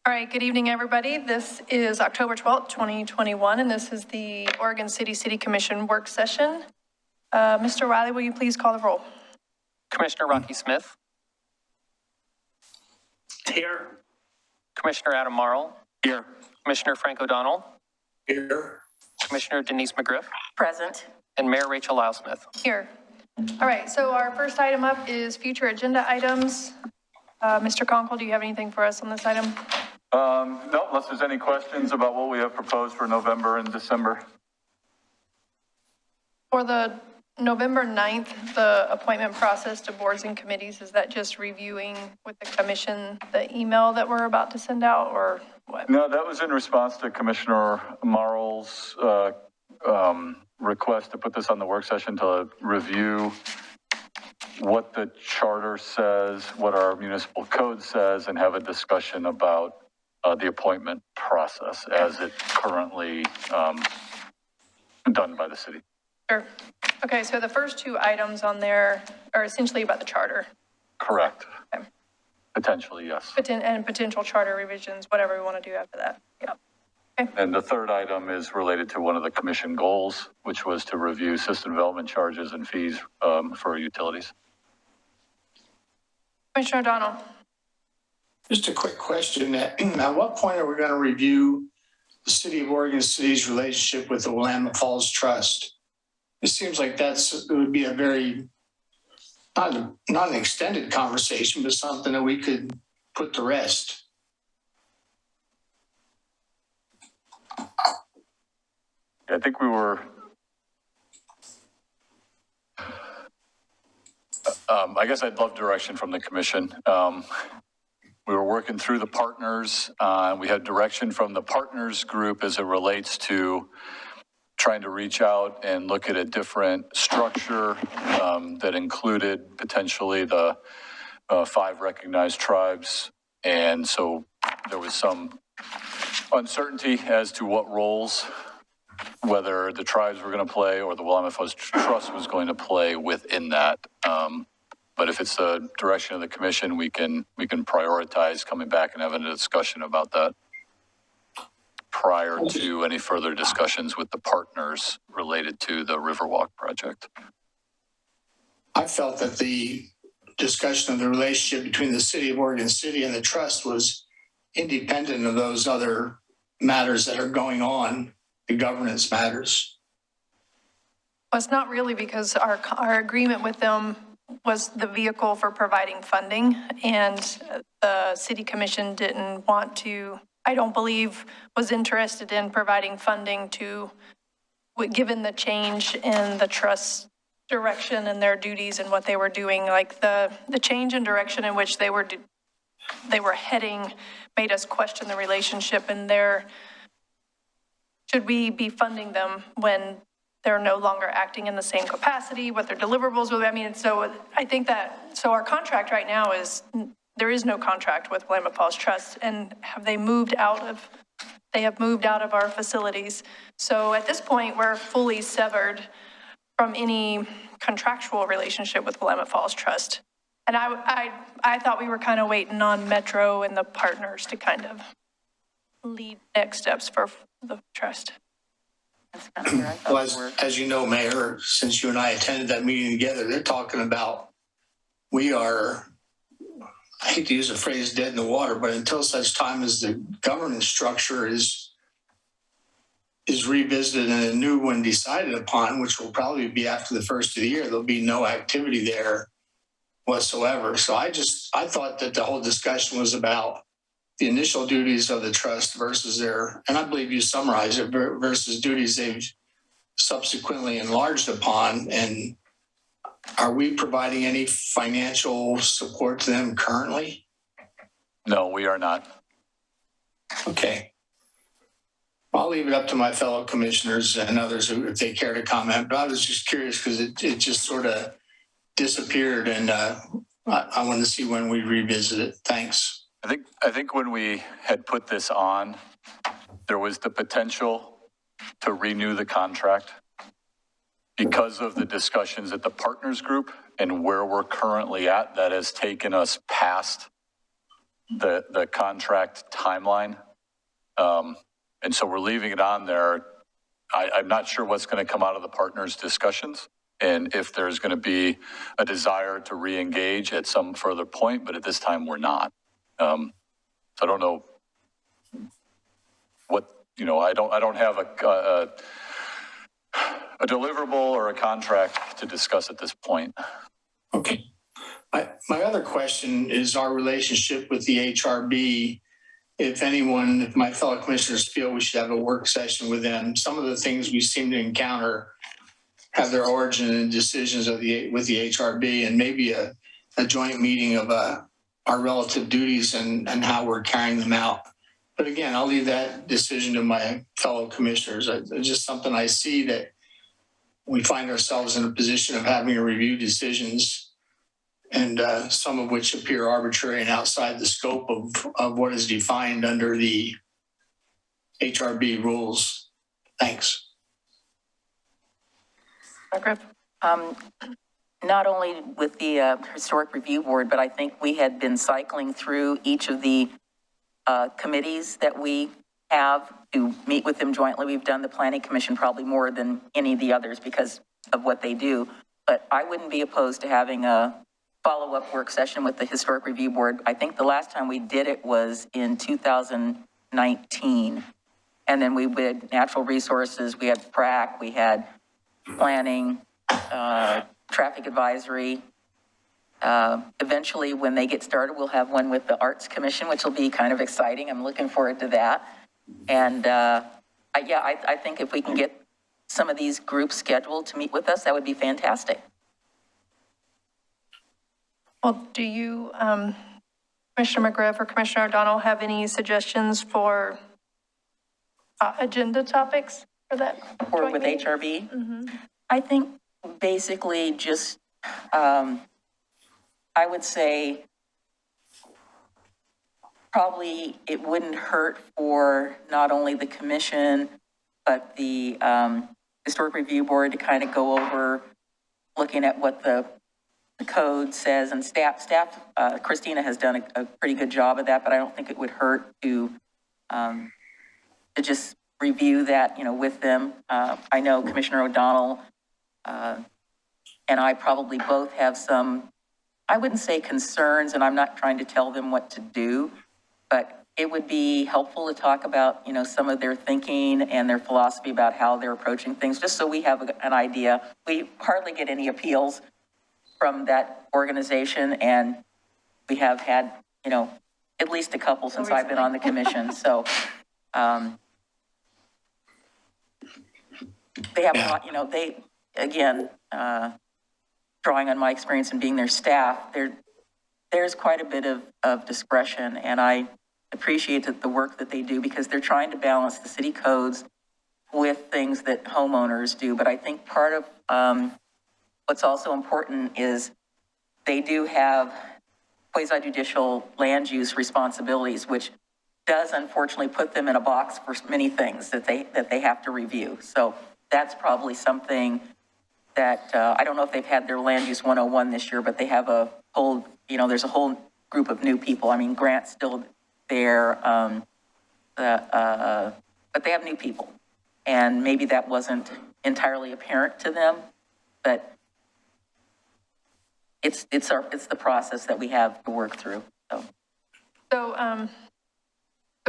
All right, good evening, everybody. This is October 12th, 2021, and this is the Oregon City Commission work session. Mr. Riley, will you please call the roll? Commissioner Rocky Smith. Here. Commissioner Adam Marl. Here. Commissioner Frank O'Donnell. Here. Commissioner Denise McGriff. Present. And Mayor Rachel Lyles Smith. Here. All right, so our first item up is future agenda items. Mr. Conkle, do you have anything for us on this item? No, unless there's any questions about what we have proposed for November and December. For the November 9th, the appointment process to boards and committees, is that just reviewing with the commission the email that we're about to send out, or what? No, that was in response to Commissioner Marl's request to put this on the work session to review what the charter says, what our municipal code says, and have a discussion about the appointment process as it currently done by the city. Sure. Okay, so the first two items on there are essentially about the charter. Correct. Okay. Potentially, yes. And potential charter revisions, whatever we want to do after that. Yep. Okay. And the third item is related to one of the commission goals, which was to review system development charges and fees for utilities. Commissioner O'Donnell. Just a quick question. At what point are we going to review the City of Oregon City's relationship with the Willamette Falls Trust? It seems like it would be a very, not an extended conversation, but something that we could put to rest. I think we were, I guess I'd love direction from the commission. We were working through the partners. We had direction from the partners group as it relates to trying to reach out and look at a different structure that included potentially the 5 recognized tribes. And so there was some uncertainty as to what roles, whether the tribes were going to play or the Willamette Falls Trust was going to play within that. But if it's the direction of the commission, we can prioritize coming back and having a discussion about that prior to any further discussions with the partners related to the Riverwalk project. I felt that the discussion of the relationship between the City of Oregon City and the Trust was independent of those other matters that are going on, the governance matters. Well, it's not really, because our agreement with them was the vehicle for providing funding, and the city commission didn't want to, I don't believe, was interested in providing funding to, given the change in the trust direction and their duties and what they were doing, like the change in direction in which they were heading made us question the relationship and should we be funding them when they're no longer acting in the same capacity, what their deliverables will be. I mean, so I think so our contract right now there is no contract with Willamette Falls Trust, and they have moved out of our facilities. So at this point, we're fully severed from any contractual relationship with Willamette Falls Trust. And I thought we were kind of waiting on Metro and the partners to kind of lead next steps for the trust. Well, as you know, Mayor, since you and I attended that meeting together, they're talking about I hate to use the phrase dead in the water, but until such time as the governance structure is revisited and a new one decided upon, which will probably be after the first of the year, there'll be no activity there whatsoever. So I thought that the whole discussion was about the initial duties of the trust versus and I believe you summarized it, versus duties they've subsequently enlarged upon. And are we providing any financial support to them currently? No, we are not. Okay. I'll leave it up to my fellow commissioners and others who, if they care to comment, but I was just curious because it just sort of disappeared, and I wanted to see when we revisit it. Thanks. I think when we had put this on, there was the potential to renew the contract because of the discussions at the partners group and where we're currently at, that has taken us past the contract timeline. And so we're leaving it on there. I'm not sure what's going to come out of the partners' discussions and if there's going to be a desire to re-engage at some further point, but at this time we're not. So I don't know what, I don't have a deliverable or a contract to discuss at this point. Okay. My other question is our relationship with the HRB. If my fellow commissioners feel we should have a work session with them, some of the things we seem to encounter have their origin in decisions with the HRB, and maybe a joint meeting of our relative duties and how we're carrying them out. But again, I'll leave that decision to my fellow commissioners. It's just something I see that we find ourselves in a position of having to review decisions, and some of which appear arbitrary and outside the scope of what is defined under the HRB rules. Thanks. Margaret? Not only with the Historic Review Board, but I think we had been cycling through each of the committees that we have to meet with them jointly. We've done the Planning Commission probably more than any of the others because of what they do. But I wouldn't be opposed to having a follow-up work session with the Historic Review Board. I think the last time we did it was in 2019. And then we did natural resources, we had PRAC, we had planning, traffic advisory. Eventually, when they get started, we'll have one with the Arts Commission, which will be kind of exciting. I'm looking forward to that. And I think if we can get some of these groups scheduled to meet with us, that would be fantastic. Well, do you, Commissioner McGriff or Commissioner O'Donnell, have any suggestions for agenda topics for that? Or with meeting? HRB? Mm-hmm. I think basically just, I would say probably it wouldn't hurt for not only the commission, but the Historic Review Board to kind of go over looking at what the code says, and staff, Christina has done a pretty good job of that, but I don't think it would hurt to just review that, with them. I know Commissioner O'Donnell and I probably both have some, I wouldn't say concerns, and I'm not trying to tell them what to do, but it would be helpful to talk about, some of their thinking and their philosophy about how they're approaching things, just so we have an idea. We hardly get any appeals from that organization, and we have had, at least a couple since I've been on the commission. So they have a lot, they, again, drawing on my experience and being their staff, there's quite a bit of discretion, and I appreciate the work that they do because they're trying to balance the city codes with things that homeowners do. But I think part of what's also important is they do have quasi-judicial land use responsibilities, which does unfortunately put them in a box for many things that they have to review. So that's probably something that, I don't know if they've had their land use 101 this year, but they have a whole, there's a whole group of new people. I mean, Grant's still there, but they have new people. And maybe that wasn't entirely apparent to them, but it's the process that we have to work through. So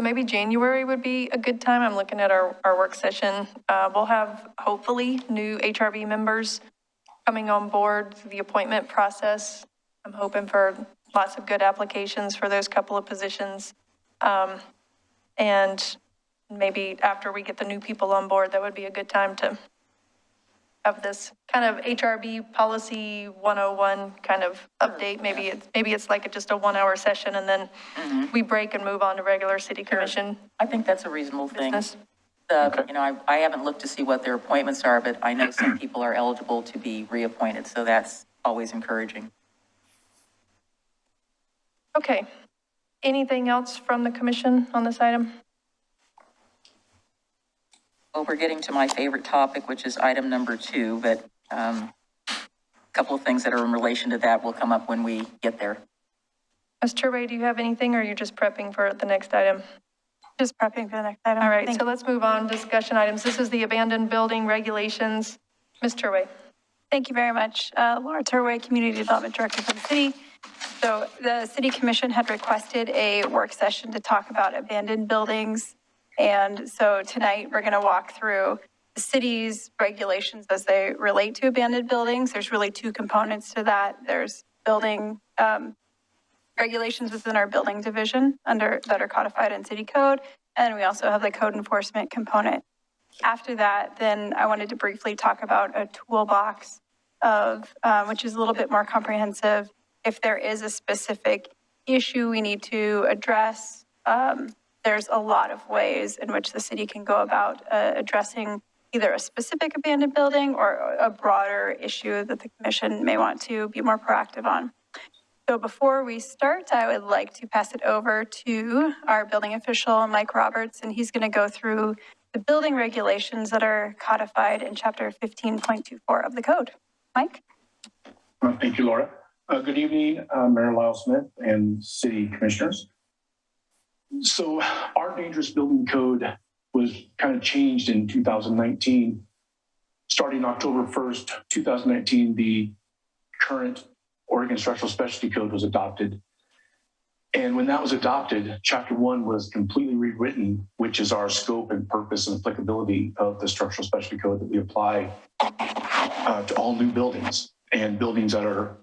maybe January would be a good time. I'm looking at our work session. We'll have hopefully new HRB members coming on board through the appointment process. I'm hoping for lots of good applications for those couple of positions. And maybe after we get the new people on board, that would be a good time to have this kind of HRB policy 101 kind of update. Maybe it's like just a 1 hour session, and then we break and move on to regular city commission. I think that's a reasonable thing. Business. I haven't looked to see what their appointments are, but I know some people are eligible to be reappointed, so that's always encouraging. Okay. Anything else from the commission on this item? Well, we're getting to my favorite topic, which is item number 2, but couple of things that are in relation to that will come up when we get there. Ms. Turway, do you have anything, or are you just prepping for the next item? Just prepping for the next item. All right, Thank so you. let's move on, discussion items. This is the abandoned building regulations. Ms. Turway. Thank you very much. Laura Turway, Community Development Director for the city. So the City Commission had requested a work session to talk about abandoned buildings. And so tonight, we're going to walk through the city's regulations as they relate to abandoned buildings. There's really two components to that. There's building regulations within our building division that are codified in city code. And we also have the code enforcement component. After that, then I wanted to briefly talk about a toolbox of, which is a little bit more comprehensive. If there is a specific issue we need to address, there's a lot of ways in which the city can go about addressing either a specific abandoned building or a broader issue that the commission may want to be more proactive on. So before we start, I would like to pass it over to our building official, Mike Roberts, and he's going to go through the building regulations that are codified in chapter 15.24 of the code. Mike? Thank you, Laura. Good evening, Mayor Lyles Smith and city commissioners. So our dangerous building code was kind of changed in 2019. Starting October 1st, 2019, the current Oregon Structural Specialty Code was adopted. And when that was adopted, Chapter 1 was completely rewritten, which is our scope and purpose and applicability of the Structural Specialty Code that we apply to all new buildings and buildings that are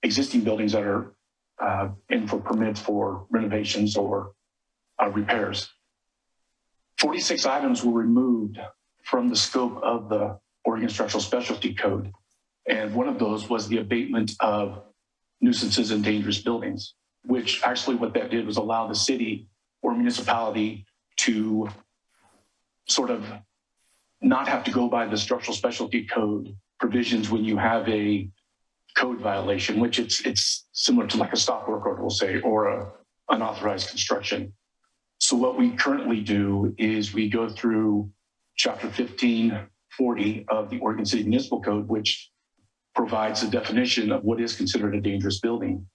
existing buildings that are in for permits for renovations or repairs. 46 items were removed from the scope of the Oregon Structural Specialty Code. And one of those was the abatement of nuisances and dangerous buildings, which actually what that did was allow the city or municipality to sort of not have to go by the Structural Specialty Code provisions when you have a code violation, which it's similar to like a stop work order, we'll say, or a unauthorized construction. So what we currently do is we go through Chapter 1540 of the Oregon City Municipal Code, which provides a definition of what is considered a dangerous building.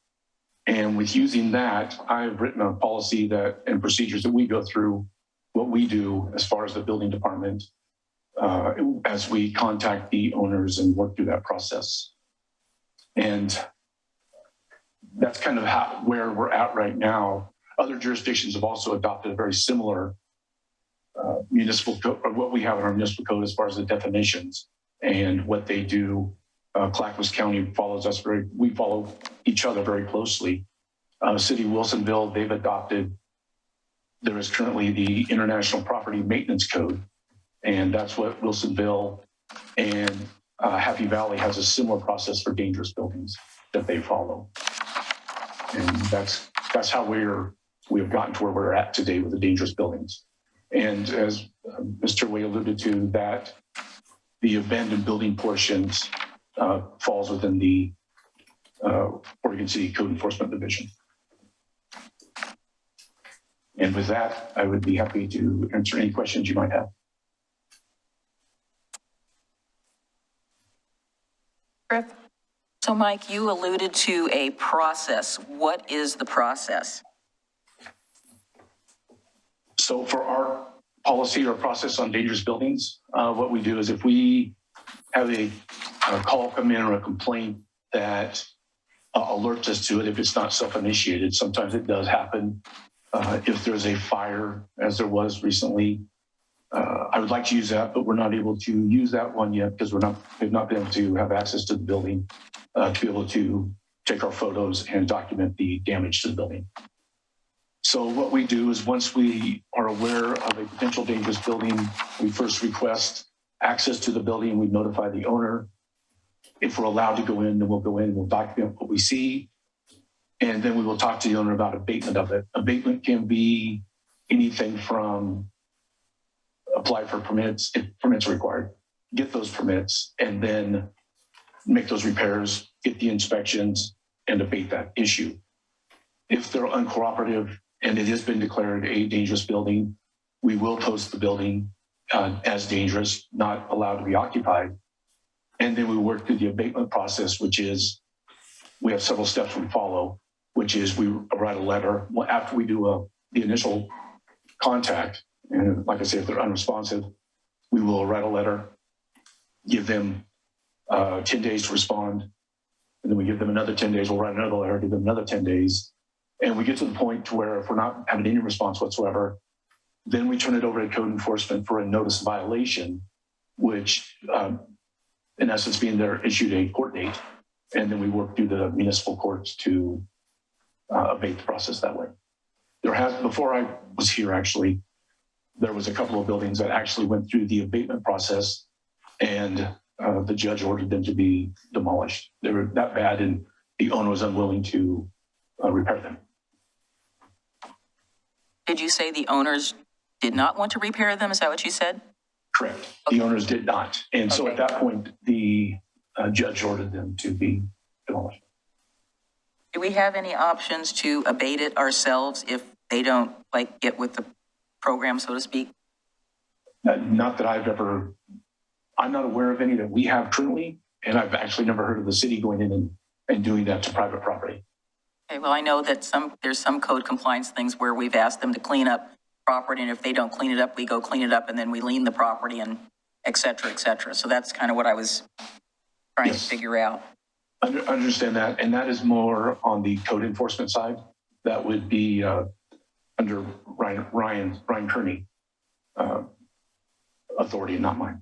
And with using that, I've written a policy that and procedures that we go through what we do as far as the building department as we contact the owners and work through that process. And that's kind of where we're at right now. Other jurisdictions have also adopted a very similar municipal code, or what we have in our municipal code as far as the definitions and what they do. Clackamas County follows us we follow each other very closely. City of Wilsonville, they've adopted, there is currently the International Property Maintenance Code, and that's what Wilsonville and Happy Valley has a similar process for dangerous buildings that they follow. And that's how we have gotten to where we're at today with the dangerous buildings. And as Mr. Way alluded to, that the abandoned building portions falls within the Oregon City Code Enforcement Division. And with that, I would be happy to answer any questions you might have. Griff? So Mike, you alluded to a process. What is the process? So for our policy or process on dangerous buildings, what we do is if we have a call come in or a complaint that alerts us to it, if it's not self-initiated, sometimes it does happen. If there's a fire, as there was recently, I would like to use that, but we're not able to use that one yet because we've not been able to have access to the building to be able to take our photos and document the damage to the building. So what we do is once we are aware of a potential dangerous building, we first request access to the building. We notify the owner. If we're allowed to go in, then we'll go in and we'll document what we see. And then we will talk to the owner about abatement of it. Abatement can be anything from apply for permits, if permits are required, get those permits, and then make those repairs, get the inspections, and abate that issue. If they're uncooperative and it has been declared a dangerous building, we will post the building as dangerous, not allowed to be occupied. And then we work through the abatement process, which is, we have several steps we follow, which is we write a letter. Well, after we do the initial contact, and like I say, if they're unresponsive, we will write a letter, give them 10 days to respond. And then we give them another 10 days, we'll write another letter, give them another 10 days. And we get to the point to where if we're not having any response whatsoever, then we turn it over to code enforcement for a notice of violation, which in essence being they're issued a court date. And then we work through the municipal courts to abate the process that way. Before I was here, actually, there was a couple of buildings that actually went through the abatement process, and the judge ordered them to be demolished. They were that bad, and the owner was unwilling to repair them. Did you say the owners did not want to repair them? Is that what you said? Correct. The owners did not. And so at that point, the judge ordered them to be demolished. Do we have any options to abate it ourselves if they don't get with the program, so to speak? Not that I'm not aware of any that we have currently, and I've actually never heard of the city going in and doing that to private property. Okay, well, I know that there's some code compliance things where we've asked them to clean up property, and if they don't clean it up, we go clean it up, and then we lien the property, and et cetera, et cetera. So that's kind of what I was trying to figure out. Understand that, and that is more on the code enforcement side. That would be under Ryan Kearney authority, not mine.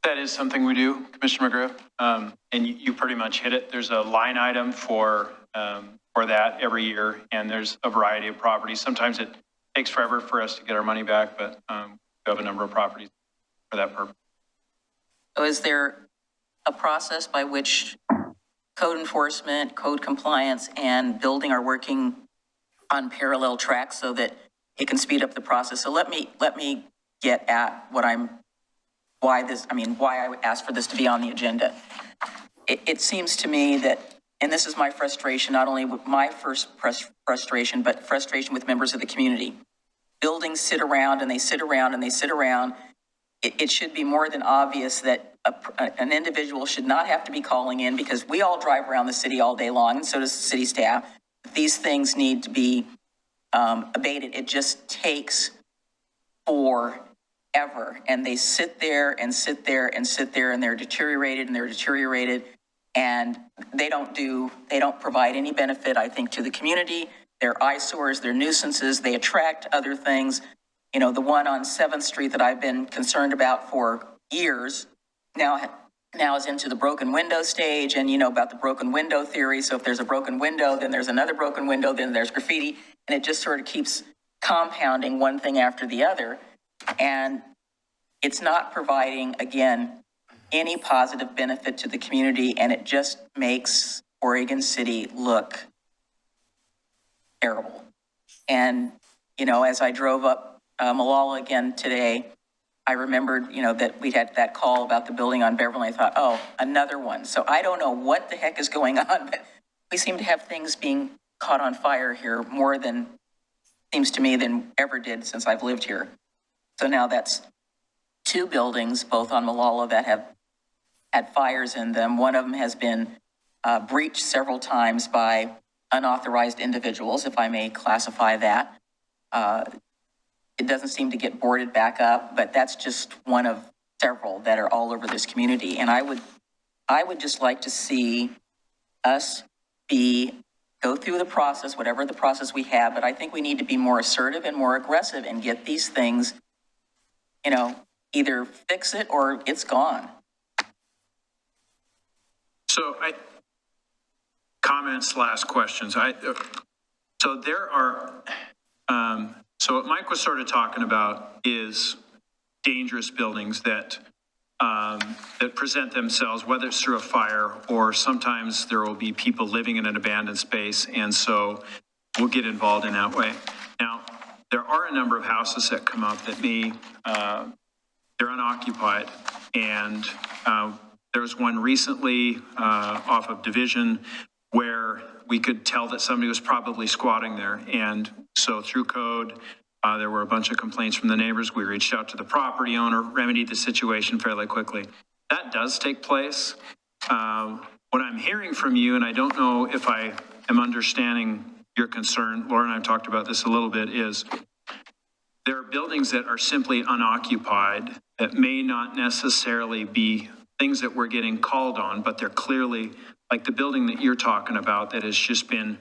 That is something we do, Commissioner McGriff, and you pretty much hit it. There's a line item for that every year, and there's a variety of properties. Sometimes it takes forever for us to get our money back, but we have a number of properties for that purpose. So is there a process by which code enforcement, code compliance, and building are working on parallel tracks so that it can speed up the process? So let me get at why I asked for this to be on the agenda. It seems to me that, and this is my frustration, not only with my first frustration, but frustration with members of the community. Buildings sit around and they sit around and they sit around. It should be more than obvious that an individual should not have to be calling in, because we all drive around the city all day long, and so does the city staff. These things need to be abated. It just takes forever, and they sit there and sit there and sit there, and they're deteriorated, and they don't provide any benefit, I think, to the community. They're eyesores, they're nuisances, they attract other things. You know, the one on 7th Street that I've been concerned about for years now is into the broken window stage, and you know about the broken window theory. So if there's a broken window, then there's another broken window, then there's graffiti, and it just sort of keeps compounding one thing after the other. And it's not providing, again, any positive benefit to the community, and it just makes Oregon City look terrible. And, you know, as I drove up Malala again today, I remembered, you know, that we had that call about the building on Beverly. I thought, oh, another one. So I don't know what the heck is going on, but we seem to have things being caught on fire here more than, seems to me, than ever did since I've lived here. So now that's 2 buildings, both on Malala, that have had fires in them. One of them has been breached several times by unauthorized individuals, if I may classify that. It doesn't seem to get boarded back up, but that's just one of several that are all over this community. And I would just like to see us go through the process, whatever the process we have, but I think we need to be more assertive and more aggressive and get these things, you know, either fix it or it's gone. So comments, last questions. So there are, so what Mike was sort of talking about is dangerous buildings that present themselves, whether it's through a fire or sometimes there will be people living in an abandoned space. And so we'll get involved in that way. Now, there are a number of houses that come up that they're unoccupied. And there was one recently off of Division where we could tell that somebody was probably squatting there. And so through code, there were a bunch of complaints from the neighbors. We reached out to the property owner, remedied the situation fairly quickly. that does take place. What I'm hearing from you, and I don't know if I am understanding your concern, Laura and I have talked about this a little bit, is there are buildings that are simply unoccupied that may not necessarily be things that we're getting called on, but they're clearly, like the building that you're talking about that has just been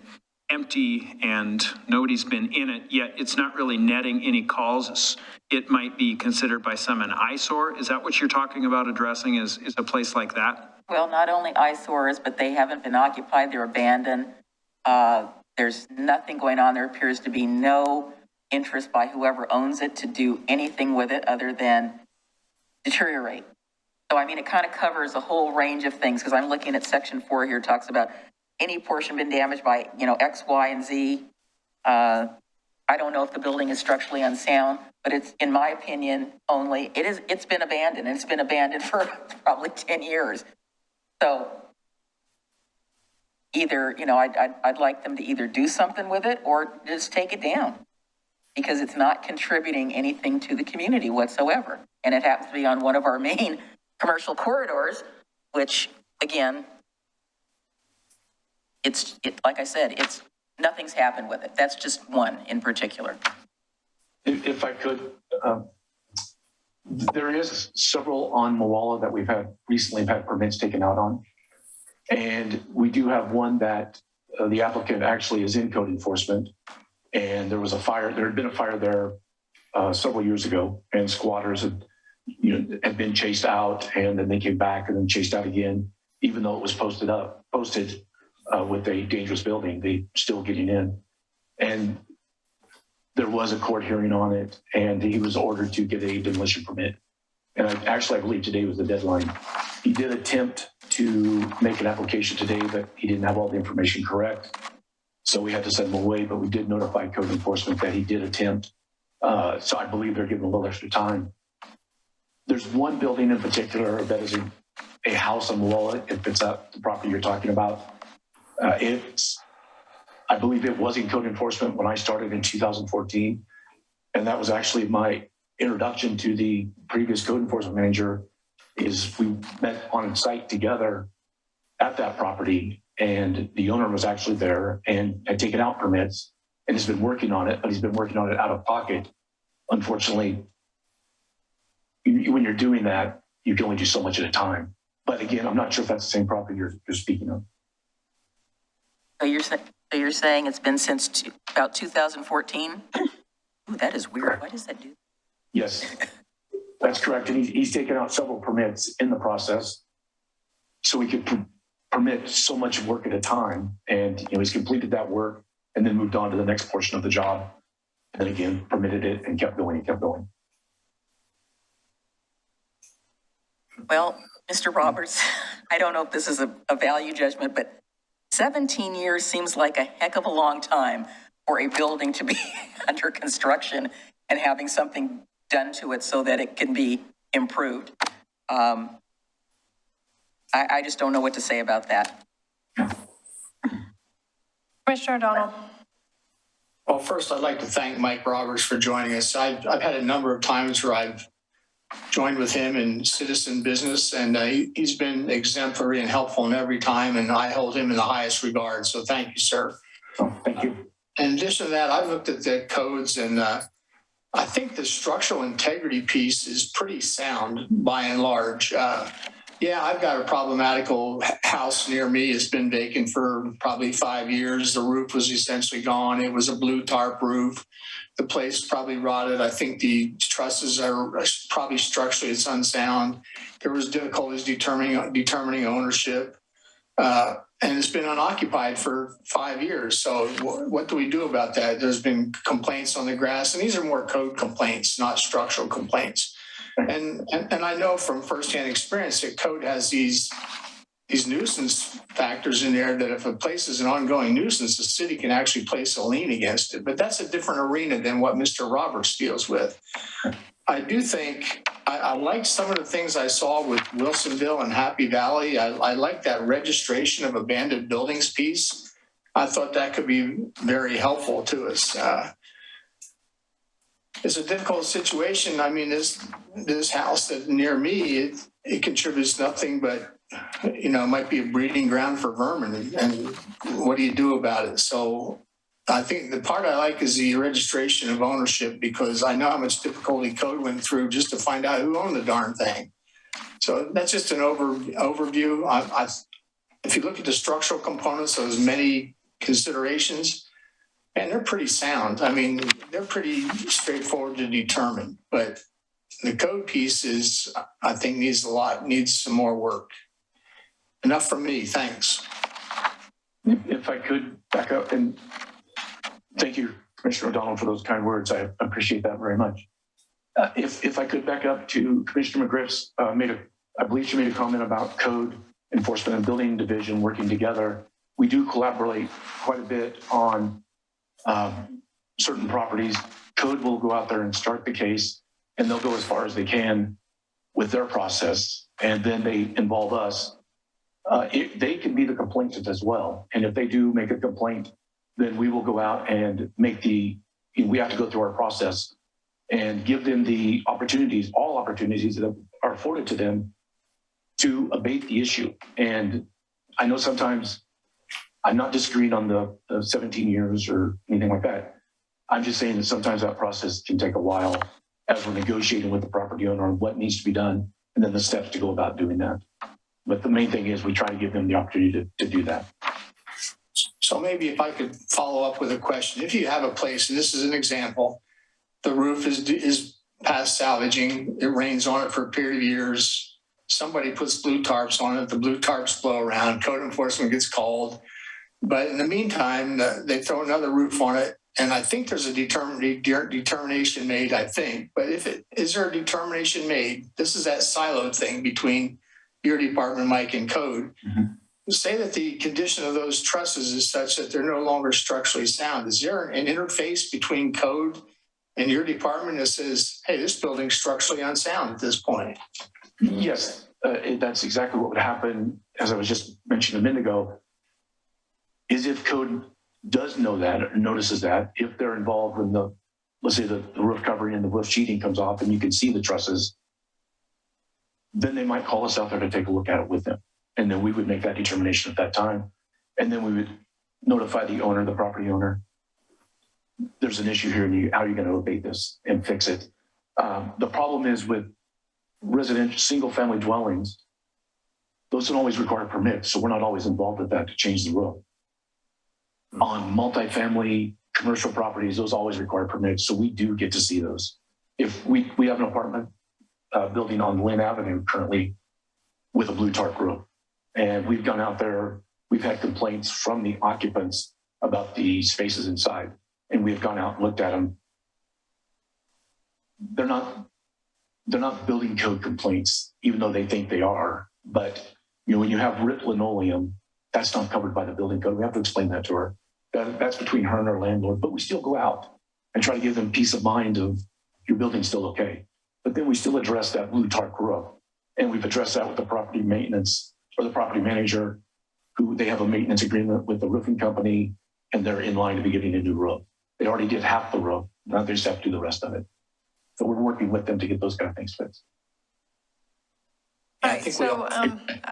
empty and nobody's been in it, yet it's not really netting any calls. It might be considered by some an eyesore. Is that what you're talking about addressing, is a place like that? Well, not only eyesores, but they haven't been occupied, they're abandoned. There's nothing going on. There appears to be no interest by whoever owns it to do anything with it other than deteriorate. So, I mean, it kind of covers a whole range of things, because I'm looking at section 4 here, talks about any portion been damaged by, X, Y, and Z. I don't know if the building is structurally unsound, but it's, in my opinion, it's been abandoned, and it's been abandoned for probably 10 years. So either, I'd like them to either do something with it or just take it down, because it's not contributing anything to the community whatsoever. And it happens to be on one of our main commercial corridors, which, again, like I said, nothing's happened with it. That's just one in particular. If I could, there is several on Moala that we've recently had permits taken out on. And we do have one that the applicant actually is in code enforcement. And there had been a fire there several years ago, and squatters had been chased out, and then they came back and then chased out again, even though it was posted with a dangerous building, they still getting in. And there was a court hearing on it, and he was ordered to get a demolition permit. And I believe today was the deadline. He did attempt to make an application today, but he didn't have all the information correct. So we had to send him away, but we did notify code enforcement that he did attempt. So I believe they're giving a little extra time. There's one building in particular that is a house on Moala, if it's the property you're talking about. I believe it was in code enforcement when I started in 2014. And that was actually my introduction to the previous code enforcement manager. Is we met on site together at that property, and the owner was actually there and had taken out permits and has been working on it, but he's been working on it out of pocket. Unfortunately, when you're doing that, you can only do so much at a time. But again, I'm not sure if that's the same property you're speaking of. So you're saying it's been since about 2014? Ooh, that is weird. Why does that do? Yes, that's correct. And he's taken out several permits in the process, so he could permit so much work at a time. And he's completed that work and then moved on to the next portion of the job. And then again, permitted it and kept going and kept going. Well, Mr. Roberts, I don't know if this is a value judgment, but 17 years seems like a heck of a long time for a building to be under construction and having something done to it so that it can be improved. I just don't know what to say about that. Commissioner O'Donnell. Well, first, I'd like to thank Mike Roberts for joining us. I've had a number of times where I've joined with him in citizen business, and he's been exemplary and helpful in every time, and I hold him in the highest regard. So thank you, sir. Oh, thank you. In addition to that, I've looked at the codes, and I think the structural integrity piece is pretty sound by and large. Yeah, I've got a problematical house near me. It's been vacant for probably 5 years. The roof was essentially gone. It was a blue tarp roof. The place probably rotted. I think the trusses are probably structurally it's unsound. There was difficulties determining ownership. And it's been unoccupied for 5 years. So what do we do about that? There's been complaints on the grass, and these are more code complaints, not structural complaints. And I know from firsthand experience that code has these nuisance factors in there that if a place is an ongoing nuisance, the city can actually place a lien against it. But that's a different arena than what Mr. Roberts deals with. I do think I like some of the things I saw with Wilsonville and Happy Valley. I like that registration of abandoned buildings piece. I thought that could be very helpful to us. It's a difficult situation. I mean, this house that near me, it contributes nothing but, it might be a breeding ground for vermin, and what do you do about it? So I think the part I like is the registration of ownership, because I know how much difficulty code went through just to find out who owned the darn thing. So that's just an overview. If you look at the structural components, those many considerations, and they're pretty sound. I mean, they're pretty straightforward to determine, but the code piece is, I think, needs some more work. Enough from me. Thanks. If I could back up, and thank you, Commissioner O'Donnell, for those kind words. I appreciate that very much. If I could back up to Commissioner McGriff's, I believe she made a comment about code enforcement and building division working together. We do collaborate quite a bit on certain properties. Code will go out there and start the case, and they'll go as far as they can with their process, and then they involve us. They can be the complainant as well. And if they do make a complaint, then we will go out and we have to go through our process and give them the opportunities, all opportunities that are afforded to them to abate the issue. And I know sometimes I'm not disagreeing on the 17 years or anything like that. I'm just saying that sometimes that process can take a while as we're negotiating with the property owner on what needs to be done and then the steps to go about doing that. But the main thing is we try to give them the opportunity to do that. So maybe if I could follow up with a question. If you have a place, and this is an example, the roof is past salvaging, it rains on it for a period of years, somebody puts blue tarps on it, the blue tarps blow around, code enforcement gets called. But in the meantime, they throw another roof on it, and I think there's a determination made, I think. But is there a determination made? This is that siloed thing between your department, Mike, and code. Mm-hmm. Say that the condition of those trusses is such that they're no longer structurally sound. Is there an interface between code and your department that says, hey, this building's structurally unsound at this point? Yes, that's exactly what would happen, as I was just mentioning a minute ago, is if code does know that or notices that, if they're involved in let's say the roof covering and the roof sheeting comes off and you can see the trusses, then they might call us out there to take a look at it with them. And then we would make that determination at that time. And then we would notify the owner, the property owner, there's an issue here and how are you going to abate this and fix it? The problem is with residential single family dwellings, those don't always require permits. So we're not always involved with that to change the roof. On multifamily commercial properties, those always require permits. So we do get to see those. If we have an apartment building on Lynn Avenue currently with a blue tarp roof, and we've gone out there, we've had complaints from the occupants about the spaces inside, and we have gone out and looked at them. They're not building code complaints, even though they think they are. But when you have ripped linoleum, that's not covered by the building code. We have to explain that to her. That's between her and her landlord. But we still go out and try to give them peace of mind of your building's still okay. But then we still address that blue tarp roof, and we've addressed that with the property maintenance or the property manager, who they have a maintenance agreement with the roofing company, and they're in line to be getting a new roof. They already did half the roof. Now they just have to do the rest of it. So we're working with them to get those kind of things fixed. All right, so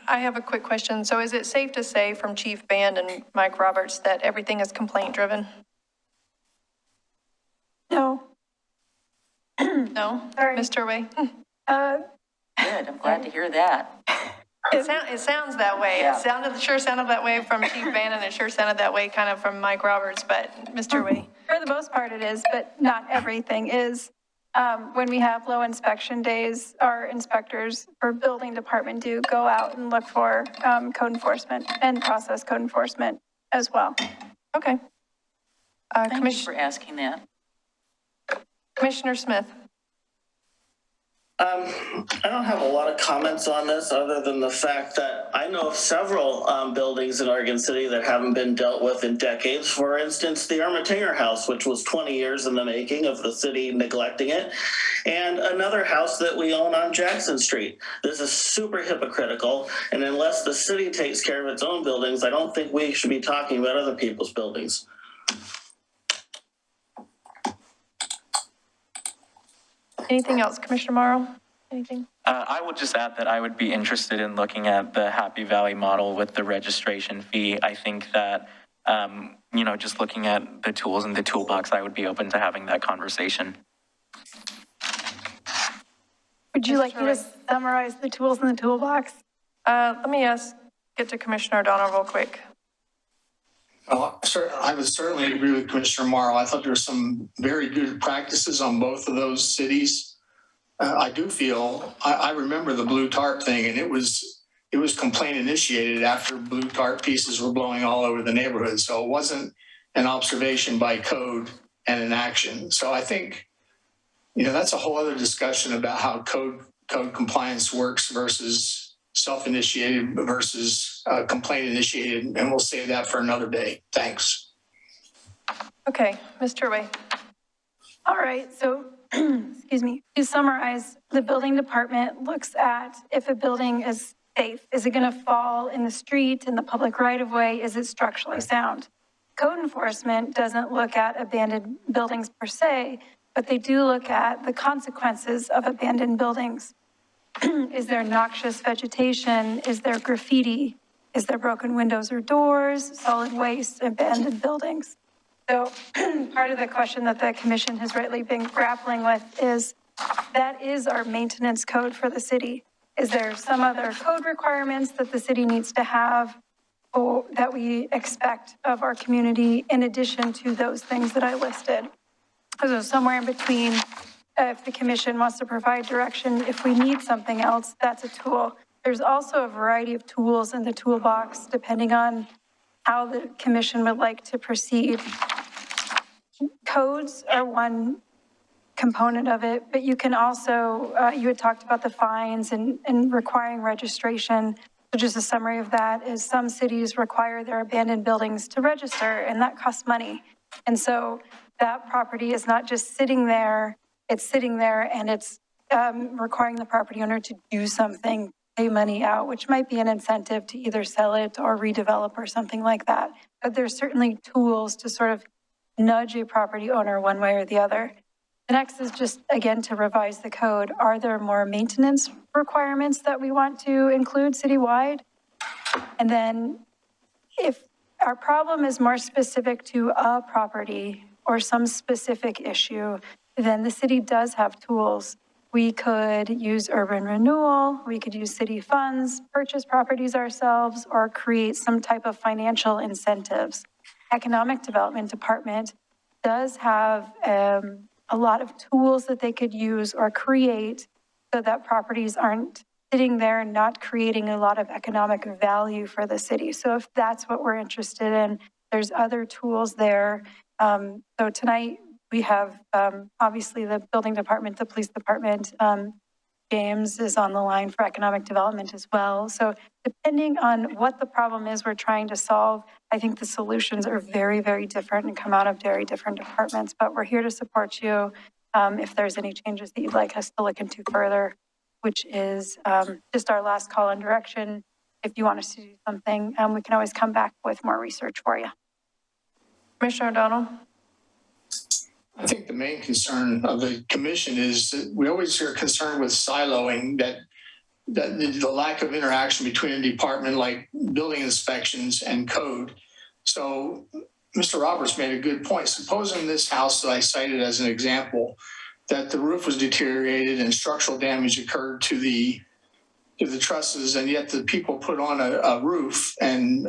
I have a quick question. So is it safe to say from Chief Band and Mike Roberts that everything is complaint driven? No. No? Sorry. Mr. Way? Good, I'm glad to hear that. It sounds that way. Yeah. It sure sounded that way from Chief Band, and it sure sounded that way kind of from Mike Roberts, but Mr. Way? For the most part it is, but not everything is. When we have low inspection days, our inspectors or building department do go out and look for code enforcement and process code enforcement as well. Okay. Thank you for asking that. Commissioner Smith. I don't have a lot of comments on this other than the fact that I know of several buildings in Oregon City that haven't been dealt with in decades. For instance, the Ermitinger House, which was 20 years in the making of the city neglecting it, and another house that we own on Jackson Street. This is super hypocritical, and unless the city takes care of its own buildings, I don't think we should be talking about other people's buildings. Anything else, Commissioner Marl? Anything? I will just add that I would be interested in looking at the Happy Valley model with the registration fee. I think that, just looking at the tools in the toolbox, I would be open to having that conversation. Would you like me to summarize the tools in the toolbox? Let me get to Commissioner O'Donnell real quick. I would certainly agree with Commissioner Marl. I thought there were some very good practices on both of those cities. I do feel, I remember the blue tarp thing, and it was complaint initiated after blue tarp pieces were blowing all over the neighborhood. So it wasn't an observation by code and an action. So I think, that's a whole other discussion about how code compliance works versus self-initiated versus complaint initiated, and we'll save that for another day. Thanks. Okay, Ms. Turway. All right, so, excuse me, to summarize, the building department looks at if a building is safe. Is it going to fall in the street, in the public right-of-way? Is it structurally sound? Code enforcement doesn't look at abandoned buildings per se, but they do look at the consequences of abandoned buildings. Is there noxious vegetation? Is there graffiti? Is there broken windows or doors, solid waste, abandoned buildings? So part of the question that the commission has rightly been grappling with is, that is our maintenance code for the city. Is there some other code requirements that the city needs to have or that we expect of our community in addition to those things that I listed? So somewhere in between, if the commission wants to provide direction, if we need something else, that's a tool. There's also a variety of tools in the toolbox, depending on how the commission would like to proceed. Codes are one component of it, but you can also, you had talked about the fines and requiring registration. So just a summary of that is some cities require their abandoned buildings to register, and that costs money. And so that property is not just sitting there, it's sitting there and it's requiring the property owner to do something, pay money out, which might be an incentive to either sell it or redevelop or something like that. But there's certainly tools to sort of nudge a property owner one way or the other. The next is just, again, to revise the code. Are there more maintenance requirements that we want to include citywide? And then if our problem is more specific to a property or some specific issue, then the city does have tools. We could use urban renewal, we could use city funds, purchase properties ourselves, or create some type of financial incentives. Economic Development Department does have a lot of tools that they could use or create so that properties aren't sitting there and not creating a lot of economic value for the city. So if that's what we're interested in, there's other tools there. So tonight we have obviously the building department, the police department. James is on the line for economic development as well. So depending on what the problem is we're trying to solve, I think the solutions are very, very different and come out of very different departments, but we're here to support you if there's any changes that you'd like us to look into further, which is just our last call on direction. If you want us to do something, we can always come back with more research for you. Commissioner O'Donnell? I think the main concern of the commission is that we always are concerned with siloing, that the lack of interaction between a department like building inspections and code. So Mr. Roberts made a good point. Supposing this house that I cited as an example, that the roof was deteriorated and structural damage occurred to the trusses, and yet the people put on a roof and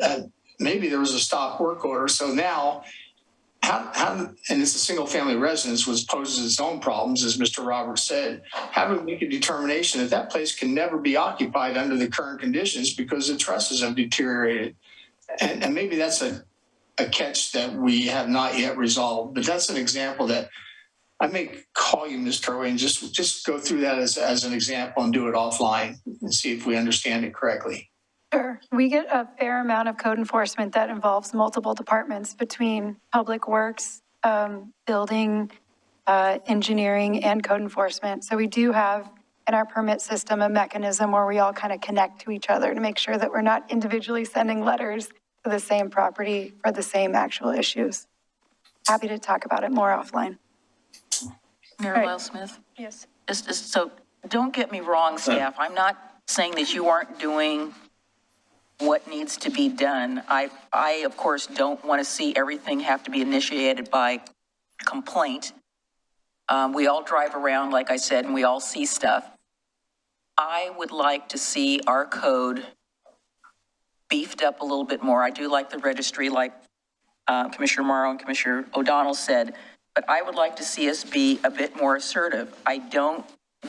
maybe there was a stop work order. So now, and it's a single family residence, which poses its own problems, as Mr. Roberts said. How do we make a determination that that place can never be occupied under the current conditions because the trusses have deteriorated? And maybe that's a catch that we have not yet resolved, but that's an example that I may call you, Ms. Turway, and just go through that as an example and do it offline and see if we understand it correctly. Sure. We get a fair amount of code enforcement that involves multiple departments between public works, building, engineering, and code enforcement. So we do have in our permit system a mechanism where we all kind of connect to each other to make sure that we're not individually sending letters to the same property for the same actual issues. Happy to talk about it more offline. Mayor Lyles Smith? Yes. Just so don't get me wrong, staff. I'm not saying that you aren't doing what needs to be done. I of course, don't want to see everything have to be initiated by complaint. We all drive around, like I said, and we all see stuff. I would like to see our code beefed up a little bit more. I do like the registry, like Commissioner Marl and Commissioner O'Donnell said, but I would like to see us be a bit more assertive. I don't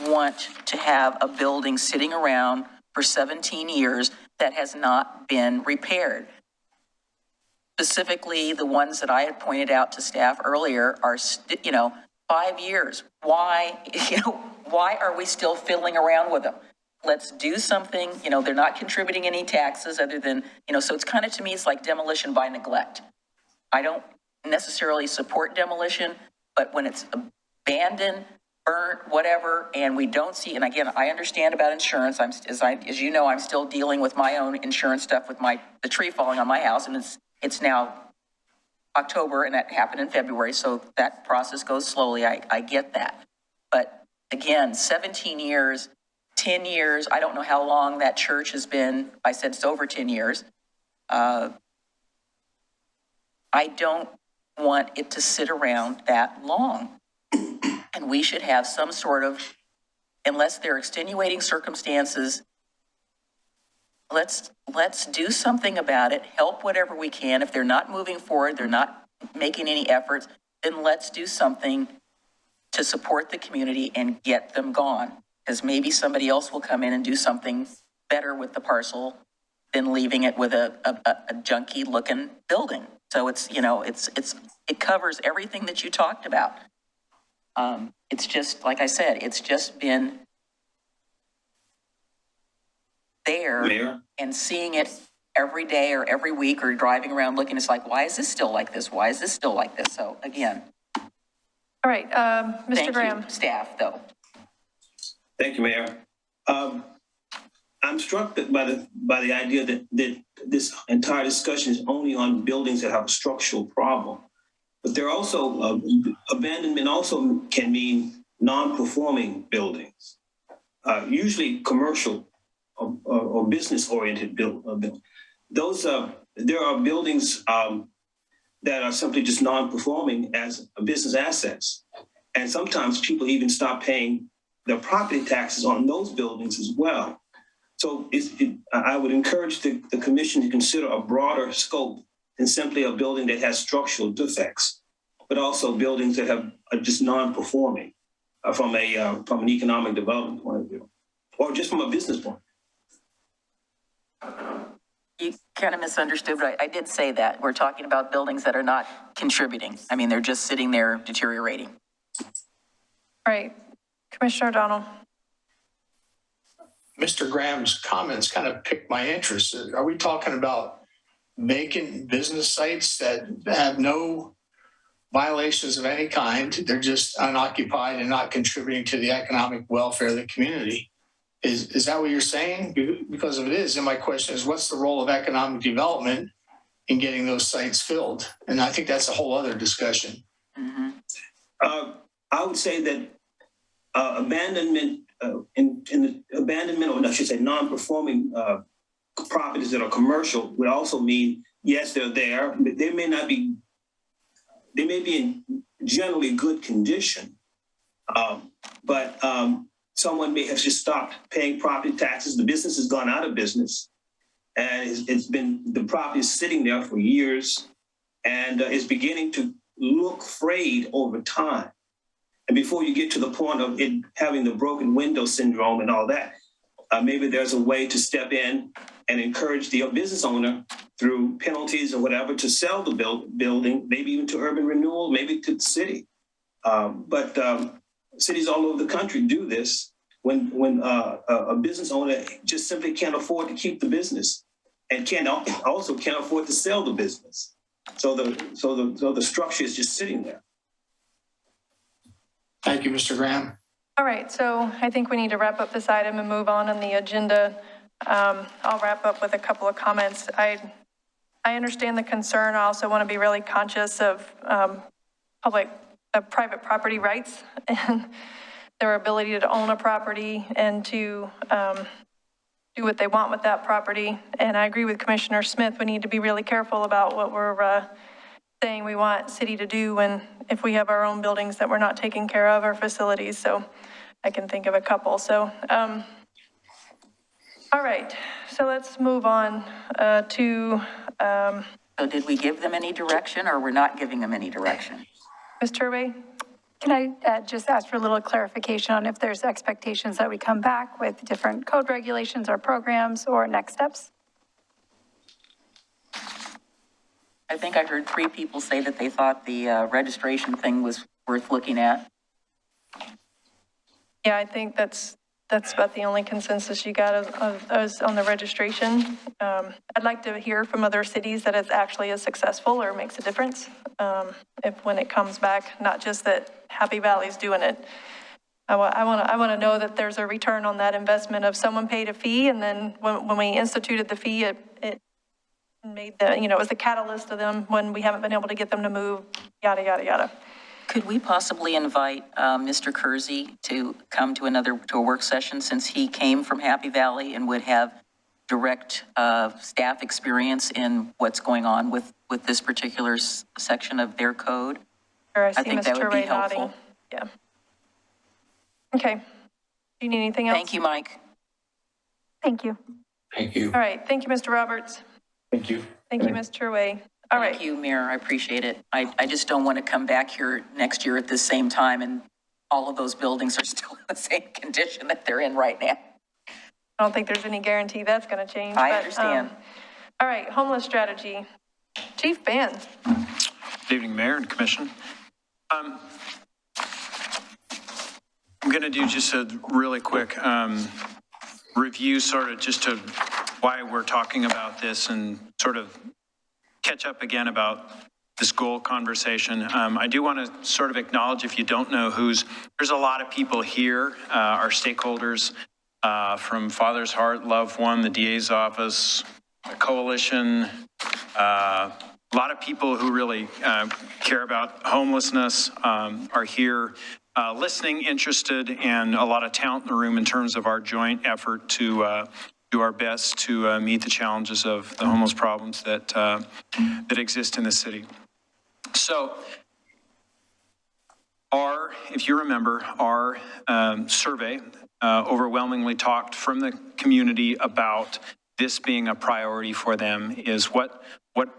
want to have a building sitting around for 17 years that has not been repaired. Specifically, the ones that I had pointed out to staff earlier are, 5 years. Why, why are we still fiddling around with them? Let's do something, they're not contributing any taxes other than, so it's kind of, to me, it's like demolition by neglect. I don't necessarily support demolition, but when it's abandoned, burnt, whatever, and we don't see, and again, I understand about insurance. As you know, I'm still dealing with my own insurance stuff with the tree falling on my house, and it's now October, and that happened in February, so that process goes slowly. I get that. But again, 17 years, 10 years, I don't know how long that church has been. I said it's over 10 years. I don't want it to sit around that long. And we should have some sort of, unless there are extenuating circumstances, let's do something about it, help whatever we can. If they're not moving forward, they're not making any efforts, then let's do something to support the community and get them gone. Because maybe somebody else will come in and do something better with the parcel than leaving it with a junky looking building. So it's, it covers everything that you talked about. It's just, like I said, it's just been there. Mayor? And seeing it every day or every week or driving around looking, it's like, why is this still like this? Why is this still like this? So again. All right, Mr. Graham. Thank you, staff, though. Thank you, Mayor. I'm struck by the idea that this entire discussion is only on buildings that have a structural problem. But there are also, abandonment also can mean non-performing buildings, usually commercial or business-oriented buildings. There are buildings that are simply just non-performing as business assets. And sometimes people even stop paying their property taxes on those buildings as well. So I would encourage the commission to consider a broader scope than simply a building that has structural defects, but also buildings that are just non-performing from an economic development point of view, or just from a business point. You kind of misunderstood, but I did say that. We're talking about buildings that are not contributing. I mean, they're just sitting there deteriorating. All right, Commissioner O'Donnell. Mr. Graham's comments kind of piqued my interest. Are we talking about vacant business sites that have no violations of any kind? They're just unoccupied and not contributing to the economic welfare of the community. Is that what you're saying? Because if it is, then my question is, what's the role of economic development in getting those sites filled? And I think that's a whole other discussion. Mm-hmm. I would say that abandonment in the abandonment, or I should say non-performing properties that are commercial would also mean, yes, they're there, but they may be in generally good condition, but someone may have just stopped paying property taxes. The business has gone out of business, and the property is sitting there for years, and is beginning to look frayed over time. And before you get to the point of it having the broken window syndrome and all that, maybe there's a way to step in and encourage the business owner through penalties or whatever to sell the building, maybe even to urban renewal, maybe to the city. But cities all over the country do this when a business owner just simply can't afford to keep the business and also can't afford to sell the business. So the structure is just sitting there. Thank you, Mr. Graham. All right, so I think we need to wrap up this item and move on the agenda. I'll wrap up with a couple of comments. I understand the concern. I also want to be really conscious of private property rights. And their ability to own a property and to do what they want with that property. And I agree with Commissioner Smith, we need to be really careful about what we're saying we want city to do when, if we have our own buildings that we're not taking care of, our facilities. So I can think of a couple. So, all right, so let's move on to So did we give them any direction, or we're not giving them any direction? Ms. Turvey. Can I just ask for a little clarification on if there's expectations that we come back with different code regulations or programs or next steps? I think I heard 3 people say that they thought the registration thing was worth looking at. Yeah, I think that's about the only consensus you got is on the registration. I'd like to hear from other cities that it's actually is successful or makes a difference. If when it comes back, not just that Happy Valley's doing it. I want to know that there's a return on that investment of someone paid a fee, and then when we instituted the fee, it made the, it was the catalyst to them when we haven't been able to get them to move, yada, yada, yada. Could we possibly invite Mr. Kersey to come to a work session, since he came from Happy Valley and would have direct staff experience in what's going on with this particular section of their code? Or I see think Ms. that would be Turvey nodding. helpful. Yeah. Okay. Do you need anything else? Thank you, Mike. Thank you. Thank you. All right. Thank you, Mr. Roberts. Thank you. Thank you, Ms. Turvey. All right. Thank you, Mayor. I appreciate it. I just don't want to come back here next year at the same time and all of those buildings are still in the same condition that they're in right now. I don't think there's any guarantee that's going to change. I but, understand. All right, homeless strategy. Chief Ban. Good evening, Mayor and Commission. I'm going to do just a really quick review, sort of just to why we're talking about this and sort of catch up again about this goal conversation. I do want to sort of acknowledge, if you don't know there's a lot of people here, our stakeholders from Father's Heart, Love One, the DA's office, the coalition, a lot of people who really care about homelessness are here listening, interested, and a lot of talent in the room in terms of our joint effort to do our best to meet the challenges of the homeless problems that that exist in the city. So if you remember, our survey overwhelmingly talked from the community about this being a priority for them, is what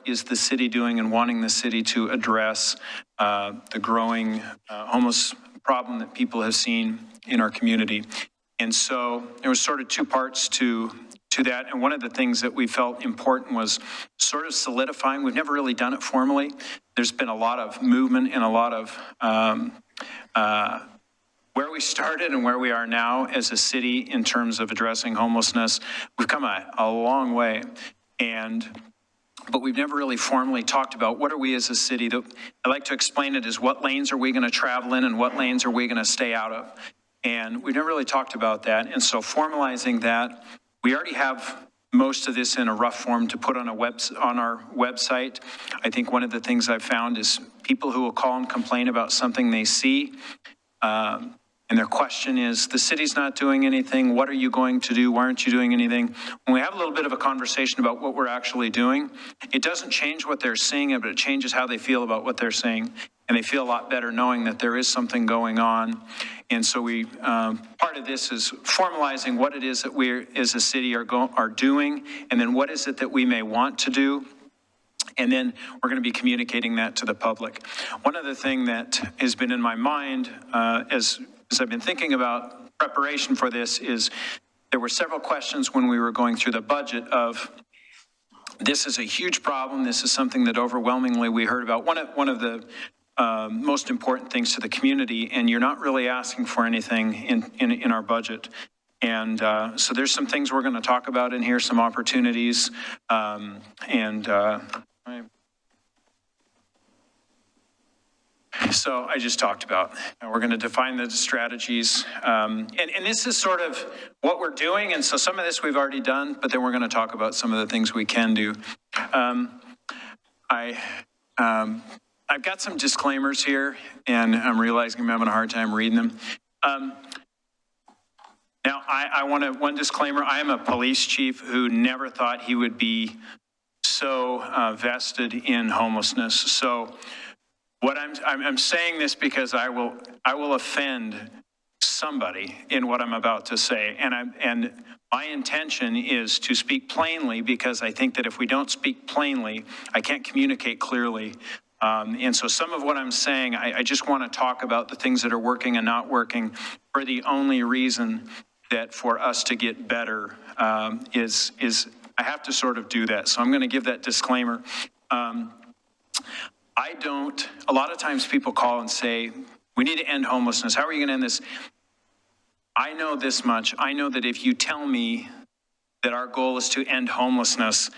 is the city doing and wanting the city to address the growing homeless problem that people have seen in our community. And so there was sort of two parts to that. And one of the things that we felt important was sort of solidifying. We've never really done it formally. There's been a lot of movement and a lot of where we started and where we are now as a city in terms of addressing homelessness. We've come a long way. But we've never really formally talked about what are we as a city. I like to explain it as what lanes are we going to travel in and what lanes are we going to stay out of. And we've never really talked about that. And so formalizing that, we already have most of this in a rough form to put on our website. I think one of the things I've found is people who will call and complain about something they see, and their question is, the city's not doing anything. What are you going to do? Why aren't you doing anything? When we have a little bit of a conversation about what we're actually doing, it doesn't change what they're seeing, but it changes how they feel about what they're seeing. And they feel a lot better knowing that there is something going on. And so part of this is formalizing what it is that we as a city are doing, and then what is it that we may want to do. And then we're going to be communicating that to the public. One other thing that has been in my mind as I've been thinking about preparation for this is there were several questions when we were going through the budget of, this is a huge problem. This is something that overwhelmingly we heard about. One of the most important things to the community, and you're not really asking for anything in our budget. And so there's some things we're going to talk about in here, some opportunities, so I just talked about, we're going to define the strategies. And this is sort of what we're doing. And so some of this we've already done, but then we're going to talk about some of the things we can do. I've got some disclaimers here, and I'm realizing I'm having a hard time reading them. Now, I want to, one disclaimer, I am a police chief who never thought he would be so vested in homelessness. So what I'm saying this because I will offend somebody in what I'm about to say. And my intention is to speak plainly, because I think that if we don't speak plainly, I can't communicate clearly. And so some of what I'm saying, I just want to talk about the things that are working and not working, for the only reason that for us to get better is I have to sort of do that. So I'm going to give that disclaimer. A lot of times people call and say, we need to end homelessness. How are you going to end this? I know this much. I know that if you tell me that our goal is to end homelessness,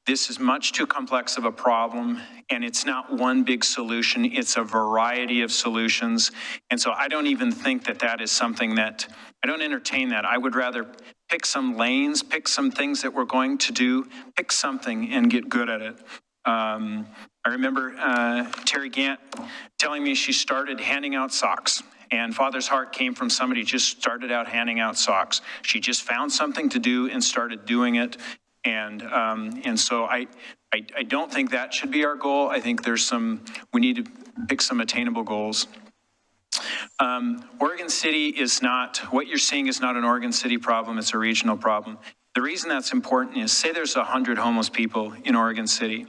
this is much too complex of a problem, and it's not one big solution. It's a variety of solutions. And so I don't even think that that is something that, I don't entertain that. I would rather pick some lanes, pick some things that we're going to do, pick something and get good at it. I remember Terry Gant telling me she started handing out socks. And Father's Heart came from somebody who just started out handing out socks. She just found something to do and started doing it. And so I don't think that should be our goal. I think we need to pick some attainable goals. Oregon City is not, what you're seeing is not an Oregon City problem, it's a regional problem. The reason that's important is, say there's 100 homeless people in Oregon City.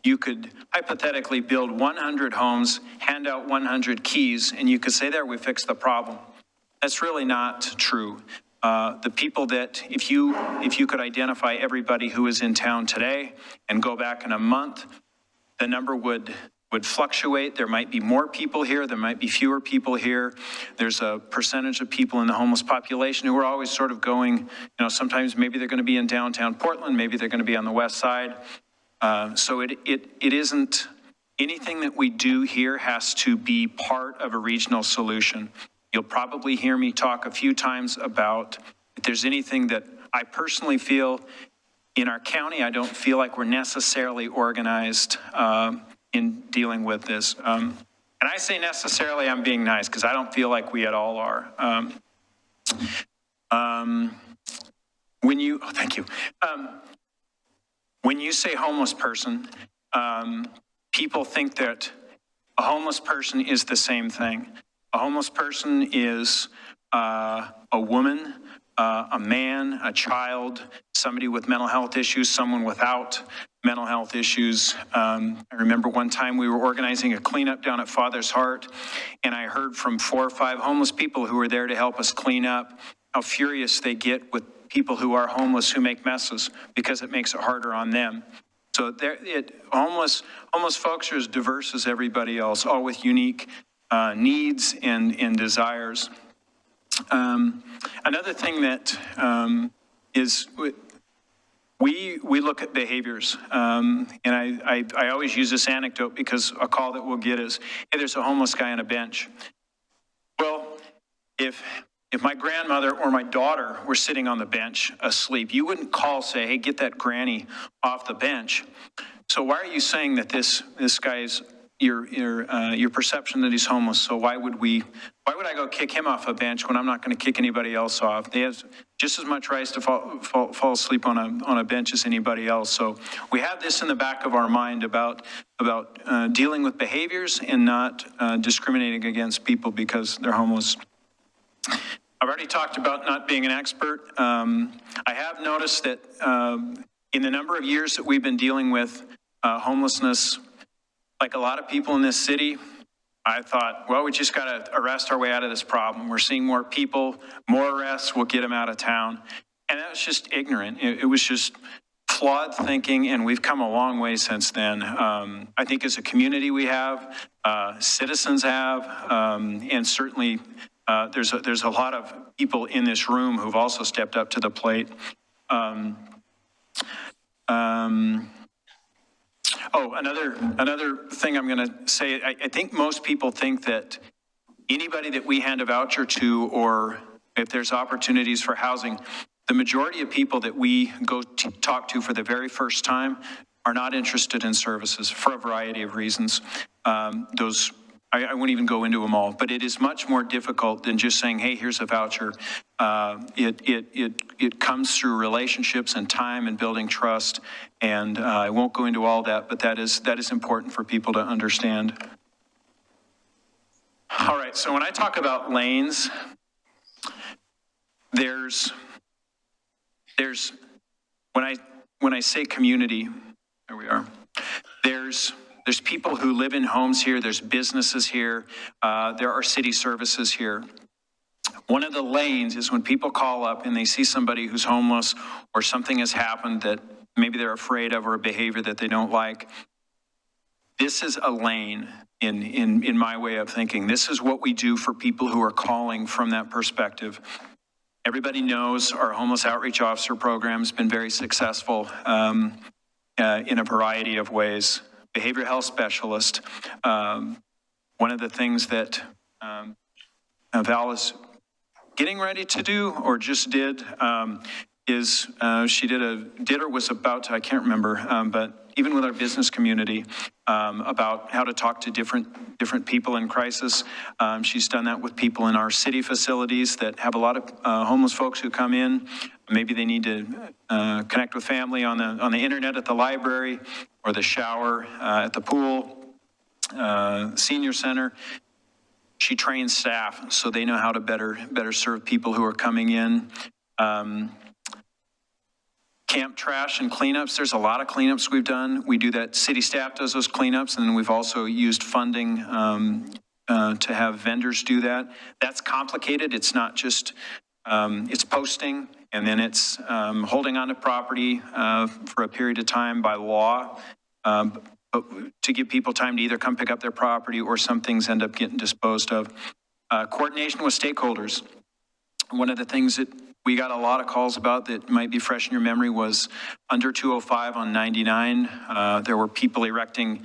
You could hypothetically build 100 homes, hand out 100 keys, and you could say, there, we fixed the problem. That's really not true. The people that, if you could identify everybody who is in town today and go back in a month, the number would fluctuate. There might be more people here, there might be fewer people here. There's a percentage of people in the homeless population who are always sort of going, sometimes maybe they're going to be in downtown Portland, maybe they're going to be on the west side. So it isn't, anything that we do here has to be part of a regional solution. You'll probably hear me talk a few times about, if there's anything that I personally feel in our county, I don't feel like we're necessarily organized in dealing with this. And I say necessarily, I'm being nice, because I don't feel like we at all are. Thank you. When you say homeless person, people think that a homeless person is the same thing. A homeless person is a woman, a man, a child, somebody with mental health issues, someone without mental health issues. I remember one time we were organizing a cleanup down at Father's Heart, and I heard from 4 or 5 homeless people who were there to help us clean up how furious they get with people who are homeless who make messes, because it makes it harder on them. So homeless folks are as diverse as everybody else, all with unique needs and desires. Another thing that is, we look at behaviors, and I always use this anecdote, because a call that we'll get is, hey, there's a homeless guy on a bench. Well, if my grandmother or my daughter were sitting on the bench asleep, you wouldn't call, say, hey, get that granny off the bench. So why are you saying that this guy's your perception that he's homeless? So why would I go kick him off a bench when I'm not going to kick anybody else off? They have just as much rights to fall asleep on a bench as anybody else. So we have this in the back of our mind about dealing with behaviors and not discriminating against people because they're homeless. I've already talked about not being an expert. I have noticed that in the number of years that we've been dealing with homelessness, like a lot of people in this city, I thought, well, we just got to arrest our way out of this problem. We're seeing more people, more arrests, we'll get them out of town. And that was just ignorant. It was just flawed thinking, and we've come a long way since then. I think as a community we have, citizens have, and certainly there's a lot of people in this room who've also stepped up to the plate. Another thing I'm going to say, I think most people think that anybody that we hand a voucher to, or if there's opportunities for housing, the majority of people that we go to talk to for the very first time are not interested in services for a variety of reasons. Those I won't even go into them all, but it is much more difficult than just saying, hey, here's a voucher. It comes through relationships and time and building trust. And I won't go into all that, but that is important for people to understand. All right, so when I talk about lanes, there's when I say community, there we are, there's people who live in homes here, there's businesses here, there are city services here. One of the lanes is when people call up and they see somebody who's homeless or something has happened that maybe they're afraid of or a behavior that they don't like. This is a lane in my way of thinking. This is what we do for people who are calling from that perspective. Everybody knows our homeless outreach officer program has been very successful in a variety of ways. Behavioral health specialist. One of the things that Val is getting ready to do or just did is she did or was about to, I can't remember, but even with our business community about how to talk to different people in crisis. She's done that with people in our city facilities that have a lot of homeless folks who come in. Maybe they need to connect with family on the internet at the library or the shower at the pool, senior center. She trains staff so they know how to better serve people who are coming in. Camp trash and cleanups. There's a lot of cleanups we've done. We do that. City staff does those cleanups, and then we've also used funding to have vendors do that. That's complicated. It's not just, it's posting, and then it's holding on to property for a period of time by law, but to give people time to either come pick up their property or some things end up getting disposed of. Coordination with stakeholders. One of the things that we got a lot of calls about that might be fresh in your memory was under 205 on 99. There were people erecting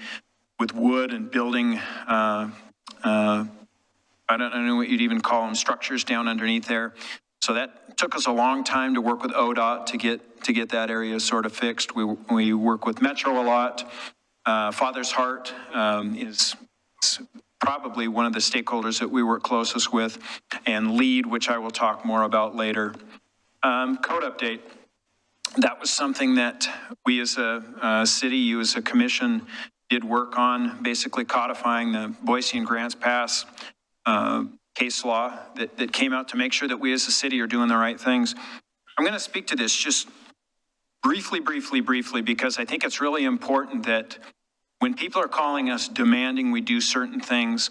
with wood and building, I don't know what you'd even call them, structures down underneath there. So that took us a long time to work with ODOT to get that area sort of fixed. We work with Metro a lot. Father's Heart is probably one of the stakeholders that we work closest with, and LEAD, which I will talk more about later. Code update. That was something that we as a city, you as a commission, did work on, basically codifying the Boise and Grants Pass case law that came out to make sure that we as a city are doing the right things. I'm going to speak to this just briefly, because I think it's really important that when people are calling us demanding we do certain things,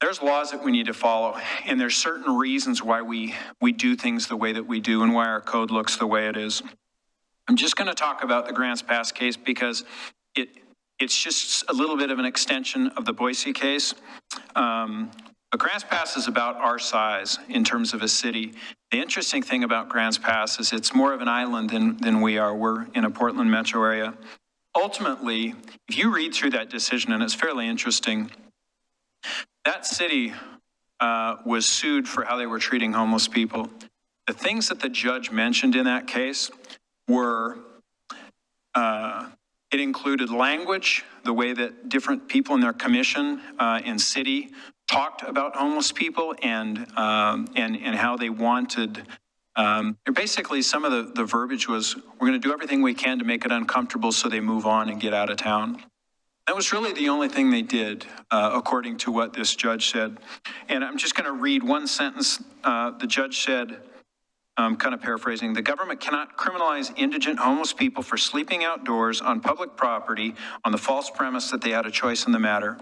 there's laws that we need to follow, and there's certain reasons why we do things the way that we do and why our code looks the way it is. I'm just going to talk about the Grants Pass case because it's just a little bit of an extension of the Boise case. But Grants Pass is about our size in terms of a city. The interesting thing about Grants Pass is it's more of an island than we are. We're in a Portland metro area. Ultimately, if you read through that decision, and it's fairly interesting, that city was sued for how they were treating homeless people. The things that the judge mentioned in that case were, it included language, the way that different people in their commission and city talked about homeless people and how they wanted, basically some of the verbiage was, we're going to do everything we can to make it uncomfortable so they move on and get out of town. That was really the only thing they did, according to what this judge said. And I'm just going to read one sentence. The judge said, kind of paraphrasing, the government cannot criminalize indigent homeless people for sleeping outdoors on public property on the false premise that they had a choice in the matter.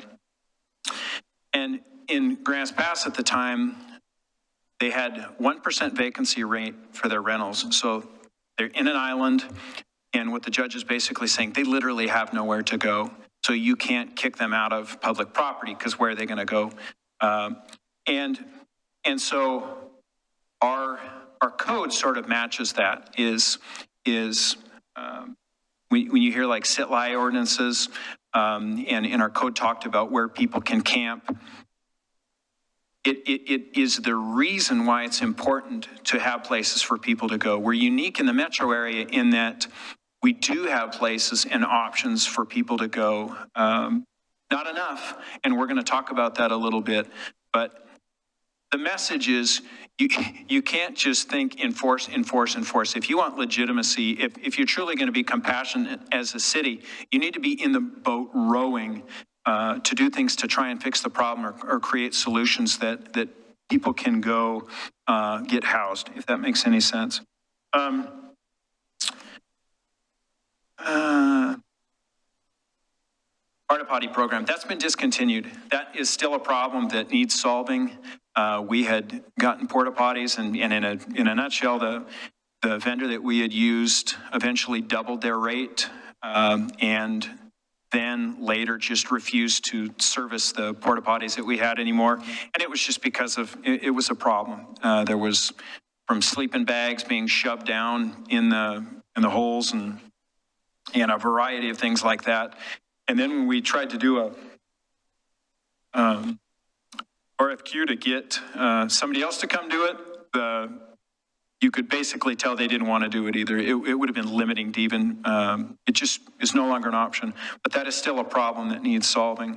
And in Grants Pass at the time, they had 1% vacancy rate for their rentals. So they're in an island, and what the judge is basically saying, they literally have nowhere to go. So you can't kick them out of public property because where are they going to go? And so our code sort of matches that. When you hear like sit-lie ordinances, and our code talked about where people can camp. It is the reason why it's important to have places for people to go. We're unique in the metro area in that we do have places and options for people to go. not enough. And we're going to talk about that a little bit. But the message is you can't just think enforce. If you want legitimacy, if you're truly going to be compassionate as a city, you need to be in the boat rowing to do things to try and fix the problem or create solutions that people can go get housed, if that makes any sense. Porta potty program, that's been discontinued. That is still a problem that needs solving. We had gotten porta potties, and in a nutshell, the vendor that we had used eventually doubled their rate, and then later just refused to service the porta potties that we had anymore. And it was just because of it was a problem. There was from sleeping bags being shoved down in the holes and a variety of things like that. And then when we tried to do a RFQ to get somebody else to come do it, you could basically tell they didn't want to do it either. It would have been limiting to even, it just is no longer an option. But that is still a problem that needs solving.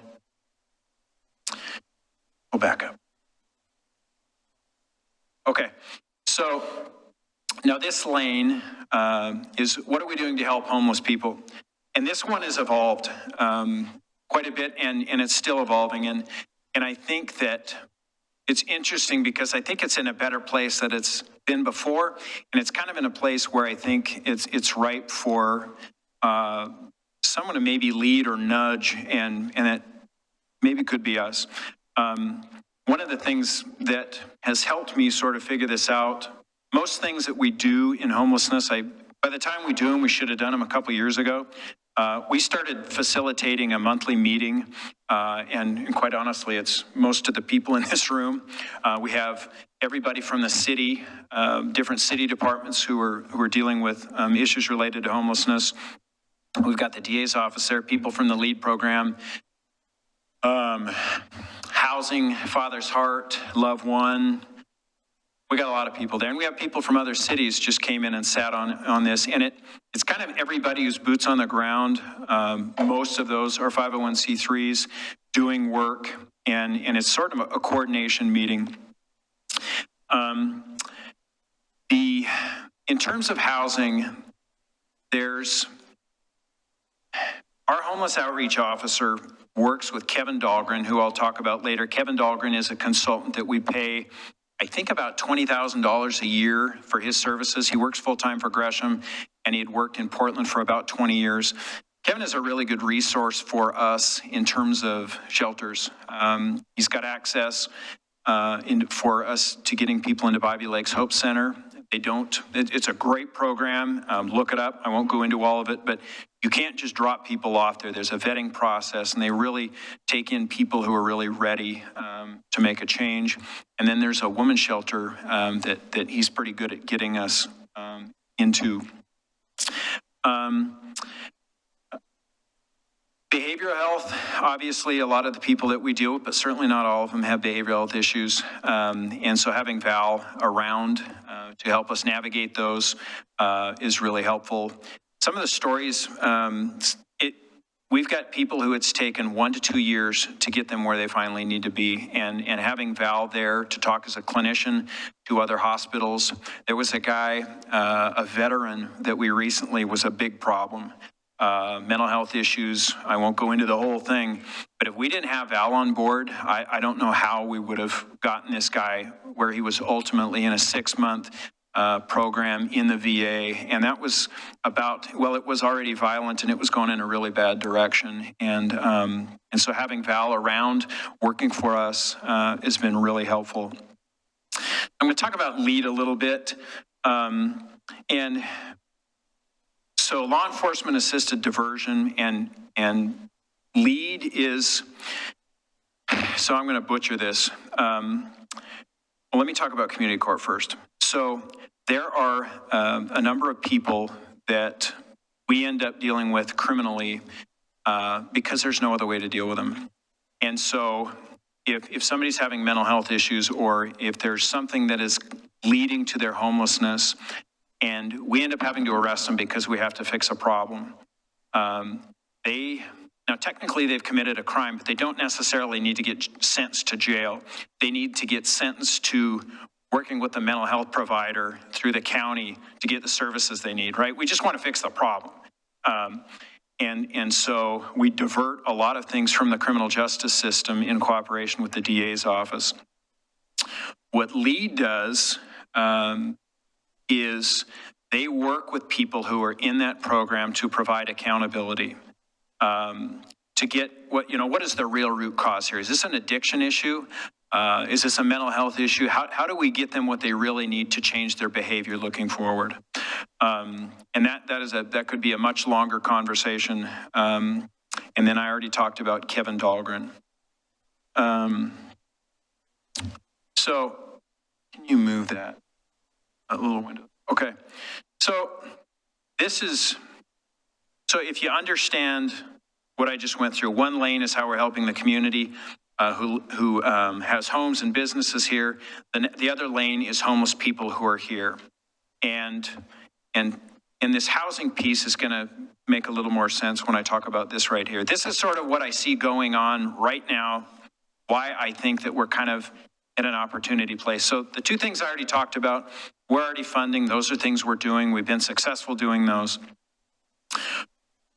We'll back up. Okay, so now this lane is what are we doing to help homeless people? And this one has evolved quite a bit, and it's still evolving. And I think that it's interesting because I think it's in a better place that it's been before, and it's kind of in a place where I think it's ripe for someone to maybe lead or nudge, and it maybe could be us. One of the things that has helped me sort of figure this out, most things that we do in homelessness, by the time we do them, we should have done them a couple years ago. We started facilitating a monthly meeting, and quite honestly, it's most of the people in this room. We have everybody from the city, different city departments who are dealing with issues related to homelessness. We've got the DA's office there, people from the LEAD program, housing, Father's Heart, Love One. We got a lot of people there, and we have people from other cities just came in and sat on this, and it's kind of everybody who's boots on the ground. Most of those are 501c3s doing work, and it's sort of a coordination meeting. In terms of housing, there's our homeless outreach officer works with Kevin Dahlgren, who I'll talk about later. Kevin Dahlgren is a consultant that we pay, I think, about $20,000 a year for his services. He works full-time for Gresham, and he had worked in Portland for about 20 years. Kevin is a really good resource for us in terms of shelters. He's got access for us to getting people into Bobby Lakes Hope Center. It's a great program. Look it up. I won't go into all of it, but you can't just drop people off there. There's a vetting process, and they really take in people who are really ready to make a change. And then there's a women's shelter that he's pretty good at getting us into. Behavioral health, obviously a lot of the people that we deal with, but certainly not all of them have behavioral health issues. And so having Val around to help us navigate those is really helpful. Some of the stories, we've got people who it's taken 1 to 2 years to get them where they finally need to be. And having Val there to talk as a clinician to other hospitals. There was a guy, a veteran that we recently was a big problem. Mental health issues. I won't go into the whole thing, but if we didn't have Val on board, I don't know how we would have gotten this guy where he was ultimately in a 6-month program in the VA. And that was it was already violent and it was going in a really bad direction. And so having Val around working for us has been really helpful. I'm going to talk about LEAD a little bit. So law enforcement assisted diversion and LEAD is, so I'm going to butcher this. Well, let me talk about community court first. So there are a number of people that we end up dealing with criminally because there's no other way to deal with them. And so if somebody's having mental health issues or if there's something that is leading to their homelessness, and we end up having to arrest them because we have to fix a problem. They Now, technically, they've committed a crime, but they don't necessarily need to get sentenced to jail. They need to get sentenced to working with the mental health provider through the county to get the services they need, right? We just want to fix the problem. And so we divert a lot of things from the criminal justice system in cooperation with the DA's office. What LEAD does is they work with people who are in that program to provide accountability. To get what is the real root cause here? Is this an addiction issue? Is this a mental health issue? How do we get them what they really need to change their behavior looking forward? And that could be a much longer conversation. And then I already talked about Kevin Dahlgren. So can you move that little window? Okay. So if you understand what I just went through, one lane is how we're helping the community who has homes and businesses here. The other lane is homeless people who are here. And this housing piece is going to make a little more sense when I talk about this right here. This is sort of what I see going on right now, why I think that we're kind of at an opportunity place. So the two things I already talked about, we're already funding. Those are things we're doing. We've been successful doing those.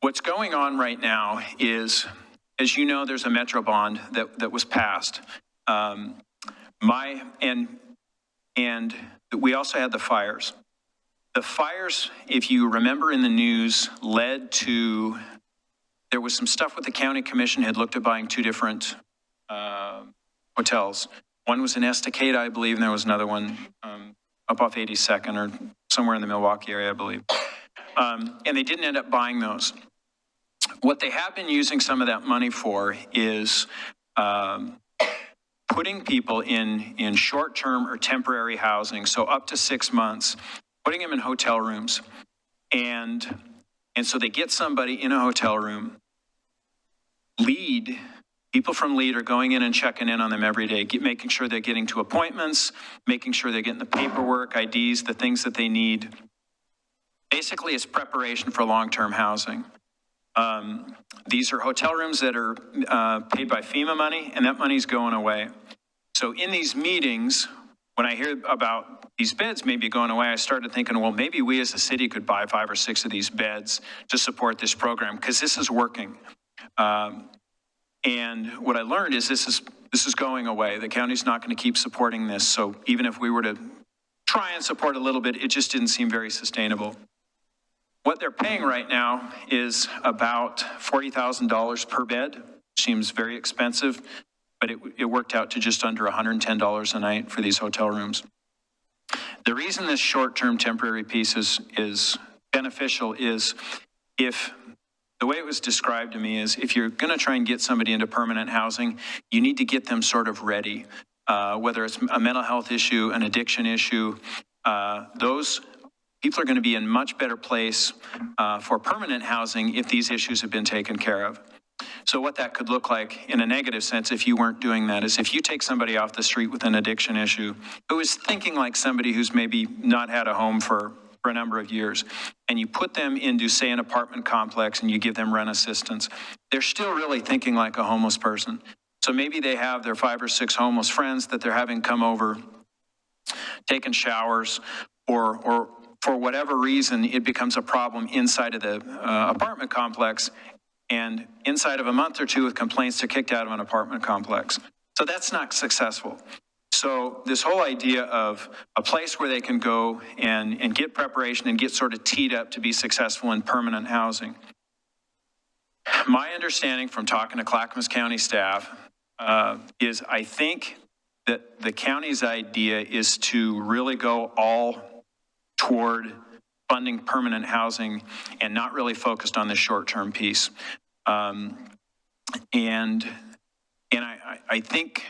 What's going on right now is, as you know, there's a Metro bond that was passed. And we also had the fires. The fires, if you remember in the news, led to, there was some stuff with the county commission had looked at buying two different hotels. One was in Estacada, I believe, and there was another one up off 82nd or somewhere in the Milwaukee area, I believe. And they didn't end up buying those. What they have been using some of that money for is putting people in short-term or temporary housing, so up to 6 months, putting them in hotel rooms. And so they get somebody in a hotel room. People from LEAD are going in and checking in on them every day, making sure they're getting to appointments, making sure they're getting the paperwork, IDs, the things that they need. Basically, it's preparation for long-term housing. These are hotel rooms that are paid by FEMA money, and that money's going away. So in these meetings, when I hear about these beds maybe going away, I started thinking, well, maybe we as a city could buy 5 or 6 of these beds to support this program, because this is working. And what I learned is this is going away. The county's not going to keep supporting this. So even if we were to try and support a little bit, it just didn't seem very sustainable. What they're paying right now is about $40,000 per bed. Seems very expensive, but it worked out to just under $110 a night for these hotel rooms. The reason this short-term temporary piece is beneficial is the way it was described to me is if you're going to try and get somebody into permanent housing, you need to get them sort of ready, whether it's a mental health issue, an addiction issue, those people are going to be in much better place for permanent housing if these issues have been taken care of. So what that could look like in a negative sense if you weren't doing that is if you take somebody off the street with an addiction issue who is thinking like somebody who's maybe not had a home for a number of years, and you put them into, say, an apartment complex and you give them rent assistance, they're still really thinking like a homeless person. So maybe they have their 5 or 6 homeless friends that they're having come over, taking showers, or for whatever reason, it becomes a problem inside of the apartment complex, and inside of a month or two with complaints, they're kicked out of an apartment complex. So that's not successful. So this whole idea of a place where they can go and get preparation and get sort of teed up to be successful in permanent housing. My understanding from talking to Clackamas County staff is I think that the county's idea is to really go all toward funding permanent housing and not really focused on the short-term piece. And I think,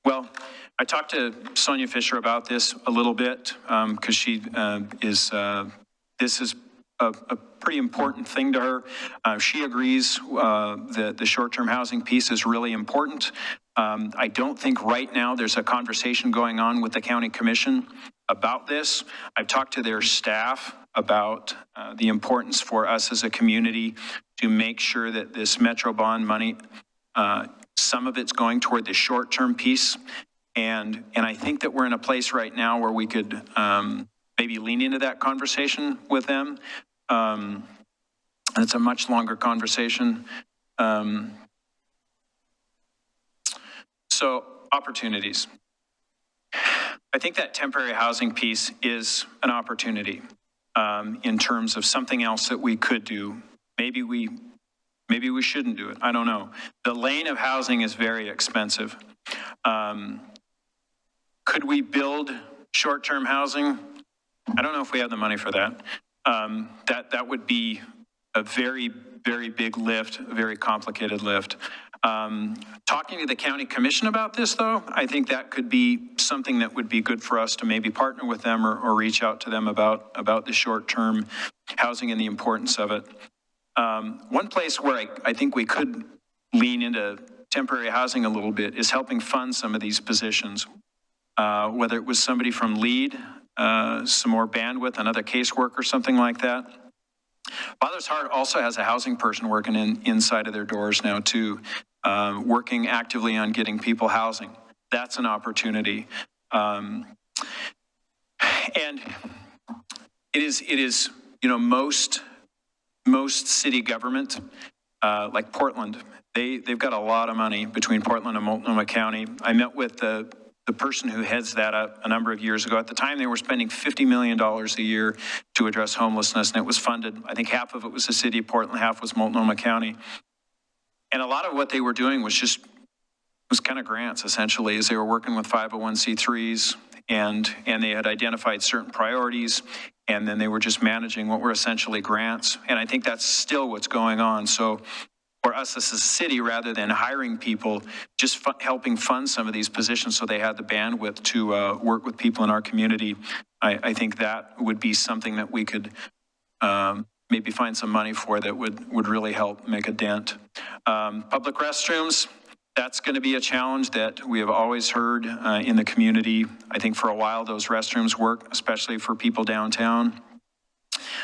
well, I talked to Sonia Fisher about this a little bit because she this is a pretty important thing to her. She agrees that the short-term housing piece is really important. I don't think right now there's a conversation going on with the county commission about this. I've talked to their staff about the importance for us as a community to make sure that this Metro bond money, some of it's going toward the short-term piece. And I think that we're in a place right now where we could maybe lean into that conversation with them. It's a much longer conversation. So opportunities. I think that temporary housing piece is an opportunity in terms of something else that we could do. Maybe we shouldn't do it. I don't know. The lane of housing is very expensive. Could we build short-term housing? I don't know if we have the money for that. That would be a very, very big lift, a very complicated lift. Talking to the county commission about this, though, I think that could be something that would be good for us to maybe partner with them or reach out to them about the short-term housing and the importance of it. One place where I think we could lean into temporary housing a little bit is helping fund some of these positions, whether it was somebody from LEAD, some more bandwidth, another caseworker, something like that. Father's Heart also has a housing person working inside of their doors now too, working actively on getting people housing. That's an opportunity. And it is, you know, most city government, like Portland, they've got a lot of money between Portland and Multnomah County. I met with the person who heads that up a number of years ago. At the time, they were spending $50 million a year to address homelessness, and it was funded. I think half of it was the city of Portland, half was Multnomah County. And a lot of what they were doing was kind of grants, essentially, as they were working with 501c3s, and they had identified certain priorities, and then they were just managing what were essentially grants. And I think that's still what's going on. So for us as a city, rather than hiring people, just helping fund some of these positions so they had the bandwidth to work with people in our community, I think that would be something that we could maybe find some money for that would really help make a dent. Public restrooms, that's going to be a challenge that we have always heard in the community. I think for a while those restrooms work, especially for people downtown.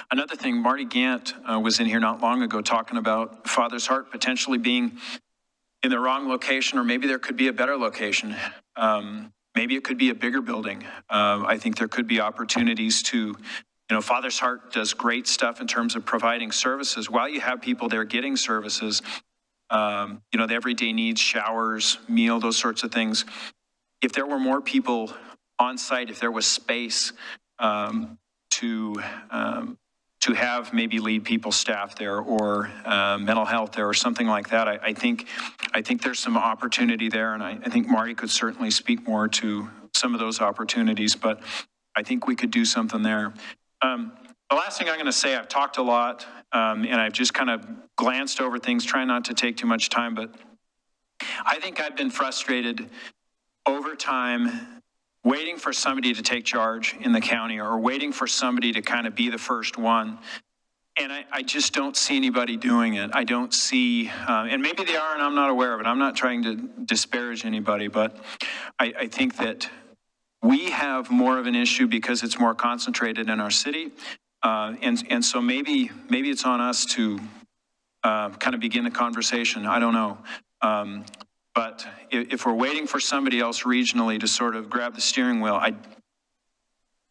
Another thing, Marty Gant was in here not long ago talking about Father's Heart potentially being in the wrong location, or maybe there could be a better location. Maybe it could be a bigger building. I think there could be opportunities to, you know, Father's Heart does great stuff in terms of providing services. While you have people there getting services, you know, the everyday needs, showers, meal, those sorts of things. If there were more people on site, if there was space to have maybe lead people staff there, or mental health there, or something like that, I think there's some opportunity there, and I think Marty could certainly speak more to some of those opportunities, but I think we could do something there. The last thing I'm going to say, I've talked a lot, and I've just kind of glanced over things, trying not to take too much time, but I think I've been frustrated over time waiting for somebody to take charge in the county, or waiting for somebody to kind of be the first one. And I just don't see anybody doing it. I don't see, and maybe they are and I'm not aware of it. I'm not trying to disparage anybody, but I think that we have more of an issue because it's more concentrated in our city. And so maybe it's on us to kind of begin the conversation. I don't know. But if we're waiting for somebody else regionally to sort of grab the steering wheel,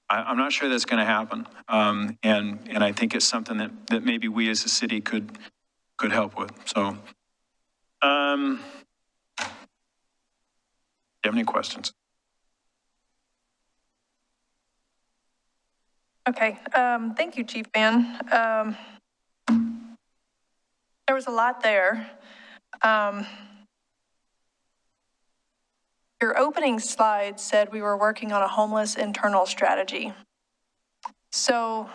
I'm not sure that's going to happen. And I think it's something that maybe we as a city could help with. So, do you have any questions? Okay, thank you, Chief Ban. There was a lot there. Your opening slide said we were working on a homeless internal strategy. So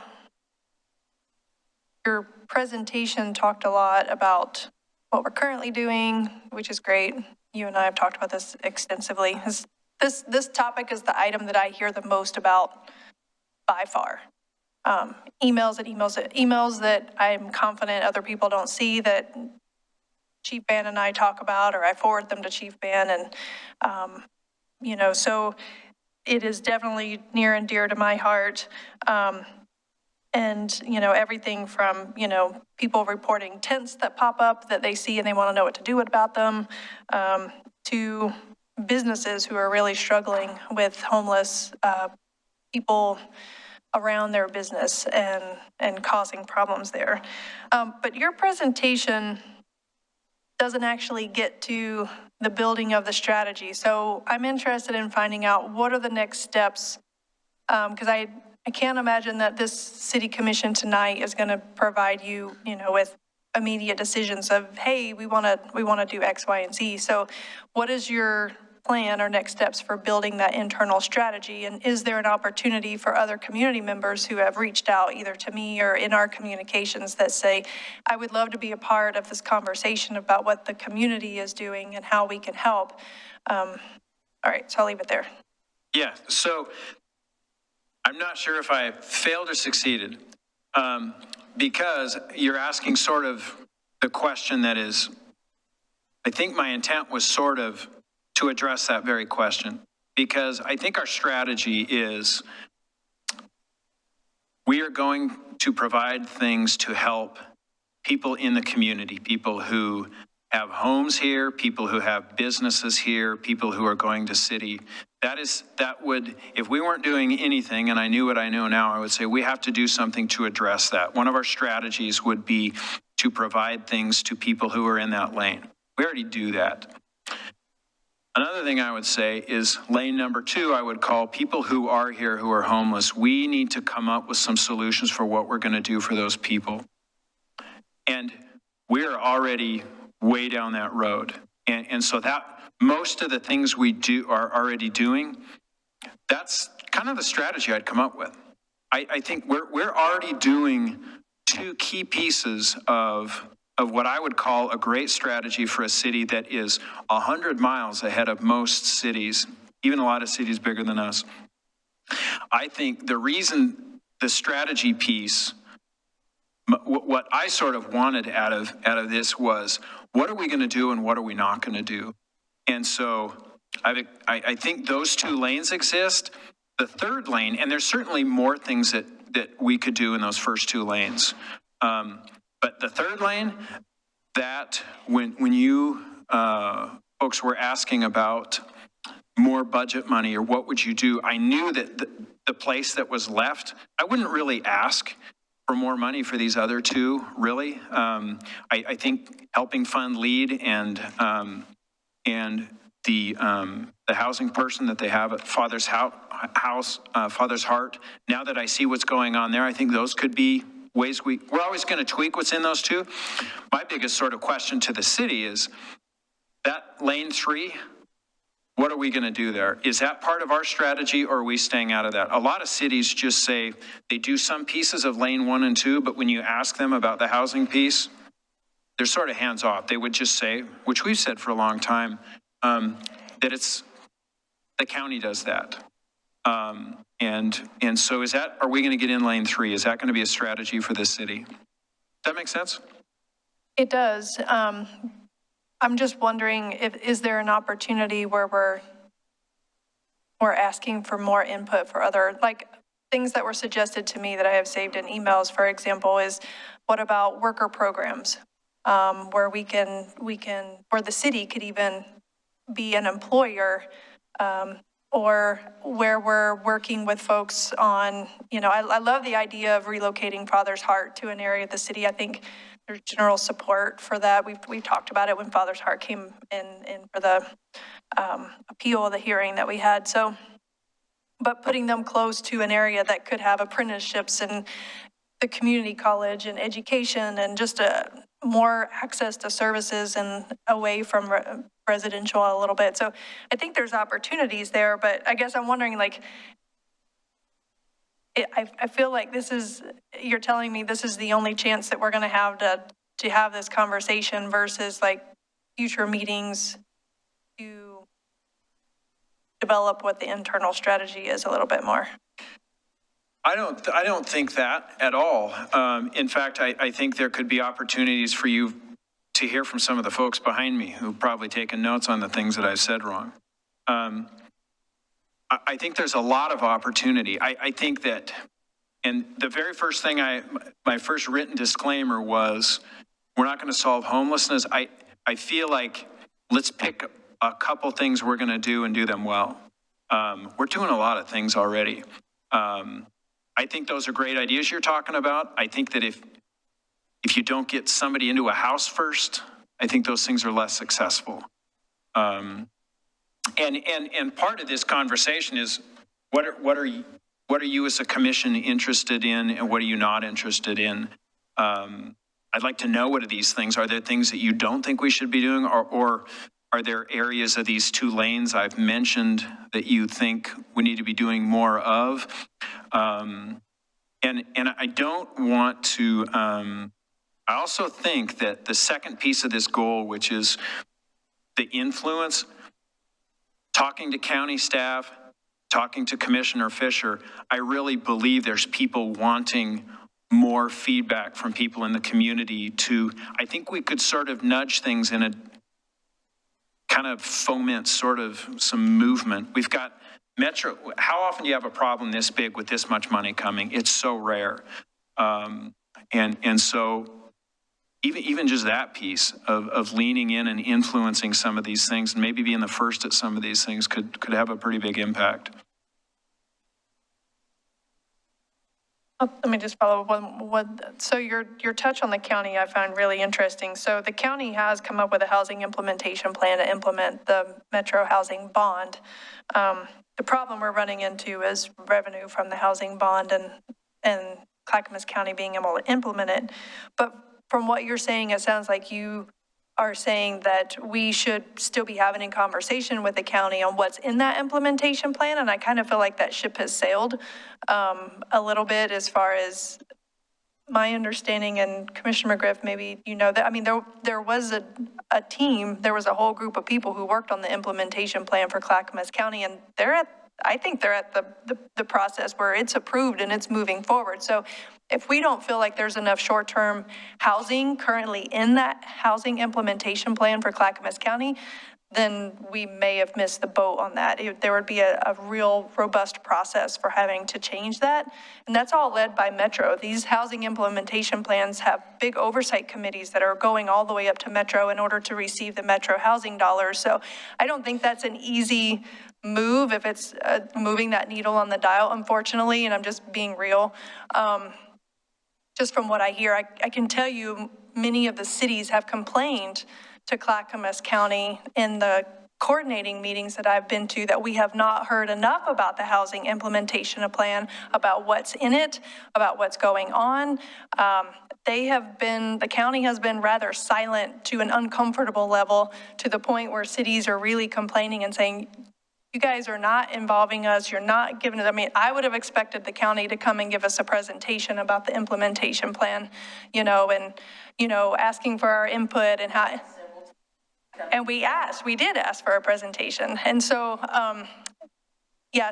your presentation talked a lot about what we're currently doing, which is great. You and I have talked about this extensively. This topic is the item that I hear the most about by far. Emails that I'm confident other people don't see, that Chief Ban and I talk about, or I forward them to Chief Ban, and you know, so it is definitely near and dear to my heart. And And, everything from, people reporting tents that pop up that they see and they want to know what to do about them, to businesses who are really struggling with homeless people around their business and causing problems there. But your presentation doesn't actually get to the building of the strategy. So I'm interested in finding out what are the next steps, because I can't imagine that this city commission tonight is going to provide you, with immediate decisions of, hey, we want to do X, Y, and Z. So what is your plan or next steps for building that internal strategy? And is there an opportunity for other community members who have reached out either to me or in our communications that say, I would love to be a part of this conversation about what the community is doing and how we can help? All right, so I'll leave it there. Yeah, so I'm not sure if I failed or succeeded, because you're asking sort of the question that is, I think my intent was sort of to address that very question, because I think our strategy is we are going to provide things to help people in the community, people who have homes here, people who have businesses here, people who are going to city. That would, if we weren't doing anything, and I knew what I know now, I would say we have to do something to address that. One of our strategies would be to provide things to people who are in that lane. We already do that. Another thing I would say is lane number 2, I would call people who are here, who are homeless. We need to come up with some solutions for what we're going to do for those people. And we're already way down that road. And so that most of the things we do are already doing, that's kind of the strategy I'd come up with. I think we're already doing 2 key pieces of what I would call a great strategy for a city that is 100 miles ahead of most cities, even a lot of cities bigger than us. I think the reason the strategy piece, what I sort of wanted out of this was, what are we going to do and what are we not going to do? And so I think those 2 lanes exist. The third lane, and there's certainly more things that we could do in those first 2 lanes. But the third lane, that when you folks were asking about more budget money or what would you do, I knew that the place that was left, I wouldn't really ask for more money for these other 2, really. I think helping fund LEAD and the housing person that they have at Father's Father's Heart. Now that I see what's going on there, I think those could be ways we're always going to tweak what's in those 2. My biggest sort of question to the city is that lane 3, what are we going to do there? Is that part of our strategy or are we staying out of that? A lot of cities just say they do some pieces of lane 1 and 2, but when you ask them about the housing piece, they're sort of hands off. They would just say, which we've said for a long time, that it's the county does that. And so are we going to get in lane 3? Is that going to be a strategy for this city? Does that make sense? It does. I'm just wondering, is there an opportunity where we're asking for more input for other, like things that were suggested to me that I have saved in emails, for example, is what about worker programs, where where the city could even be an employer, or where we're working with folks on, I love the idea of relocating Father's Heart to an area of the city. I think there's general support for that. We've talked about it when Father's Heart came in for the appeal of the hearing that we had. So, but putting them close to an area that could have apprenticeships and the community college and education and just more access to services and away from residential a little bit. So I think there's opportunities there, but I guess I'm wondering, like, I feel like you're telling me this is the only chance that we're going to have to have this conversation versus like future meetings to develop what the internal strategy is a little bit more. I don't think that at all. In fact, I think there could be opportunities for you to hear from some of the folks behind me who've probably taken notes on the things that I've said wrong. I think there's a lot of opportunity. I think that And the very first thing my first written disclaimer was, we're not going to solve homelessness. I feel like let's pick a couple things we're going to do and do them well. We're doing a lot of things already. I think those are great ideas you're talking about. I think that if you don't get somebody into a house first, I think those things are less successful. And part of this conversation is what are you as a commission interested in, and what are you not interested in? I'd like to know what are these things. Are there things that you don't think we should be doing, or are there areas of these 2 lanes I've mentioned that you think we need to be doing more of? And I don't want to, I also think that the second piece of this goal, which is the influence, talking to county staff, talking to Commissioner Fisher, I really believe there's people wanting more feedback from people in the community I think we could sort of nudge things in a kind of foment sort of some movement. We've got Metro. How often do you have a problem this big with this much money coming? It's so rare. And so even just that piece of leaning in and influencing some of these things, and maybe being the first at some of these things could have a pretty big impact. Let me just follow up on what, so your touch on the county I found really interesting. So the county has come up with a housing implementation plan to implement the Metro housing bond. The problem we're running into is revenue from the housing bond and Clackamas County being able to implement it. But from what you're saying, it sounds like you are saying that we should still be having a conversation with the county on what's in that implementation plan. And I kind of feel like that ship has sailed a little bit, as far as my understanding, and Commissioner McGriff, maybe you know that. I mean, there was a team, there was a whole group of people who worked on the implementation plan for Clackamas County, and I think they're at the process where it's approved and it's moving forward. So if we don't feel like there's enough short-term housing currently in that housing implementation plan for Clackamas County, then we may have missed the boat on that. There would be a real robust process for having to change that. And that's all led by Metro. These housing implementation plans have big oversight committees that are going all the way up to Metro in order to receive the Metro housing dollars. So I don't think that's an easy move if it's moving that needle on the dial, unfortunately, and I'm just being real. Just from what I hear, I can tell you many of the cities have complained to Clackamas County in the coordinating meetings that I've been to that we have not heard enough about the housing implementation plan, about what's in it, about what's going on. The county has been rather silent to an uncomfortable level, to the point where cities are really complaining and saying, you guys are not involving us, you're not giving it. I mean, I would have expected the county to come and give us a presentation about the implementation plan, and, asking for our input and how. And we did ask for a presentation. And so,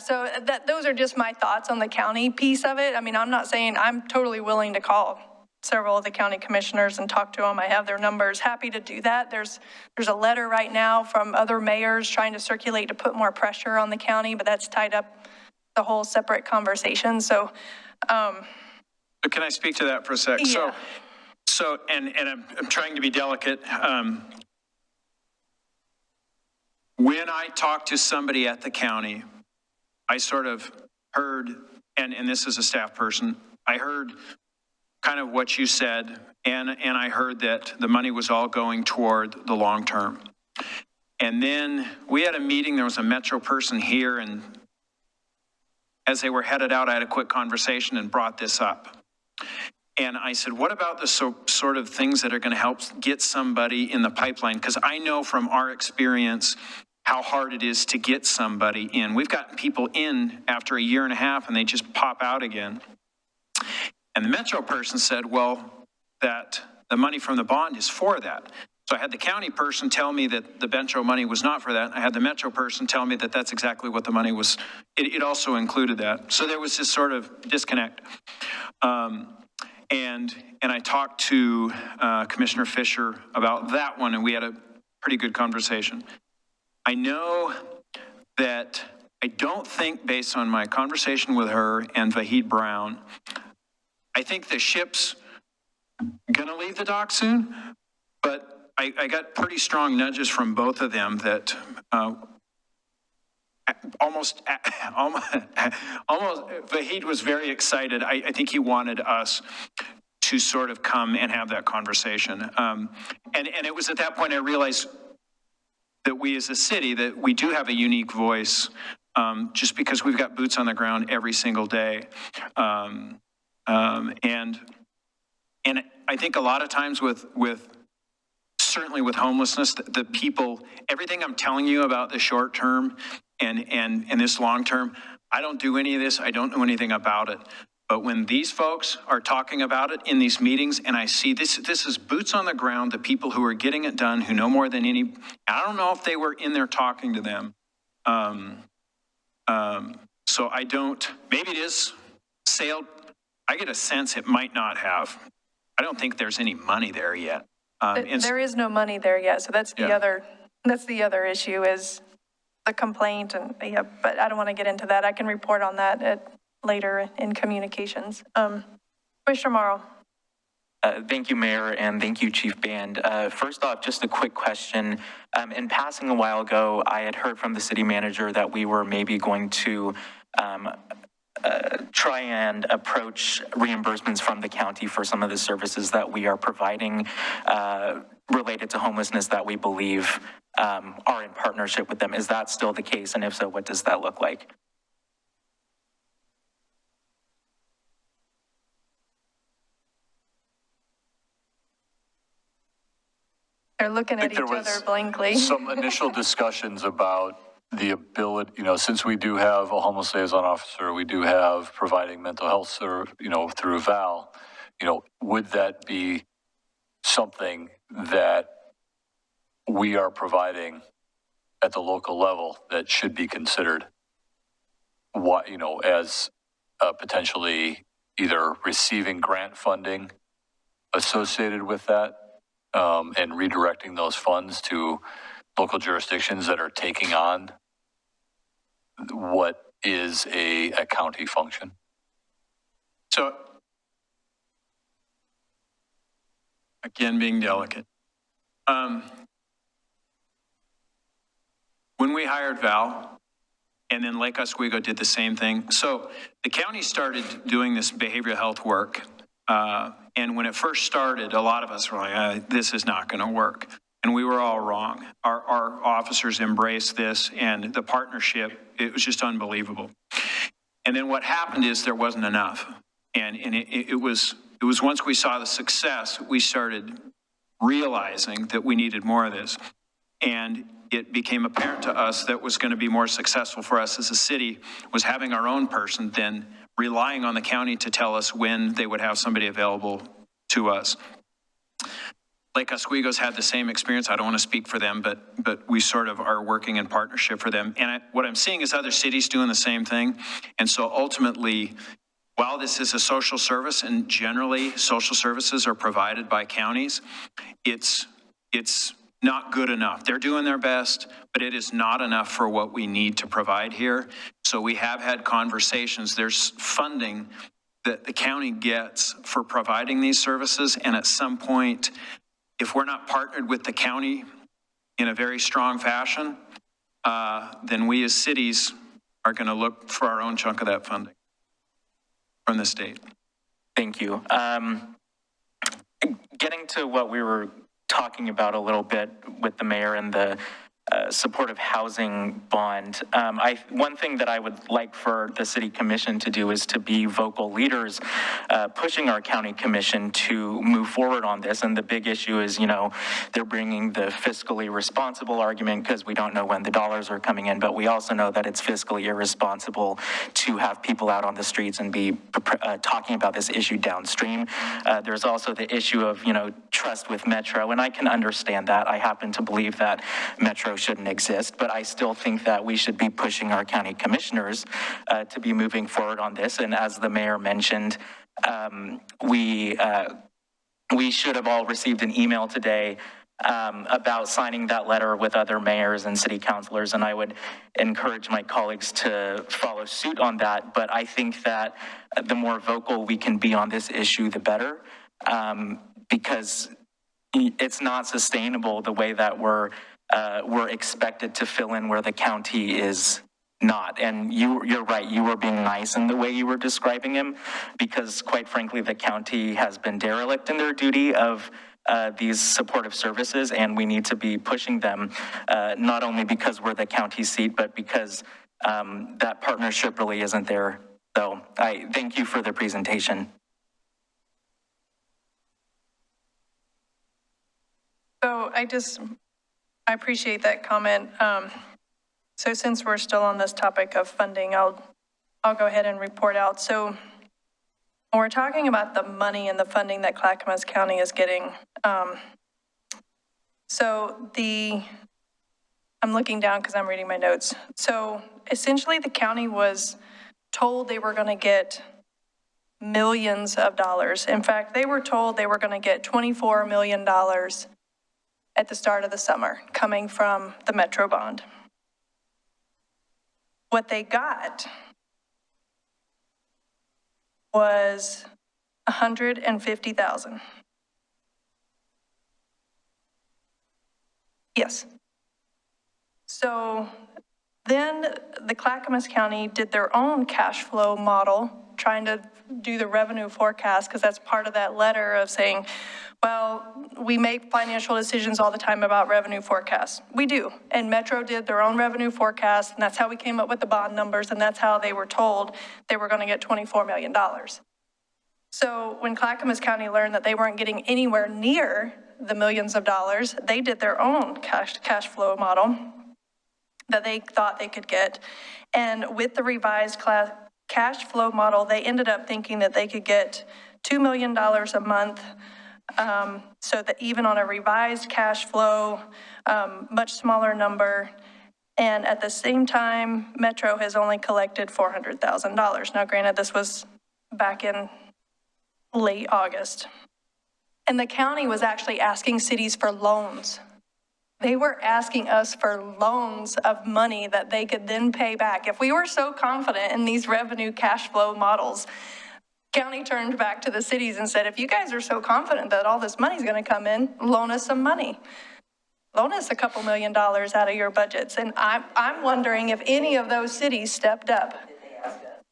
so those are just my thoughts on the county piece of it. I mean, I'm not saying, I'm totally willing to call several of the county commissioners and talk to them. I have their numbers, happy to do that. There's a letter right now from other mayors trying to circulate to put more pressure on the county, but that's tied up the whole separate conversation. So, can I speak to that for a sec? Yeah. So, and I'm trying to be delicate. When I talked to somebody at the county, I sort of heard, and this is a staff person, I heard kind of what you said, and I heard that the money was all going toward the long term. And then we had a meeting, there was a Metro person here, and as they were headed out, I had a quick conversation and brought this up. And I said, what about the sort of things that are going to help get somebody in the pipeline? Because I know from our experience how hard it is to get somebody in. We've gotten people in after a year and a half and they just pop out again. And the Metro person said, well, that the money from the bond is for that. So I had the county person tell me that the Metro money was not for that. I had the Metro person tell me that that's exactly what the money was. It also included that. So there was this sort of disconnect. And I talked to Commissioner Fisher about that one, and we had a pretty good conversation. I know that I don't think, based on my conversation with her and Vahid Brown, I think the ship's gonna leave the dock soon, but I got pretty strong nudges from both of them that almost, Vahid was very excited. I think he wanted us to sort of come and have that conversation. And it was at that point I realized that we as a city, that we do have a unique voice, just because we've got boots on the ground every single day. And I think a lot of times certainly with homelessness, the people, everything I'm telling you about the short term and this long term, I don't do any of this. I don't know anything about it. But when these folks are talking about it in these meetings, and I see this is boots on the ground, the people who are getting it done, who know more than any, I don't know if they were in there talking to them. So I don't, maybe it is sailed. I get a sense it might not have. I don't think there's any money there yet. There is no money there yet. So that's the other issue is the complaint and but I don't want to get into that. I can report on that later in communications. Commissioner Marl. Thank you, Mayor, and thank you, Chief Band. First off, just a quick question. In passing a while ago, I had heard from the city manager that we were maybe going to try and approach reimbursements from the county for some of the services that we are providing related to homelessness that we believe are in partnership with them. Is that still the case? And if so, what does that look like? They're looking at each other blankly. Some initial discussions about the ability, since we do have a homeless liaison officer, we do have providing mental health, through Val, would that be something that we are providing at the local level that should be considered, as potentially either receiving grant funding associated with that, and redirecting those funds to local jurisdictions that are taking on what is a county function? So, again, being delicate. When we hired Val, and then Lake Oswego did the same thing. So the county started doing this behavioral health work. And when it first started, a lot of us were like, this is not going to work. And we were all wrong. Our officers embraced this, and the partnership, it was just unbelievable. And then what happened is there wasn't enough. And it was once we saw the success, we started realizing that we needed more of this. And it became apparent to us that was going to be more successful for us as a city was having our own person than relying on the county to tell us when they would have somebody available to us. Lake Oswego's had the same experience. I don't want to speak for them, but we sort of are working in partnership for them. And what I'm seeing is other cities doing the same thing. And so ultimately, while this is a social service, and generally social services are provided by counties, it's not good enough. They're doing their best, but it is not enough for what we need to provide here. So we have had conversations. There's funding that the county gets for providing these services. And at some point, if we're not partnered with the county in a very strong fashion, then we as cities are going to look for our own chunk of that funding from the state. Thank you. Getting to what we were talking about a little bit with the mayor and the supportive housing bond. One thing that I would like for the city commission to do is to be vocal leaders, pushing our county commission to move forward on this. And the big issue is, they're bringing the fiscally responsible argument because we don't know when the dollars are coming in, but we also know that it's fiscally irresponsible to have people out on the streets and be talking about this issue downstream. There's also the issue of, trust with Metro, and I can understand that. I happen to believe that Metro shouldn't exist, but I still think that we should be pushing our county commissioners to be moving forward on this. And as the mayor mentioned, we should have all received an email today about signing that letter with other mayors and city councilors, and I would encourage my colleagues to follow suit on that. But I think that the more vocal we can be on this issue, the better, because it's not sustainable the way that we're expected to fill in where the county is not. And you're right, you were being nice in the way you were describing him, because quite frankly, the county has been derelict in their duty of these supportive services, and we need to be pushing them, not only because we're the county seat, but because that partnership really isn't there. So I thank you for the presentation. So I appreciate that comment. So since we're still on this topic of funding, I'll go ahead and report out. So when we're talking about the money and the funding that Clackamas County is getting, I'm looking down because I'm reading my notes. So essentially the county was told they were going to get millions of dollars. In fact, they were told they were going to get $24 million at the start of the summer coming from the Metro bond. What they got was $150,000. Yes. So then the Clackamas County did their own cash flow model, trying to do the revenue forecast, because that's part of that letter of saying, well, we make financial decisions all the time about revenue forecasts. We do. And Metro did their own revenue forecast, and that's how we came up with the bond numbers, and that's how they were told they were going to get $24 million. So when Clackamas County learned that they weren't getting anywhere near the millions of dollars, they did their own cash flow model that they thought they could get. And with the revised cash flow model, they ended up thinking that they could get $2 million a month. So that even on a revised cash flow, much smaller number, and at the same time, Metro has only collected $400,000. Now, granted, this was back in late August. And the county was actually asking cities for loans. They were asking us for loans of money that they could then pay back. If we were so confident in these revenue cash flow models, county turned back to the cities and said, if you guys are so confident that all this money is going to come in, loan us some money. Loan us a couple $1 million out of your budgets. And I'm wondering if any of those cities stepped up. Did they ask us?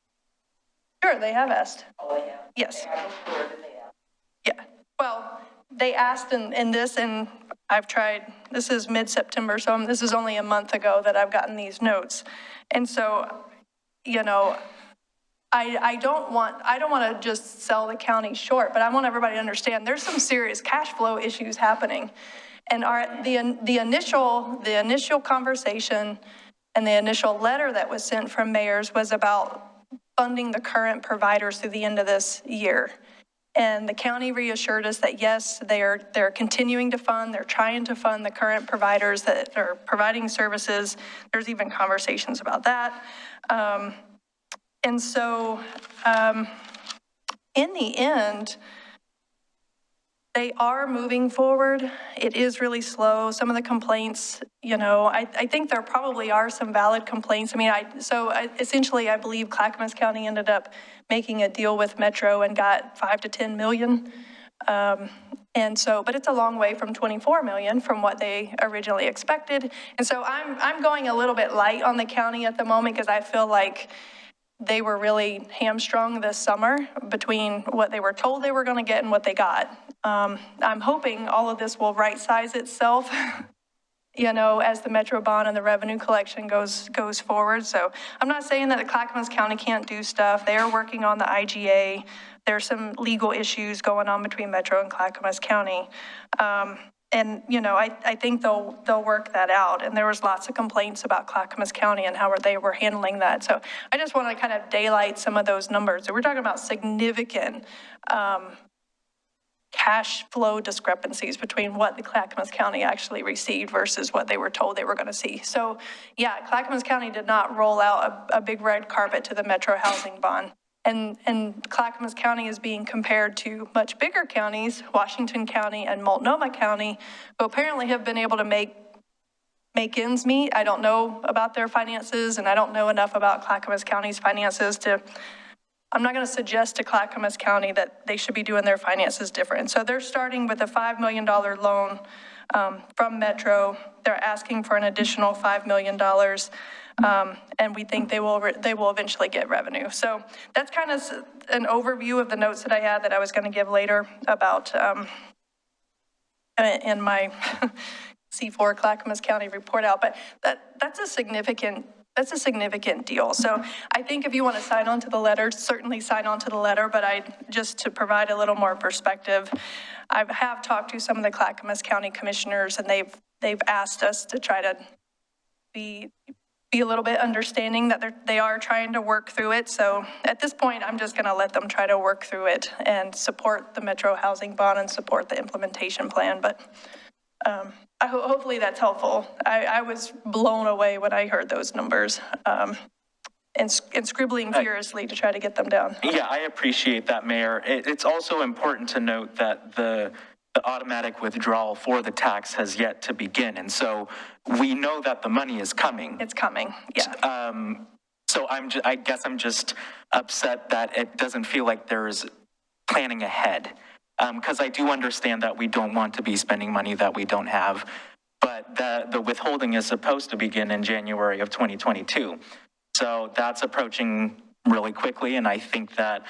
Sure, they have asked. Oh, they have? Yes. They asked, or did they ask? Yeah. Well, they asked in this, and I've tried, this is mid-September, so this is only a month ago that I've gotten these notes. And so, you know, I don't want to just sell the county short, but I want everybody to understand there's some serious cash flow issues happening. And the initial conversation and the initial letter that was sent from mayors was about funding the current providers through the end of this year. And the county reassured us that yes, they're continuing to fund, they're trying to fund the current providers that are providing services. There's even conversations about that. And so in the end, they are moving forward. It is really slow. Some of the complaints, you know, I think there probably are some valid complaints. I mean, essentially, I believe Clackamas County ended up making a deal with Metro and got 5 to 10 million. And so, but it's a long way from 24 million from what they originally expected. And so I'm going a little bit light on the county at the moment because I feel like they were really hamstrung this summer between what they were told they were going to get and what they got. I'm hoping all of this will right-size itself, you know, as the Metro bond and the revenue collection goes forward. So I'm not saying that the Clackamas County can't do stuff. They are working on the IGA. There's some legal issues going on between Metro and Clackamas County. And, you know, I think they'll work that out. And there was lots of complaints about Clackamas County and how they were handling that. So I just want to kind of daylight some of those numbers. So we're talking about significant cash flow discrepancies between what the Clackamas County actually received versus what they were told they were going to see. So yeah, Clackamas County did not roll out a big red carpet to the Metro housing bond. And Clackamas County is being compared to much bigger counties, Washington County and Multnomah County, who apparently have been able to make ends meet. I don't know about their finances, and I don't know enough about Clackamas County's finances I'm not going to suggest to Clackamas County that they should be doing their finances different. So they're starting with a $5 million loan from Metro. They're asking for an additional $5 million. And we think they will eventually get revenue. So that's kind of an overview of the notes that I had that I was going to give later about in my C4 Clackamas County report out. But that's a significant deal. So I think if you want to sign on to the letter, certainly sign on to the letter. But just to provide a little more perspective, I have talked to some of the Clackamas County commissioners, and they've asked us to try to be a little bit understanding that they are trying to work through it. So at this point, I'm just going to let them try to work through it and support the Metro Housing Bond and support the implementation plan. But hopefully that's helpful. I was blown away when I heard those numbers and scribbling furiously to try to get them down. Yeah, I appreciate that, Mayor. It's also important to note that the automatic withdrawal for the tax has yet to begin. And so we know that the money is coming. It's coming, yeah. So I guess I'm just upset that it doesn't feel like there's planning ahead. Because I do understand that we don't want to be spending money that we don't have, but the withholding is supposed to begin in January of 2022. So that's approaching really quickly, and I think that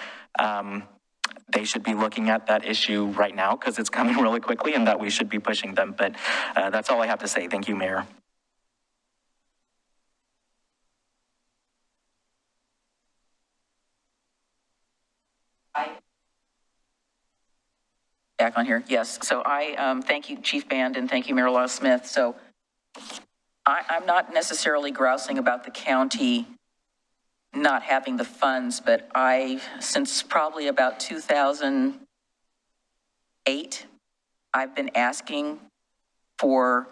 they should be looking at that issue right now because it's coming really quickly, and that we should be pushing them. But that's all I have to say. Thank you, Mayor. Back on here, yes. So I thank you, Chief Band, and thank you, Mayor Lyles Smith. So I'm not necessarily grousing about the county not having the funds, but since probably about 2008, I've been asking for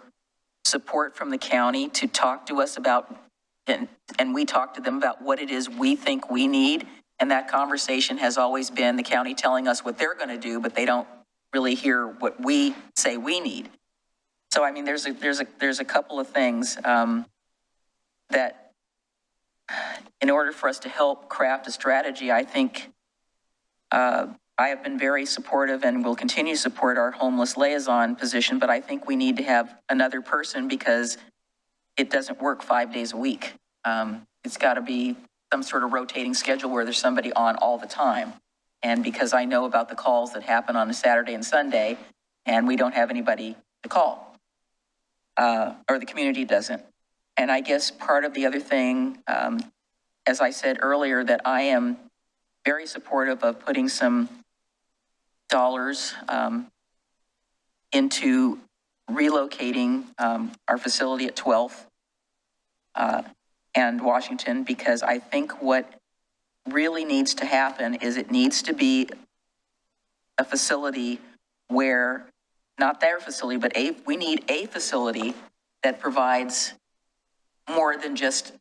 support from the county to talk to us about, and we talk to them about what it is we think we need. And that conversation has always been the county telling us what they're going to do, but they don't really hear what we say we need. So, I mean, there's a couple of things that in order for us to help craft a strategy, I think I have been very supportive and will continue to support our homeless liaison position, but I think we need to have another person because it doesn't work 5 days a week. It's got to be some sort of rotating schedule where there's somebody on all the time. And because I know about the calls that happen on a Saturday and Sunday, and we don't have anybody to call, or the community doesn't. And I guess part of the other thing, as I said earlier, that I am very supportive of putting some dollars into relocating our facility at 12th and Washington, because I think what really needs to happen is it needs to be a facility where, not their facility, but we need a facility that provides more than just,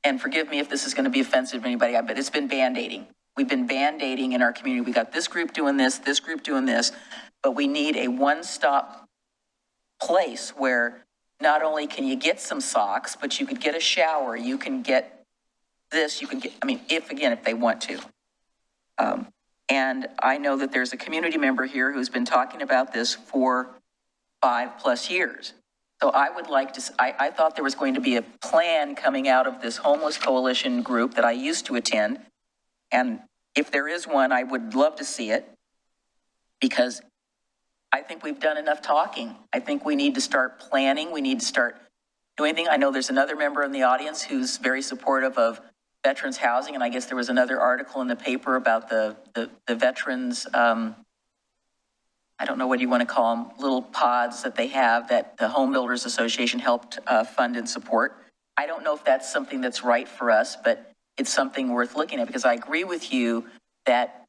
and forgive me if this is going to be offensive to anybody, but it's been band-aiding. We've been band-aiding in our community. We got this group doing this group doing this, but we need a one-stop place where not only can you get some socks, but you could get a shower, you can get this, you can get, I mean, if they want to. And I know that there's a community member here who's been talking about this for 5+ years. So I would like to, I thought there was going to be a plan coming out of this homeless coalition group that I used to attend. And if there is one, I would love to see it, because I think we've done enough talking. I think we need to start planning. We need to start doing things. I know there's another member in the audience who's very supportive of veterans housing. And I guess there was another article in the paper about the veterans, I don't know what you want to call them, little pods that they have that the Home Builders Association helped fund and support. I don't know if that's something that's right for us, but it's something worth looking at, because I agree with you that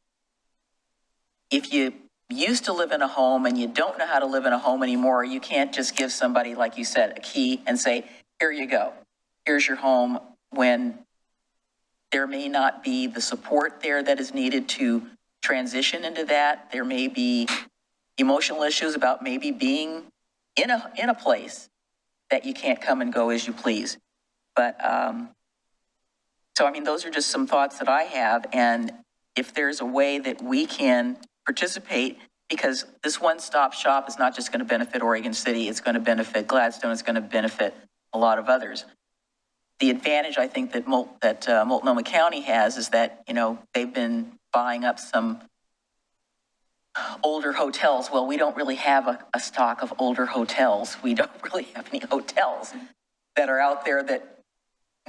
if you used to live in a home and you don't know how to live in a home anymore, you can't just give somebody, like you said, a key and say, here you go, here's your home, when there may not be the support there that is needed to transition into that. There may be emotional issues about maybe being in a place that you can't come and go as you please. But, so, I mean, those are just some thoughts that I have. And if there's a way that we can participate, because this one-stop shop is not just going to benefit Oregon City, it's going to benefit Gladstone, it's going to benefit a lot of others. The advantage I think that Multnomah County has is that, you know, they've been buying up some older hotels. Well, we don't really have a stock of older hotels. We don't really have any hotels that are out there that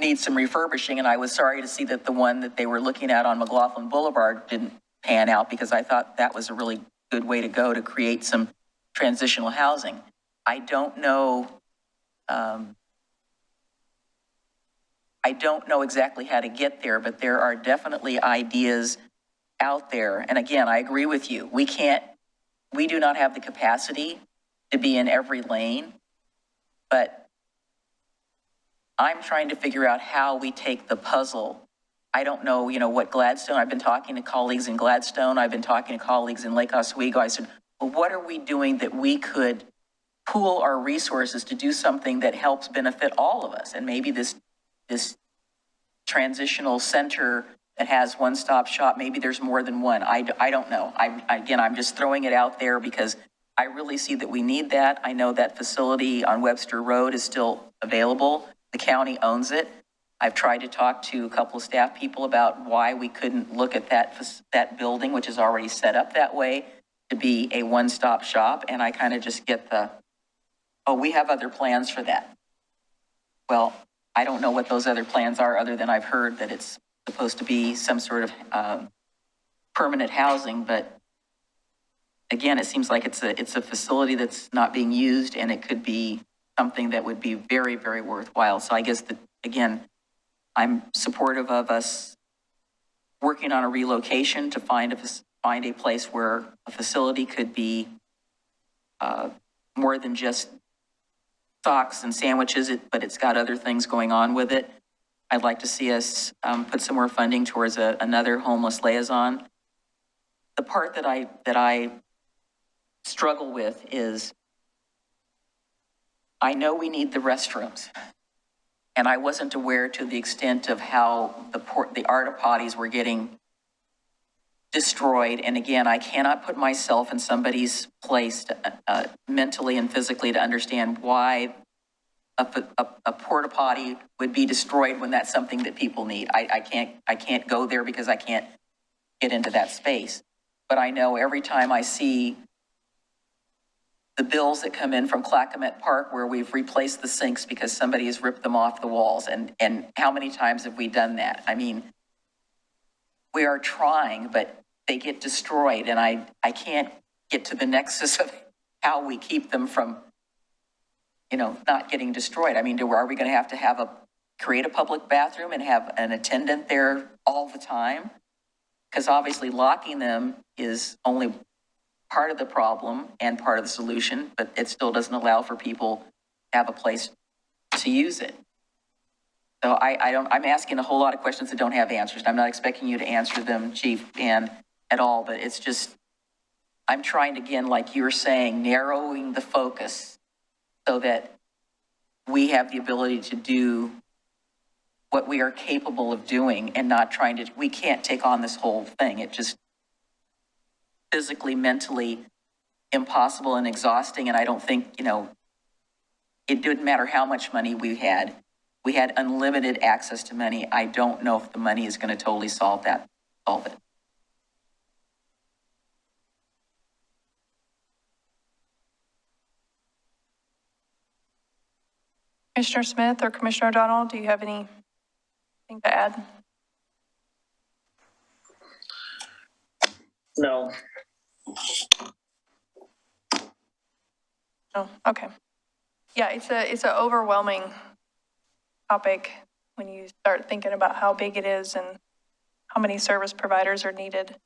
need some refurbishing. And I was sorry to see that the one that they were looking at on McLaughlin Boulevard didn't pan out, because I thought that was a really good way to go to create some transitional housing. I don't know exactly how to get there, but there are definitely ideas out there. And again, I agree with you. We do not have the capacity to be in every lane, but I'm trying to figure out how we take the puzzle. I don't know, you know, what Gladstone, I've been talking to colleagues in Gladstone, I've been talking to colleagues in Lake Oswego. I said, well, what are we doing that we could pool our resources to do something that helps benefit all of us? And maybe this transitional center that has one-stop shop, maybe there's more than one. I don't know. I'm just throwing it out there because I really see that we need that. I know that facility on Webster Road is still available. The county owns it. I've tried to talk to a couple of staff people about why we couldn't look at that building, which is already set up that way, to be a one-stop shop. And I kind of just get we have other plans for that. Well, I don't know what those other plans are, other than I've heard that it's supposed to be some sort of permanent housing. But again, it seems like it's a facility that's not being used, and it could be something that would be very, very worthwhile. So I guess that, again, I'm supportive of us working on a relocation to find a place where a facility could be more than just socks and sandwiches, but it's got other things going on with it. I'd like to see us put some more funding towards another homeless liaison. The part that I struggle with is, I know we need the restrooms, and I wasn't aware to the extent of how the porta potties were getting destroyed. And again, I cannot put myself in somebody's place mentally and physically to understand why a porta potty would be destroyed when that's something that people need. I can't go there because I can't get into that space. But I know every time I see the bills that come in from Clackamas Park where we've replaced the sinks because somebody has ripped them off the walls, and how many times have we done that? I mean, we are trying, but they get destroyed, and I can't get to the nexus of how we keep them from, you know, not getting destroyed. I mean, are we going to have create a public bathroom and have an attendant there all the time? Because obviously locking them is only part of the problem and part of the solution, but it still doesn't allow for people to have a place to use it. So I'm asking a whole lot of questions that don't have answers. I'm not expecting you to answer them, Chief, and at all, but it's just, I'm trying to, again, like you were saying, narrowing the focus so that we have the ability to do what we are capable of doing and not trying to, we can't take on this whole thing. It just physically, mentally impossible and exhausting. And I don't think, you know, it didn't matter how much money we had unlimited access to money. I don't know if the money is going to totally solve it. Commissioner Smith or Commissioner O'Donnell, do you have anything to add? No. Oh, okay. Yeah, it's a overwhelming topic when you start thinking about how big it is and how many service providers are needed.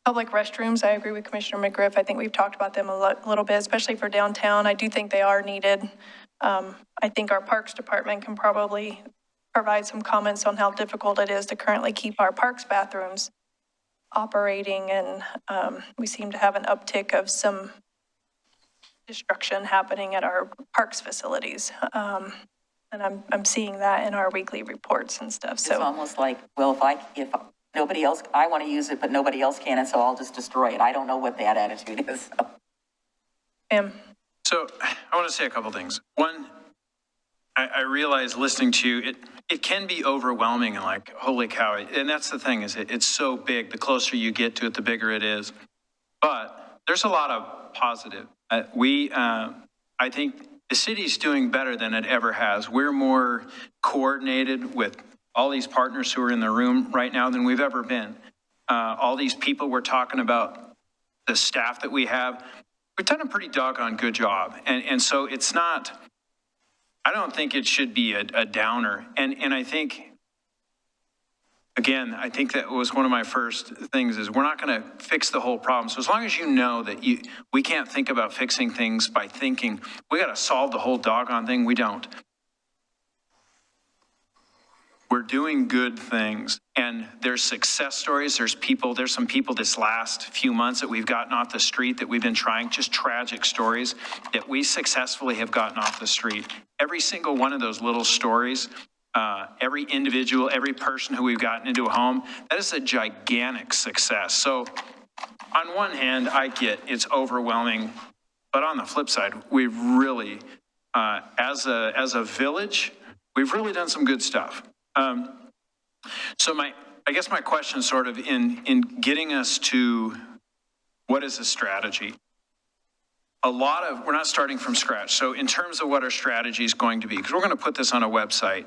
Public restrooms, I agree with Commissioner McGriff. I think we've talked about them a little bit, especially for downtown. I do think they are needed. I think our Parks Department can probably provide some comments on how difficult it is to currently keep our parks bathrooms operating, and we seem to have an uptick of some destruction happening at our parks facilities. And I'm seeing that in our weekly reports and stuff, It's so. almost like, well, if nobody else, I want to use it, but nobody else can, and so I'll just destroy it. I don't know what that attitude is. So I want to say a couple things. One, I realize listening to you, it can be overwhelming and like, holy cow. And that's the thing, is it's so big. The closer you get to it, the bigger it is. But there's a lot of positive. I think the city's doing better than it ever has. We're more coordinated with all these partners who are in the room right now than we've ever been. All these people we're talking about, the staff that we have, we've done a pretty doggone good job. And so it's not, I don't think it should be a downer. And I think, again, I think that was one of my first things is we're not going to fix the whole problem. So as long as you know that we can't think about fixing things by thinking we got to solve the whole doggone thing, we don't. We're doing good things, and there's success stories. There's some people this last few months that we've gotten off the street that we've been trying, just tragic stories that we successfully have gotten off the street. Every single one of those little stories, every individual, every person who we've gotten into a home, that is a gigantic success. So on one hand, I get it's overwhelming, but on the flip side, we've really, as a village, we've really done some good stuff. So I guess my question is sort of in getting us to what is a strategy? We're not starting from scratch. So in terms of what our strategy is going to be, because we're going to put this on a website,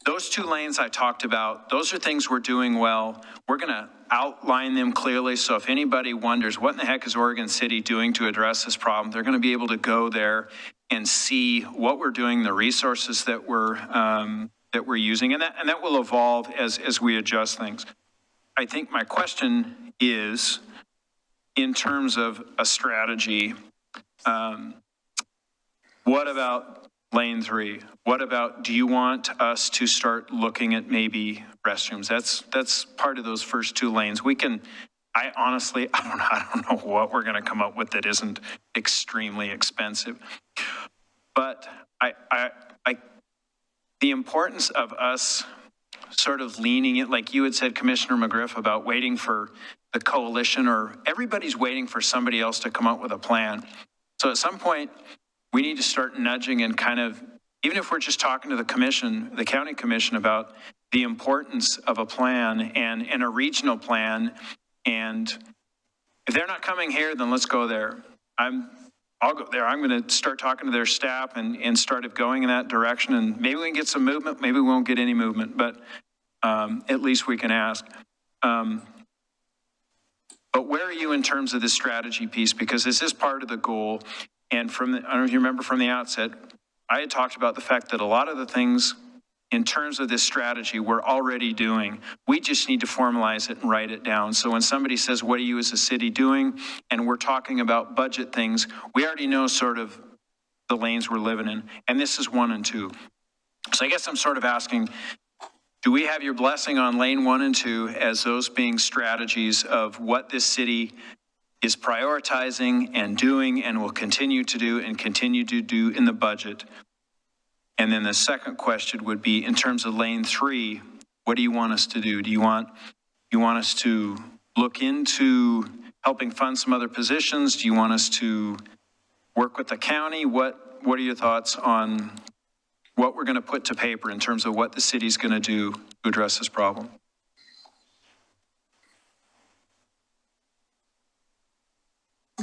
those 2 lanes I talked about, those are things we're doing well. We're going to outline them clearly. So if anybody wonders what in the heck is Oregon City doing to address this problem, they're going to be able to go there and see what we're doing, the resources that we're using, and that will evolve as we adjust things. I think my question is, in terms of a strategy, what about lane 3? What about, do you want us to start looking at maybe restrooms? That's part of those first 2 lanes. I honestly, I don't know what we're going to come up with that isn't extremely expensive. But the importance of us sort of leaning it, like you had said, Commissioner McGriff, about waiting for the coalition, or everybody's waiting for somebody else to come up with a plan. So at some point, we need to start nudging and kind of, even if we're just talking to the commission, the county commission, about the importance of a plan and a regional plan. And if they're not coming here, then let's go there. I'll go there. I'm going to start talking to their staff and start going in that direction. And maybe we can get some movement. Maybe we won't get any movement, but at least we can ask. But where are you in terms of this strategy piece? Because this is part of the goal. And I don't know if you remember from the outset, I had talked about the fact that a lot of the things in terms of this strategy we're already doing. We just need to formalize it and write it down. So when somebody says, what are you as a city doing? And we're talking about budget things, we already know sort of the lanes we're living in. And this is 1 and 2. So I guess I'm sort of asking, do we have your blessing on lane 1 and 2 as those being strategies of what this city is prioritizing and doing and will continue to do and continue to do in the budget? And then the second question would be, in terms of lane 3, what do you want us to do? Do you want us to look into helping fund some other positions? Do you want us to work with the county? What are your thoughts on what we're going to put to paper in terms of what the city's going to do to address this problem?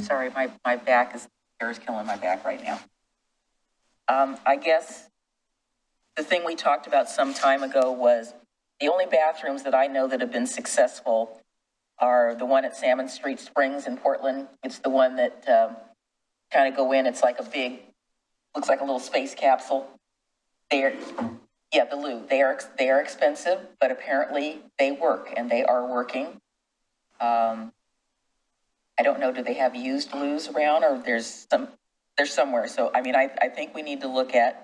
Sorry, my back is killing my back right now. I guess the thing we talked about some time ago was the only bathrooms that I know that have been successful are the one at Salmon Street Springs in Portland. It's the one that kind of go in. It's like looks like a little space capsule. The loo. They are expensive, but apparently they work, and they are working. I don't know, do they have used loos around, or there's somewhere. So, I mean, I think we need to look at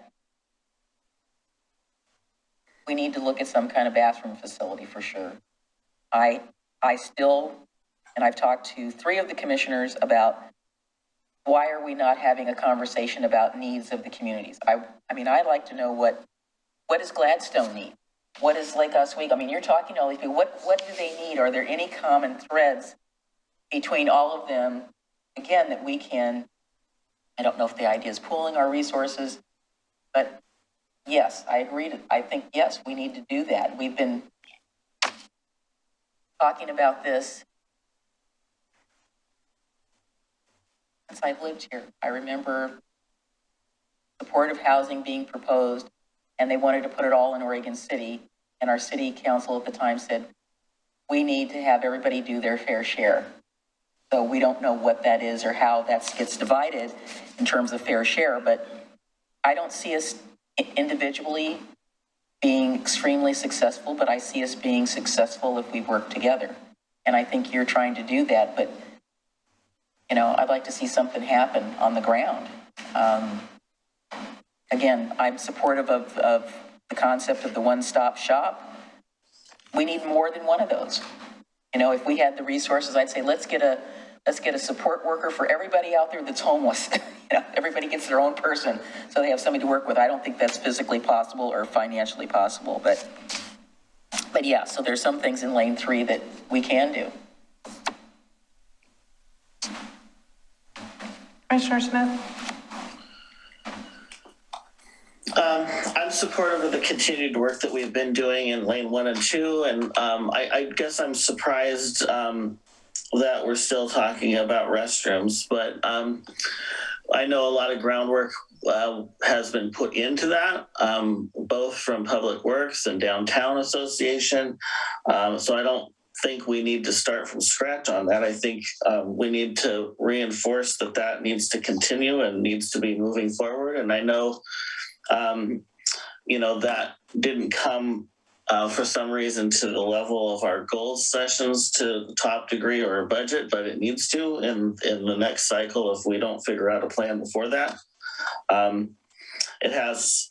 we need to look at some kind of bathroom facility for sure. I still, and I've talked to 3 of the commissioners about why are we not having a conversation about needs of the communities? I mean, I'd like to know what does Gladstone need? What is Lake Oswego? I mean, you're talking to all these people. What do they need? Are there any common threads between all of them? Again, that we can, I don't know if the idea is pooling our resources, but yes, I agree. I think, yes, we need to do that. We've been talking about this since I've lived here. I remember supportive housing being proposed, and they wanted to put it all in Oregon City. And our city council at the time said, we need to have everybody do their fair share. So we don't know what that is or how that gets divided in terms of fair share, but I don't see us individually being extremely successful, but I see us being successful if we work together. And I think you're trying to do that, but you know, I'd like to see something happen on the ground. Again, I'm supportive of the concept of the one-stop shop. We need more than one of those. You know, if we had the resources, I'd say, let's get a support worker for everybody out there that's homeless. You know, everybody gets their own person, so they have somebody to work with. I don't think that's physically possible or financially possible, but yeah, so there's some things in lane 3 that we can do. Commissioner Smith? I'm supportive of the continued work that we've been doing in lane 1 and 2, and I guess I'm surprised that we're still talking about restrooms, but I know a lot of groundwork has been put into that, both from Public Works and Downtown Association, so I don't think we need to start from scratch on that. I think we need to reinforce that needs to continue and needs to be moving forward, and I know you know, that didn't come for some reason to the level of our goals sessions to the top degree or our budget, but it needs to in the next cycle if we don't figure out a plan before that. It has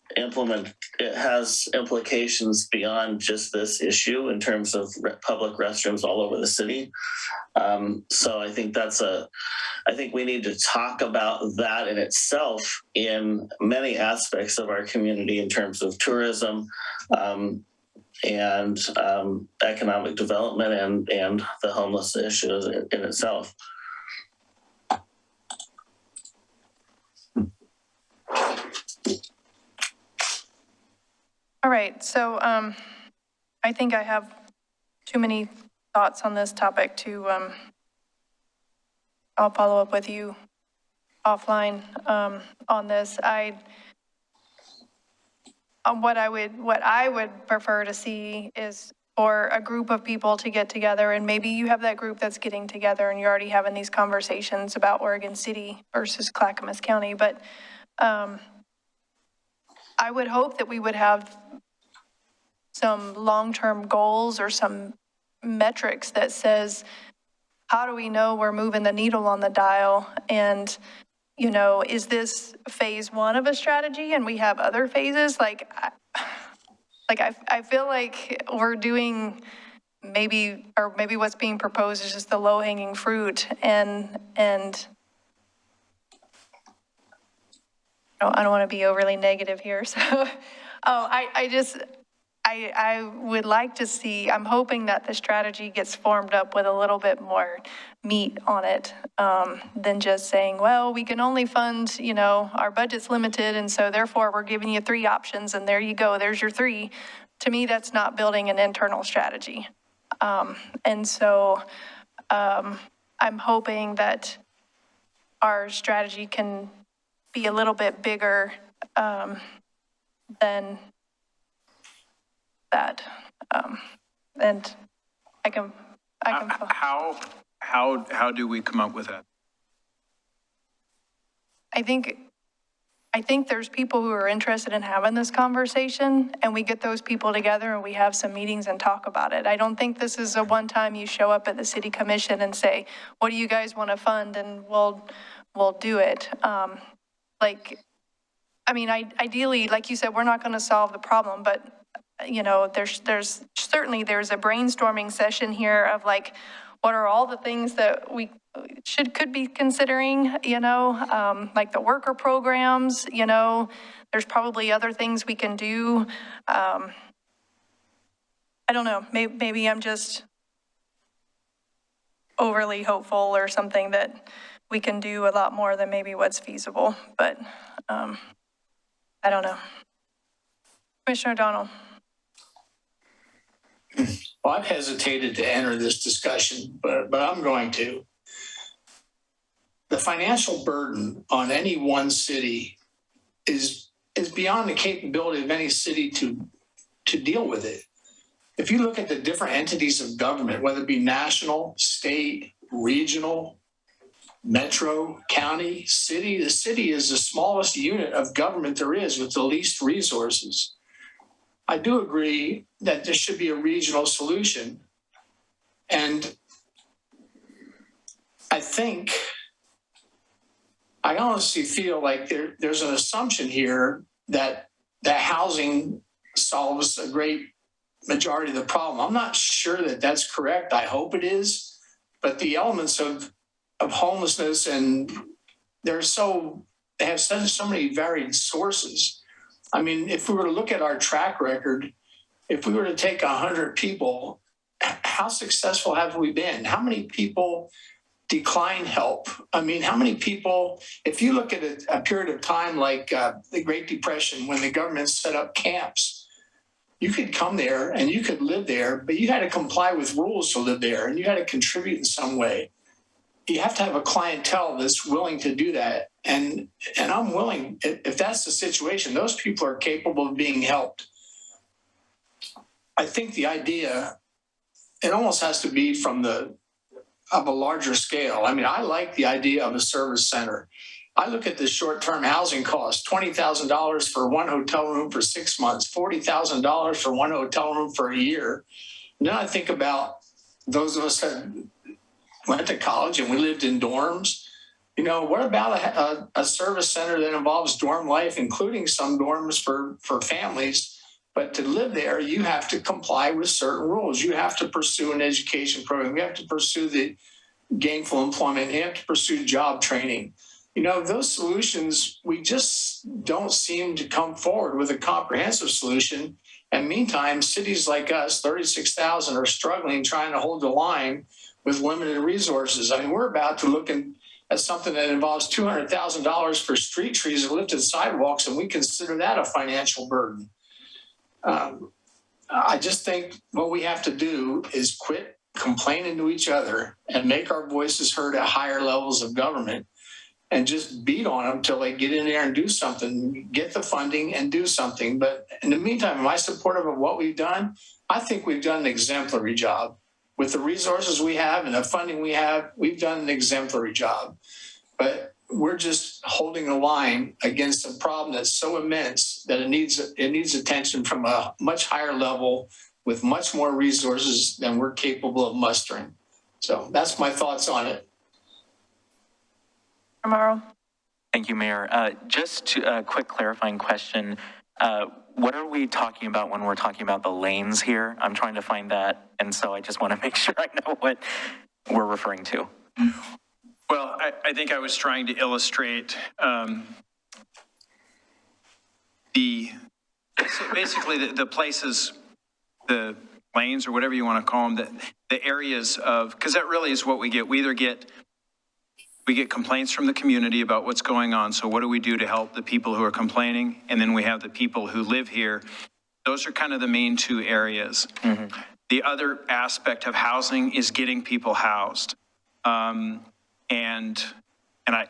implications beyond just this issue in terms of public restrooms all over the city. So I think I think we need to talk about that in itself in many aspects of our community in terms of tourism and economic development and the homeless issue in itself. All right, so I think I have too many thoughts on this topic to, I'll follow up with you offline on this. What I would prefer to see is for a group of people to get together, and maybe you have that group that's getting together and you're already having these conversations about Oregon City versus Clackamas County, but I would hope that we would have some long-term goals or some metrics that says, how do we know we're moving the needle on the dial? And, you know, is this phase 1 of a strategy and we have other phases? I feel like we're doing maybe what's being proposed is just the low-hanging fruit and I don't want to be overly negative here. So, I would like to see, I'm hoping that the strategy gets formed up with a little bit more meat on it than just saying, well, we can only fund, you know, our budget's limited. And so therefore we're giving you 3 options and there you go, there's your 3. To me, that's not building an internal strategy. And so I'm hoping that our strategy can be a little bit bigger than that. And I can. How do we come up with that? I think there's people who are interested in having this conversation, and we get those people together and we have some meetings and talk about it. I don't think this is a one-time you show up at the city commission and say, what do you guys want to fund? And we'll do it. Ideally, like you said, we're not going to solve the problem, but you know, there's certainly there's a brainstorming session here of like, what are all the things that we could be considering, you know, like the worker programs, you know, there's probably other things we can do. I don't know, maybe I'm just overly hopeful or something that we can do a lot more than maybe what's feasible, but I don't know. Commissioner O'Donnell. Well, I've hesitated to enter this discussion, but I'm going to. The financial burden on any one city is beyond the capability of any city to deal with it. If you look at the different entities of government, whether it be national, state, regional, metro, county, city, the city is the smallest unit of government there is with the least resources. I do agree that there should be a regional solution. And I honestly feel like there's an assumption here that housing solves a great majority of the problem. I'm not sure that that's correct. I hope it is. But the elements of homelessness, and they have so many varied sources. I mean, if we were to look at our track record, if we were to take 100 people, how successful have we been? How many people decline help? I mean, how many people, if you look at a period of time like the Great Depression, when the government set up camps, you could come there and you could live there, but you had to comply with rules to live there and you had to contribute in some way. You have to have a clientele that's willing to do that. And I'm willing, if that's the situation, those people are capable of being helped. I think the idea, it almost has to be of a larger scale. I mean, I like the idea of a service center. I look at the short-term housing costs, $20,000 for one hotel room for 6 months, $40,000 for one hotel room for a year. And then I think about those of us that went to college and we lived in dorms. You know, what about a service center that involves dorm life, including some dorms for families? But to live there, you have to comply with certain rules. You have to pursue an education program. You have to pursue the gainful employment. You have to pursue job training. You know, those solutions, we just don't seem to come forward with a comprehensive solution. And meantime, cities like us, 36,000, are struggling, trying to hold the line with limited resources. I mean, we're about to look at something that involves $200,000 for street trees and lifted sidewalks, and we consider that a financial burden. I just think what we have to do is quit complaining to each other and make our voices heard at higher levels of government and just beat on them until they get in there and do something, get the funding and do something. But in the meantime, am I supportive of what we've done? I think we've done an exemplary job. With the resources we have and the funding we have, we've done an exemplary job. But we're just holding a line against a problem that's so immense that it needs attention from a much higher level with much more resources than we're capable of mustering. So that's my thoughts on it. Marl. Thank you, Mayor. Just a quick clarifying question. What are we talking about when we're talking about the lanes here? I'm trying to find that, and so I just want to make sure I know what we're referring to. Well, I think I was trying to illustrate basically the places, the lanes or whatever you want to call them, the areas of, because that really is what we get. We either get complaints from the community about what's going on. So what do we do to help the people who are complaining? And then we have the people who live here. Those are kind of the main two areas. Mm-hmm. The other aspect of housing is getting people housed. And I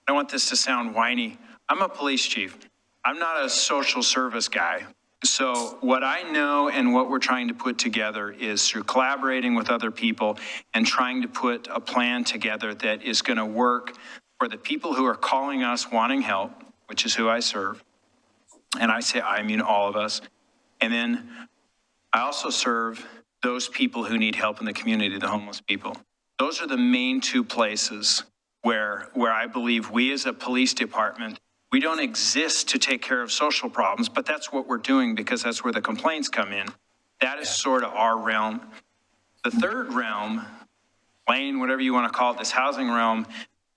don't want this to sound whiny. I'm a police chief. I'm not a social service guy. So what I know and what we're trying to put together is through collaborating with other people and trying to put a plan together that is going to work for the people who are calling us wanting help, which is who I serve. And I say, I mean all of us. And then I also serve those people who need help in the community, the homeless people. Those are the main two places where I believe we as a police department We don't exist to take care of social problems, but that's what we're doing because that's where the complaints come in. That is sort of our realm. The third realm, lane, whatever you want to call it, this housing realm,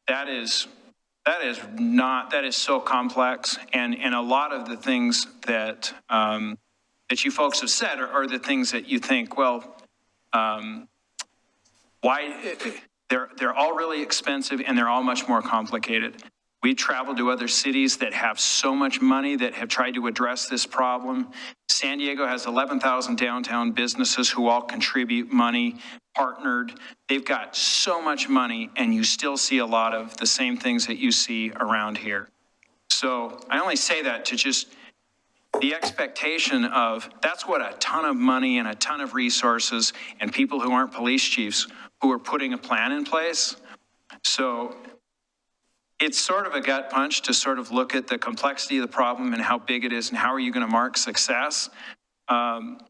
that is so complex. And a lot of the things that, that you folks have said are the things that you think, well, why, they're all really expensive and they're all much more complicated. We travel to other cities that have so much money that have tried to address this problem. San Diego has 11,000 downtown businesses who all contribute money, partnered. They've got so much money, and you still see a lot of the same things that you see around here. So I only say that to just the expectation of that's what a ton of money and a ton of resources and people who aren't police chiefs who are putting a plan in place. So it's sort of a gut punch to sort of look at the complexity of the problem and how big it is and how are you going to mark success. And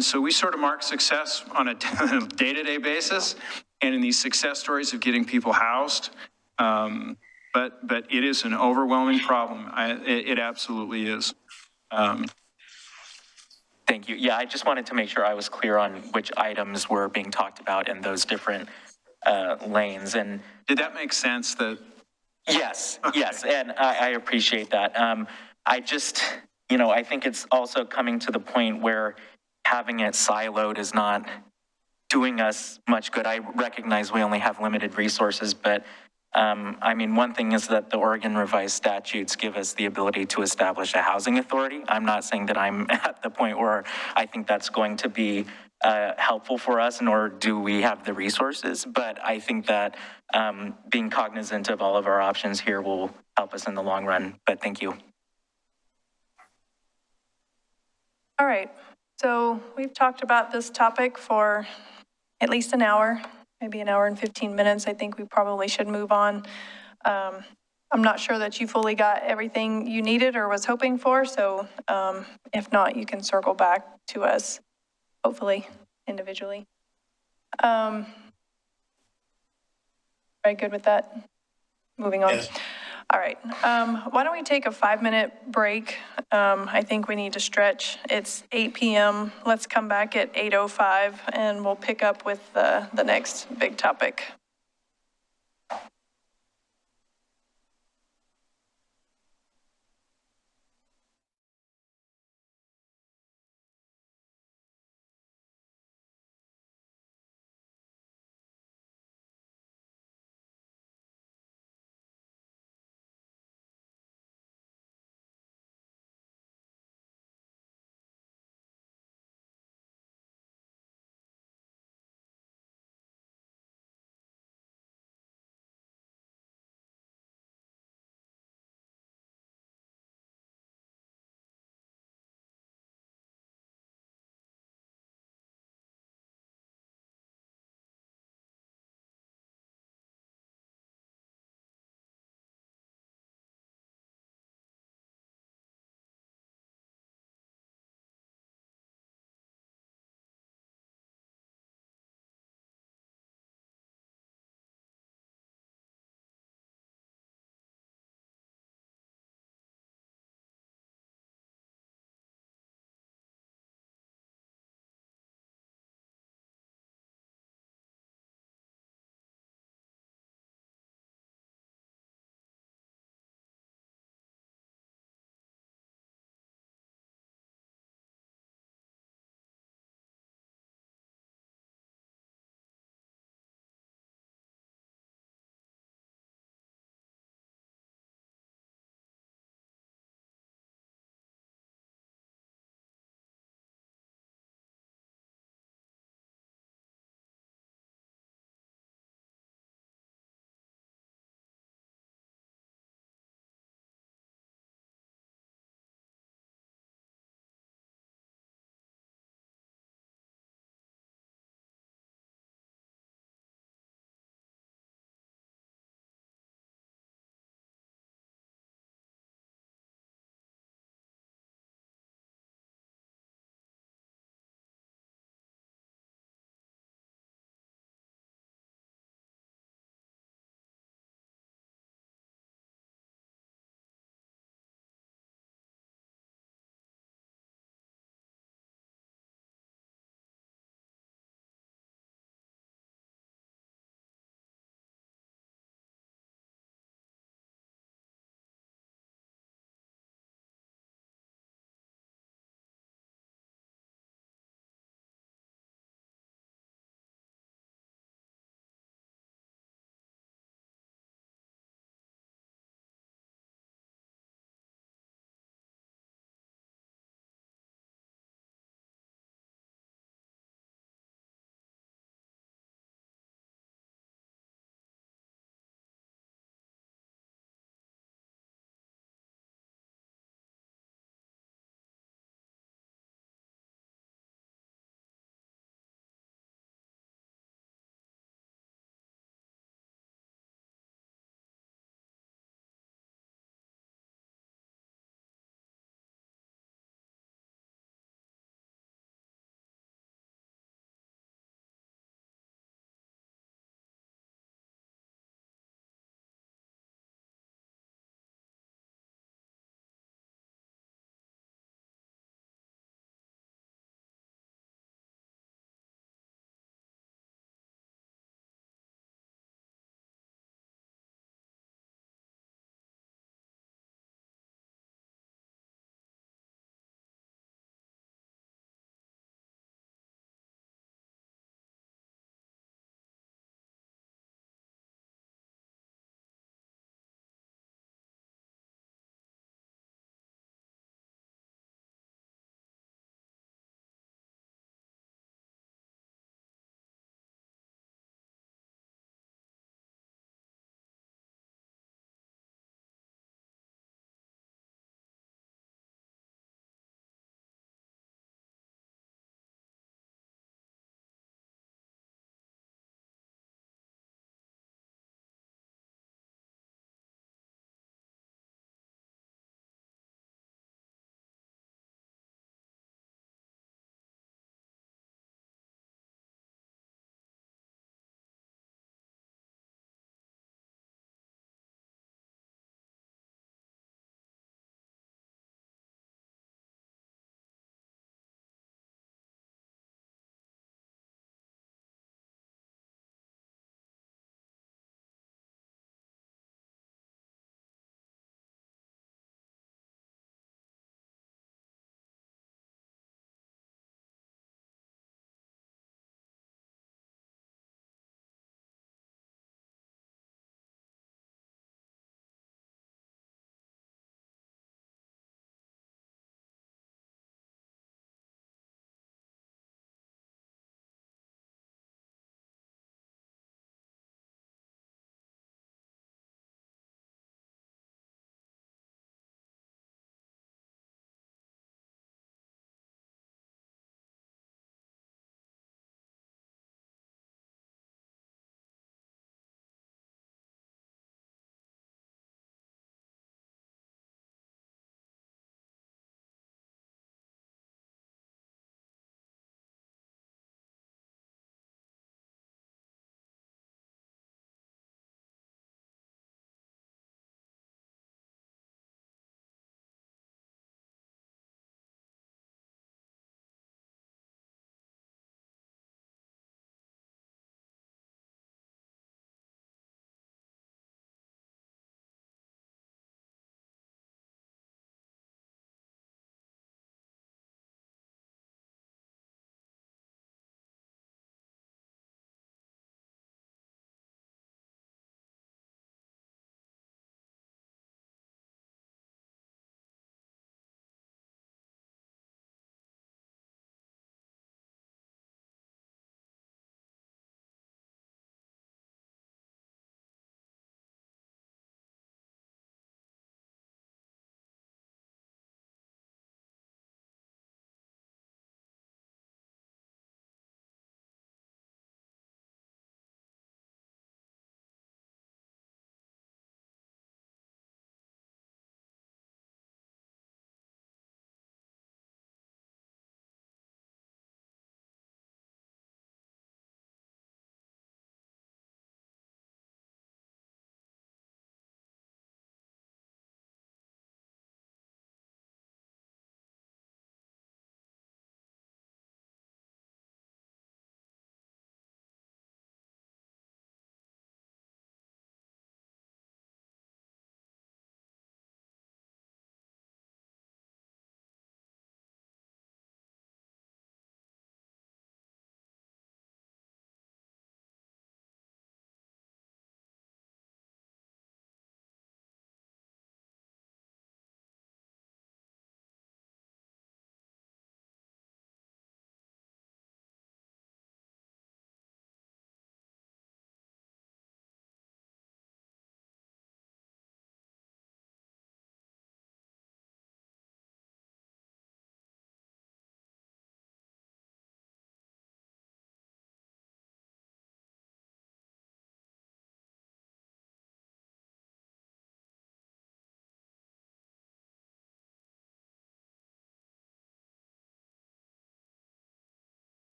so we sort of mark success on a day-to-day basis and in these success stories of getting people housed. But it is an overwhelming problem. It absolutely is. Thank you. Yeah, I just wanted to make sure I was clear on which items were being talked about in those different lanes. And did that make sense? Yes, yes, and I appreciate that. I just, I think it's also coming to the point where having it siloed is not doing us much good. I recognize we only have limited resources, but one thing is that the Oregon revised statutes give us the ability to establish a housing authority. I'm not saying that I'm at the point where I think that's going to be helpful for us, nor do we have the resources. But I think that being cognizant of all of our options here will help us in the long run. But thank you. All right. So we've talked about this topic for at least an hour, maybe an hour and 15 minutes. I think we probably should move on. I'm not sure that you fully got everything you needed or was hoping for. So if not, you can circle back to us, hopefully individually. Very good with that. Moving on. Yes. All right. Why don't we take a 5-minute break? I think we need to stretch. It's 8 p.m. Let's come back at 8:05 and we'll pick up with the next big topic.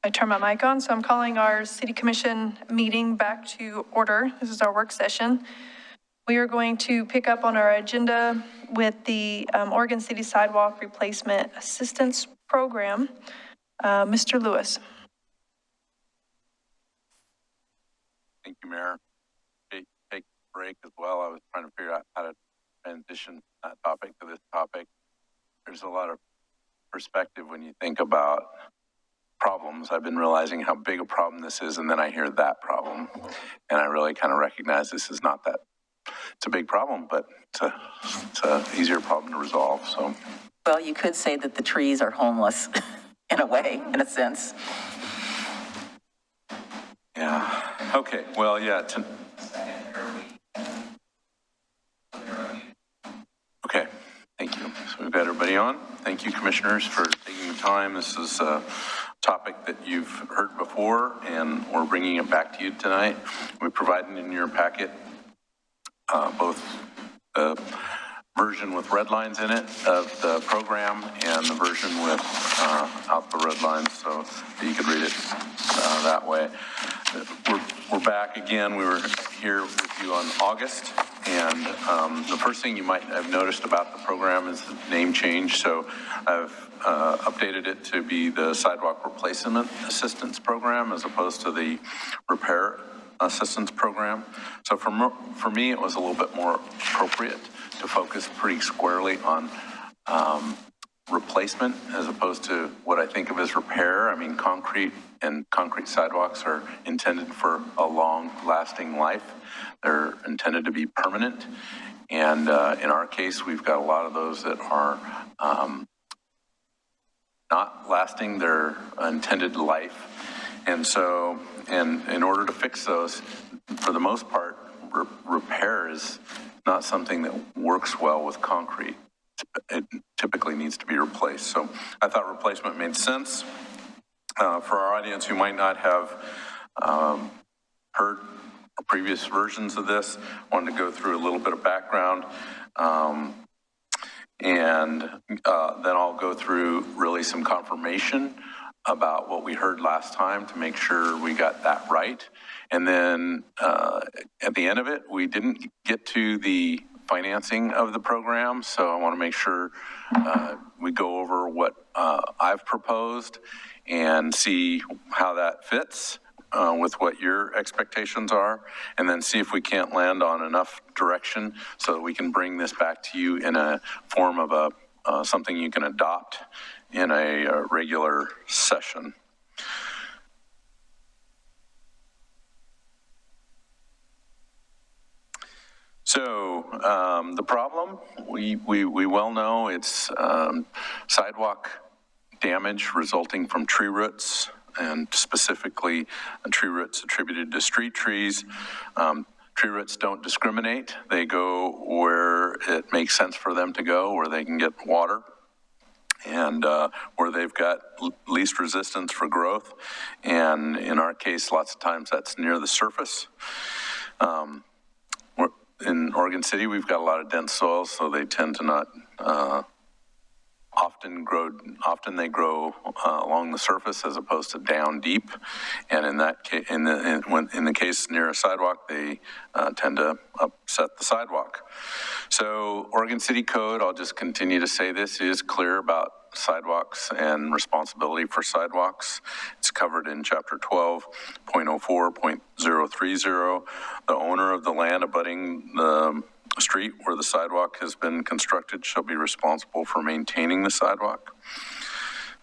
I turn my mic on, so I'm calling our city commission meeting back to order. This is our work session. We are going to pick up on our agenda with the Oregon City Sidewalk Replacement Assistance Program. Mr. Lewis. Thank you, Mayor. Take a break as well. I was trying to figure out how to transition that topic to this topic. There's a lot of perspective when you think about problems. I've been realizing how big a problem this is, and then I hear that problem, and I really kind of recognize this is not that. It's a big problem, but it's a easier problem to resolve. So, Well, you could say that the trees are homeless in a way, in a sense. yeah. Okay. Well, yeah. Okay. Thank you. So we've got everybody on. Thank you, commissioners, for taking the time. This is a topic that you've heard before, and we're bringing it back to you tonight. We provided in your packet both the version with red lines in it of the program and the version without the red lines, so that you could read it that way. We're back again. We were here with you on August, and the first thing you might have noticed about the program is the name change. So I've updated it to be the Sidewalk Replacement Assistance Program as opposed to the Repair Assistance Program. So for me, it was a little bit more appropriate to focus pretty squarely on replacement as opposed to what I think of as repair. I mean, concrete sidewalks are intended for a long-lasting life. They're intended to be permanent. And in our case, we've got a lot of those that are not lasting their intended life. And so, in order to fix those, for the most part, repair is not something that works well with concrete. It typically needs to be replaced. So I thought replacement made sense. For our audience who might not have heard previous versions of this, I wanted to go through a little bit of background. And then I'll go through really some confirmation about what we heard last time to make sure we got that right. And then at the end of it, we didn't get to the financing of the program, so I want to make sure we go over what I've proposed and see how that fits with what your expectations are, and then see if we can't land on enough direction so that we can bring this back to you in a form of something you can adopt in a regular session. So the problem, we well know it's sidewalk damage resulting from tree roots, and specifically tree roots attributed to street trees. Tree roots don't discriminate. They go where it makes sense for them to go, where they can get water, and where they've got least resistance for growth. And in our case, lots of times that's near the surface. In Oregon City, we've got a lot of dense soils, so they tend to not often they grow along the surface as opposed to down deep. And in that case, in the case near a sidewalk, they tend to upset the sidewalk. So Oregon City Code, I'll just continue to say this, is clear about sidewalks and responsibility for sidewalks. It's covered in chapter 12.04.030. The owner of the land abutting the street where the sidewalk has been constructed shall be responsible for maintaining the sidewalk.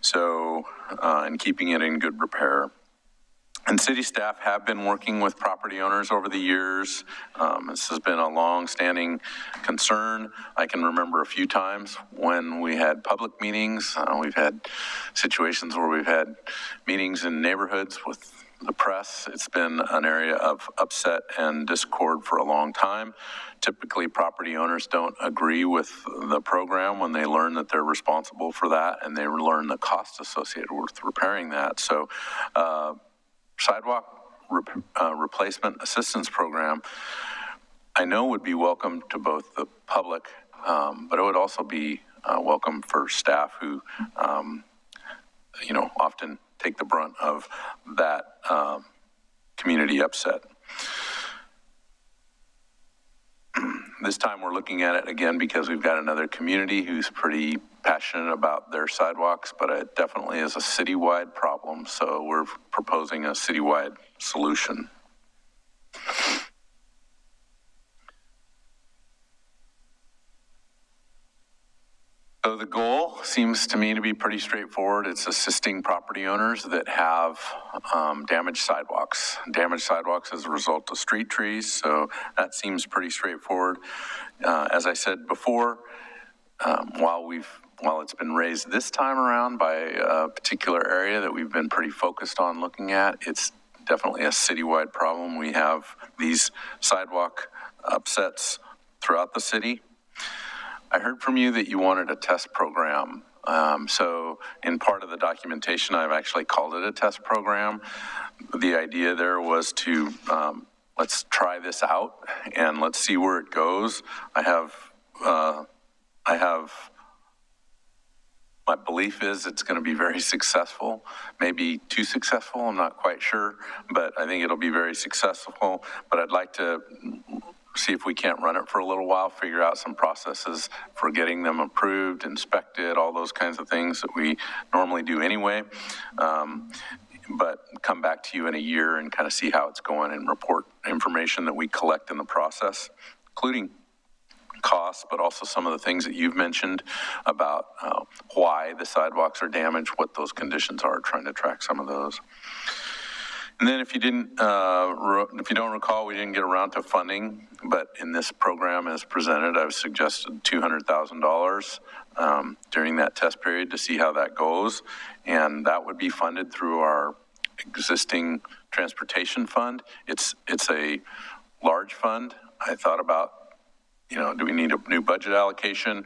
So, and keeping it in good repair. And city staff have been working with property owners over the years. This has been a long-standing concern. I can remember a few times when we had public meetings. We've had situations where we've had meetings in neighborhoods with the press. It's been an area of upset and discord for a long time. Typically, property owners don't agree with the program when they learn that they're responsible for that, and they learn the cost associated with repairing that. So, sidewalk replacement assistance program, I know would be welcome to both the public, but it would also be welcome for staff who, often take the brunt of that community upset. This time we're looking at it again because we've got another community who's pretty passionate about their sidewalks, but it definitely is a citywide problem. So we're proposing a citywide solution. So the goal seems to me to be pretty straightforward. It's assisting property owners that have damaged sidewalks. Damaged sidewalks as a result of street trees, so that seems pretty straightforward. As I said before, while it's been raised this time around by a particular area that we've been pretty focused on looking at, it's definitely a citywide problem. We have these sidewalk upsets throughout the city. I heard from you that you wanted a test program. So in part of the documentation, I've actually called it a test program. The idea there was to, let's try this out and let's see where it goes. I have, my belief is it's going to be very successful, maybe too successful, I'm not quite sure, but I think it'll be very successful. But I'd like to see if we can't run it for a little while, figure out some processes for getting them approved, inspected, all those kinds of things that we normally do anyway. But come back to you in a year and kind of see how it's going and report information that we collect in the process, including costs, but also some of the things that you've mentioned about why the sidewalks are damaged, what those conditions are, trying to track some of those. And then if you don't recall, we didn't get around to funding, but in this program as presented, I've suggested $200,000 during that test period to see how that goes. And that would be funded through our existing transportation fund. It's a large fund. I thought about, do we need a new budget allocation?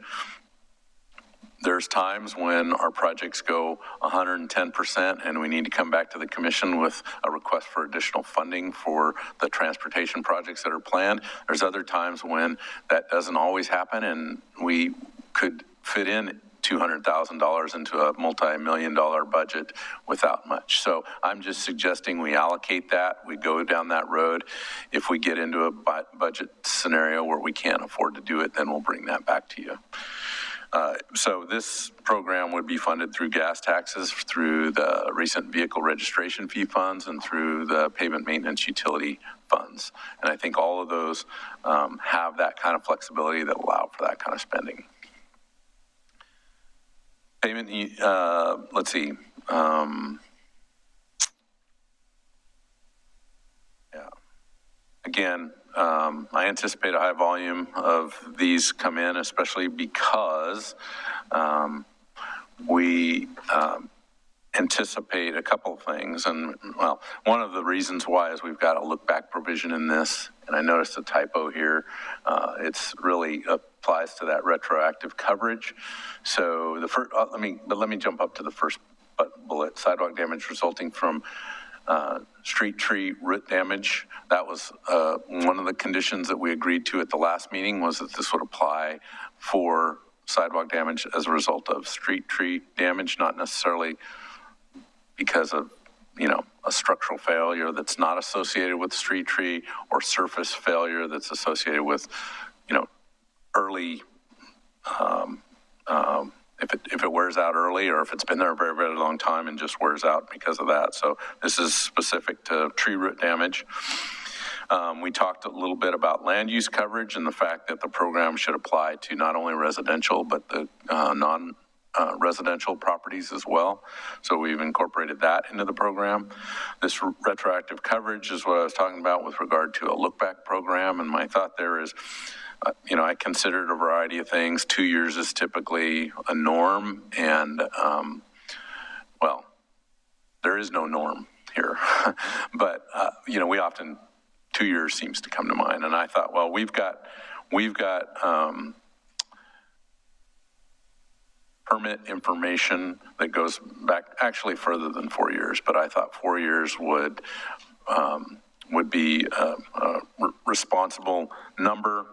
There's times when our projects go 110% and we need to come back to the commission with a request for additional funding for the transportation projects that are planned. There's other times when that doesn't always happen and we could fit in $200,000 into a multi-million-dollar budget without much. So I'm just suggesting we allocate that, we go down that road. If we get into a budget scenario where we can't afford to do it, then we'll bring that back to you. So this program would be funded through gas taxes, through the recent vehicle registration fee funds, and through the pavement maintenance utility funds. And I think all of those have that kind of flexibility that allow for that kind of spending. Payment, let's see. Again, I anticipate a high volume of these come in, especially because we anticipate a couple of things. And well, one of the reasons why is we've got a look back provision in this. And I noticed a typo here. It's really applies to that retroactive coverage. So the first, let me jump up to the first bullet: sidewalk damage resulting from street tree root damage. That was one of the conditions that we agreed to at the last meeting, was that this would apply for sidewalk damage as a result of street tree damage, not necessarily because of, a structural failure that's not associated with the street tree, or surface failure that's associated with, early, if it wears out early, or if it's been there a very, very long time and just wears out because of that. So this is specific to tree root damage. We talked a little bit about land use coverage and the fact that the program should apply to not only residential, but the non-residential properties as well. So we've incorporated that into the program. This retroactive coverage is what I was talking about with regard to a look-back program. And my thought there is, I considered a variety of things. 2 years is typically a norm, and well, there is no norm here. But we often, 2 years seems to come to mind. And I thought, well, we've got permit information that goes back actually further than 4 years, but I thought 4 years would be a responsible number.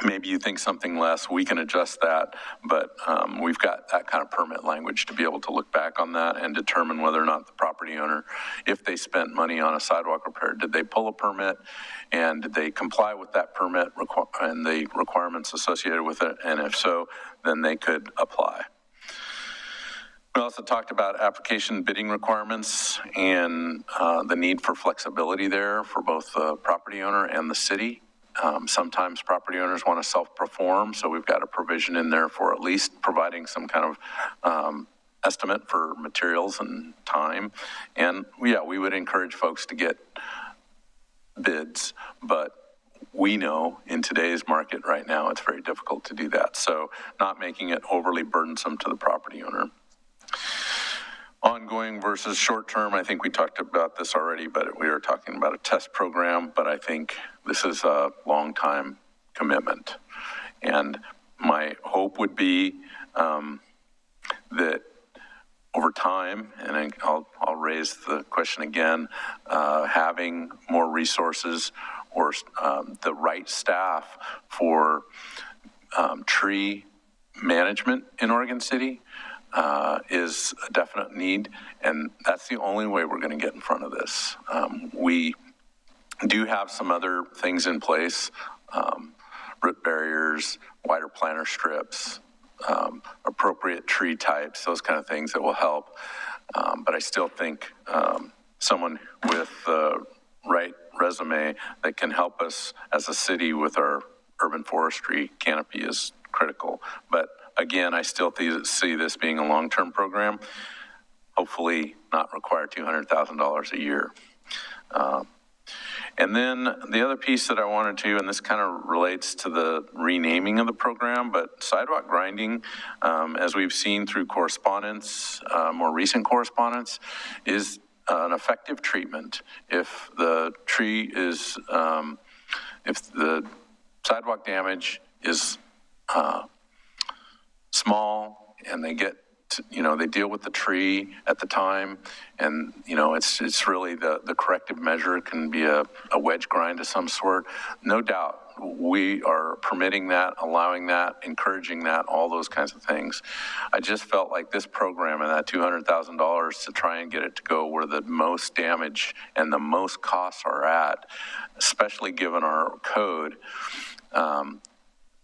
maybe you think something less, we can adjust that, but we've got that kind of permit language to be able to look back on that and determine whether or not the property owner, if they spent money on a sidewalk repair, did they pull a permit and did they comply with that permit and the requirements associated with it, and if so, then they could apply. We also talked about application bidding requirements and the need for flexibility there for both the property owner and the city. Sometimes property owners want to self-perform, so we've got a provision in there for at least providing some kind of estimate for materials and time. And yeah, we would encourage folks to get bids, but we know in today's market right now, it's very difficult to do that. So not making it overly burdensome to the property owner. Ongoing versus short-term, I think we talked about this already, but we were talking about a test program, but I think this is a long-time commitment. And my hope would be that over time, and I'll raise the question again, having more resources or the right staff for tree management in Oregon City is a definite need, and that's the only way we're going to get in front of this. We do have some other things in place, root barriers, wider planter strips, appropriate tree types, those kind of things that will help. But I still think someone with the right resume that can help us as a city with our urban forestry canopy is critical. But again, I still see this being a long-term program, hopefully not require $200,000 a year. And then the other piece that I wanted to, and this kind of relates to the renaming of the program, but sidewalk grinding, as we've seen through correspondence, more recent correspondence, is an effective treatment. If the tree is, if the sidewalk damage is small and they get to, they deal with the tree at the time, and it's really the corrective measure can be a wedge grind of some sort. No doubt we are permitting that, allowing that, encouraging that, all those kinds of things. I just felt like this program and that $200,000 to try and get it to go where the most damage and the most costs are at, especially given our code.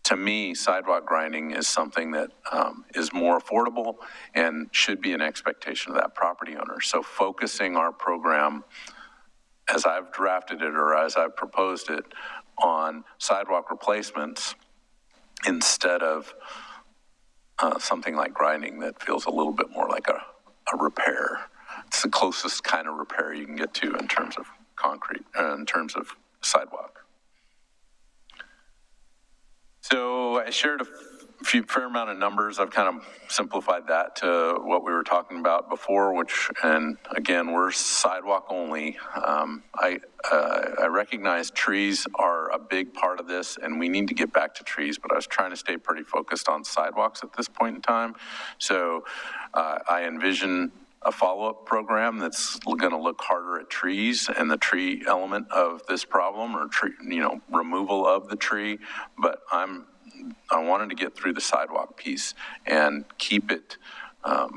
To me, sidewalk grinding is something that is more affordable and should be an expectation of that property owner. So focusing our program, as I've drafted it or as I've proposed it, on sidewalk replacements instead of something like grinding that feels a little bit more like a repair. It's the closest kind of repair you can get to in terms of concrete, in terms of sidewalk. So I shared a fair amount of numbers. I've kind of simplified that to what we were talking about before, which, and again, we're sidewalk only. I recognize trees are a big part of this, and we need to get back to trees, but I was trying to stay pretty focused on sidewalks at this point in time. So I envision a follow-up program that's going to look harder at trees and the tree element of this problem, or tree, removal of the tree. But I wanted to get through the sidewalk piece and keep it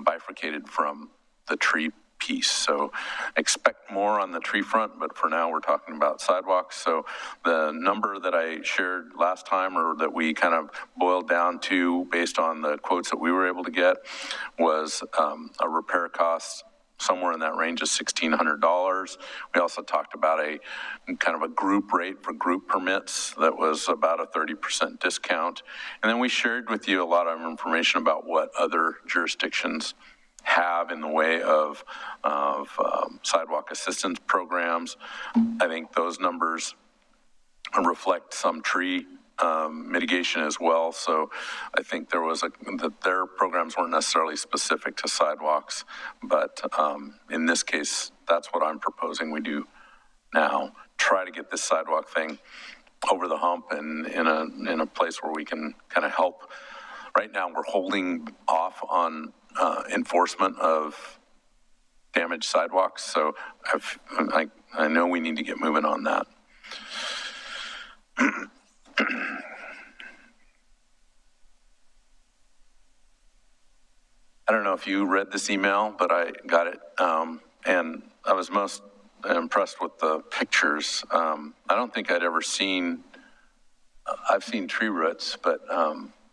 bifurcated from the tree piece. So expect more on the tree front, but for now we're talking about sidewalks. So the number that I shared last time, or that we kind of boiled down to based on the quotes that we were able to get, was a repair cost somewhere in that range of $1,600. We also talked about a kind of a group rate for group permits that was about a 30% discount. And then we shared with you a lot of information about what other jurisdictions have in the way of sidewalk assistance programs. I think those numbers reflect some tree mitigation as well. So I think there was that their programs weren't necessarily specific to sidewalks, but in this case, that's what I'm proposing we do now. Try to get this sidewalk thing over the hump and in a place where we can kind of help. Right now, we're holding off on enforcement of damaged sidewalks. So I know we need to get moving on that. I don't know if you read this email, but I got it. And I was most impressed with the pictures. I don't think I'd ever seen, I've seen tree roots, but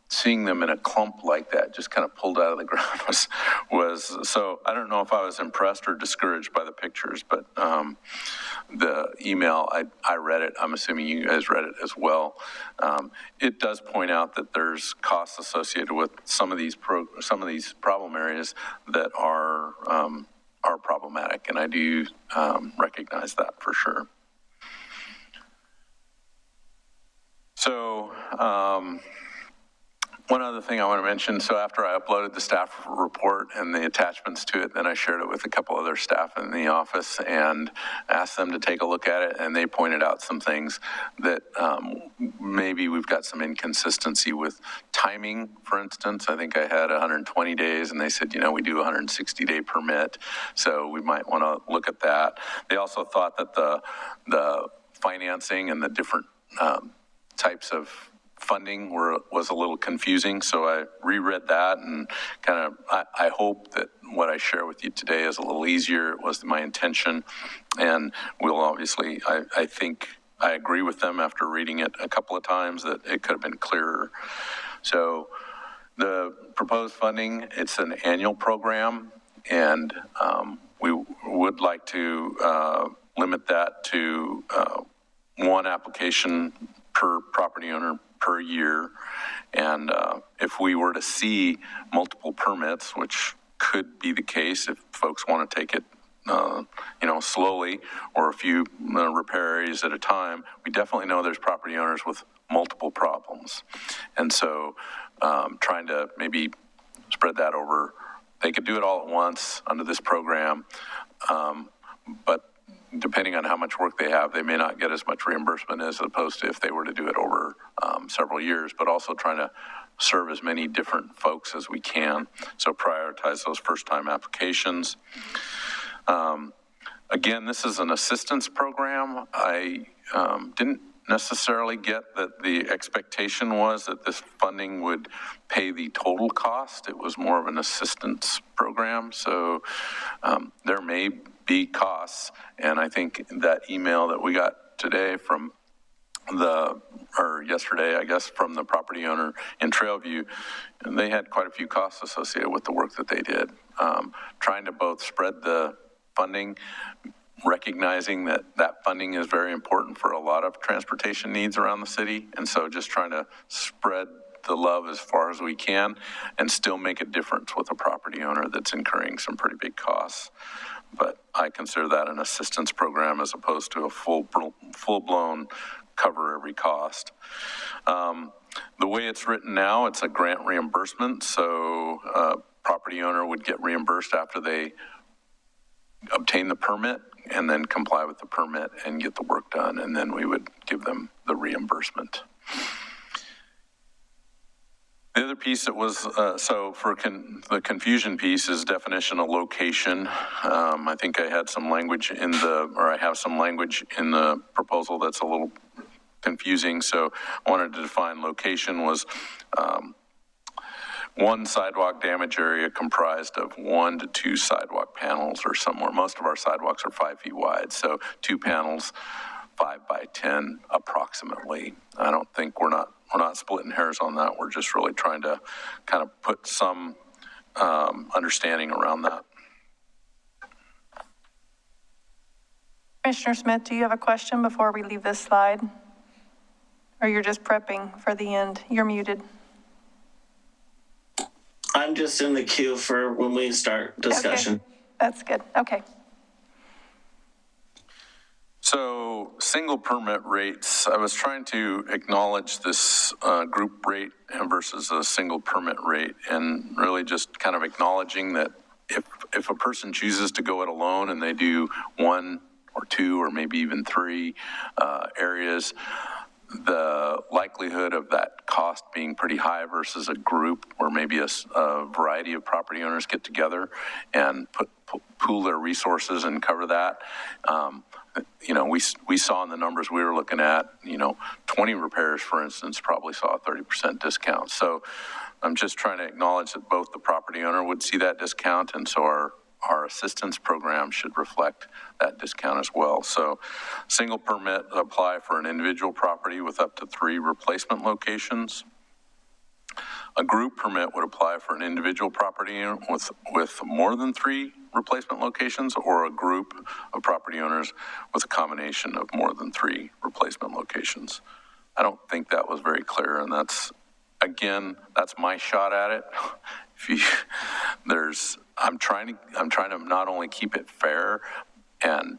seeing them in a clump like that, just kind of pulled out of the ground was so I don't know if I was impressed or discouraged by the pictures, but the email, I read it. I'm assuming you guys read it as well. It does point out that there's costs associated with some of these problem areas that are problematic, and I do recognize that for sure. So, one other thing I want to mention, so after I uploaded the staff report and the attachments to it, then I shared it with a couple other staff in the office and asked them to take a look at it, and they pointed out some things that maybe we've got some inconsistency with timing, for instance. I think I had 120 days, and they said, you know, we do a 160-day permit, so we might want to look at that. They also thought that the financing and the different types of funding was a little confusing, so I reread that and kind of, I hope that what I share with you today is a little easier. It was my intention, and we'll obviously, I think I agree with them after reading it a couple of times that it could have been clearer. So the proposed funding, it's an annual program, and we would like to limit that to one application per property owner per year. And if we were to see multiple permits, which could be the case if folks want to take it slowly, or a few repair areas at a time, we definitely know there's property owners with multiple problems. And so trying to maybe spread that over, they could do it all at once under this program, but depending on how much work they have, they may not get as much reimbursement as opposed to if they were to do it over several years, but also trying to serve as many different folks as we can. So prioritize those first-time applications. Again, this is an assistance program. I didn't necessarily get that the expectation was that this funding would pay the total cost. It was more of an assistance program. So there may be costs, and I think that email that we got today from yesterday, I guess, from the property owner in Trailview, and they had quite a few costs associated with the work that they did. Trying to both spread the funding, recognizing that that funding is very important for a lot of transportation needs around the city, and so just trying to spread the love as far as we can and still make a difference with a property owner that's incurring some pretty big costs. But I consider that an assistance program as opposed to a full-blown cover every cost. The way it's written now, it's a grant reimbursement, so a property owner would get reimbursed after they obtain the permit and then comply with the permit and get the work done, and then we would give them the reimbursement. The other piece that was, so for the confusion piece is definition of location. I think I had some language I have some language in the proposal that's a little confusing. So I wanted to define location was one sidewalk damage area comprised of 1 to 2 sidewalk panels or somewhere. Most of our sidewalks are 5 feet wide. So 2 panels, 5 by 10 approximately. I don't think we're not splitting hairs on that. We're just really trying to kind of put some understanding around that. Commissioner Smith, do you have a question before we leave this slide? Or you're just prepping for the end? You're muted. I'm just in the queue for when we start discussion. Okay. That's good. Okay. So single permit rates, I was trying to acknowledge this group rate versus a single permit rate, and really just kind of acknowledging that if a person chooses to go it alone and they do 1 or 2 or maybe even 3 areas, the likelihood of that cost being pretty high versus a group where maybe a variety of property owners get together and pool their resources and cover that. We saw in the numbers we were looking at, 20 repairs, for instance, probably saw a 30% discount. So I'm just trying to acknowledge that both the property owner would see that discount, and so our assistance program should reflect that discount as well. So single permit apply for an individual property with up to 3 replacement locations. A group permit would apply for an individual property with more than 3 replacement locations, or a group of property owners with a combination of more than 3 replacement locations. I don't think that was very clear, and that's my shot at it. I'm trying to not only keep it fair and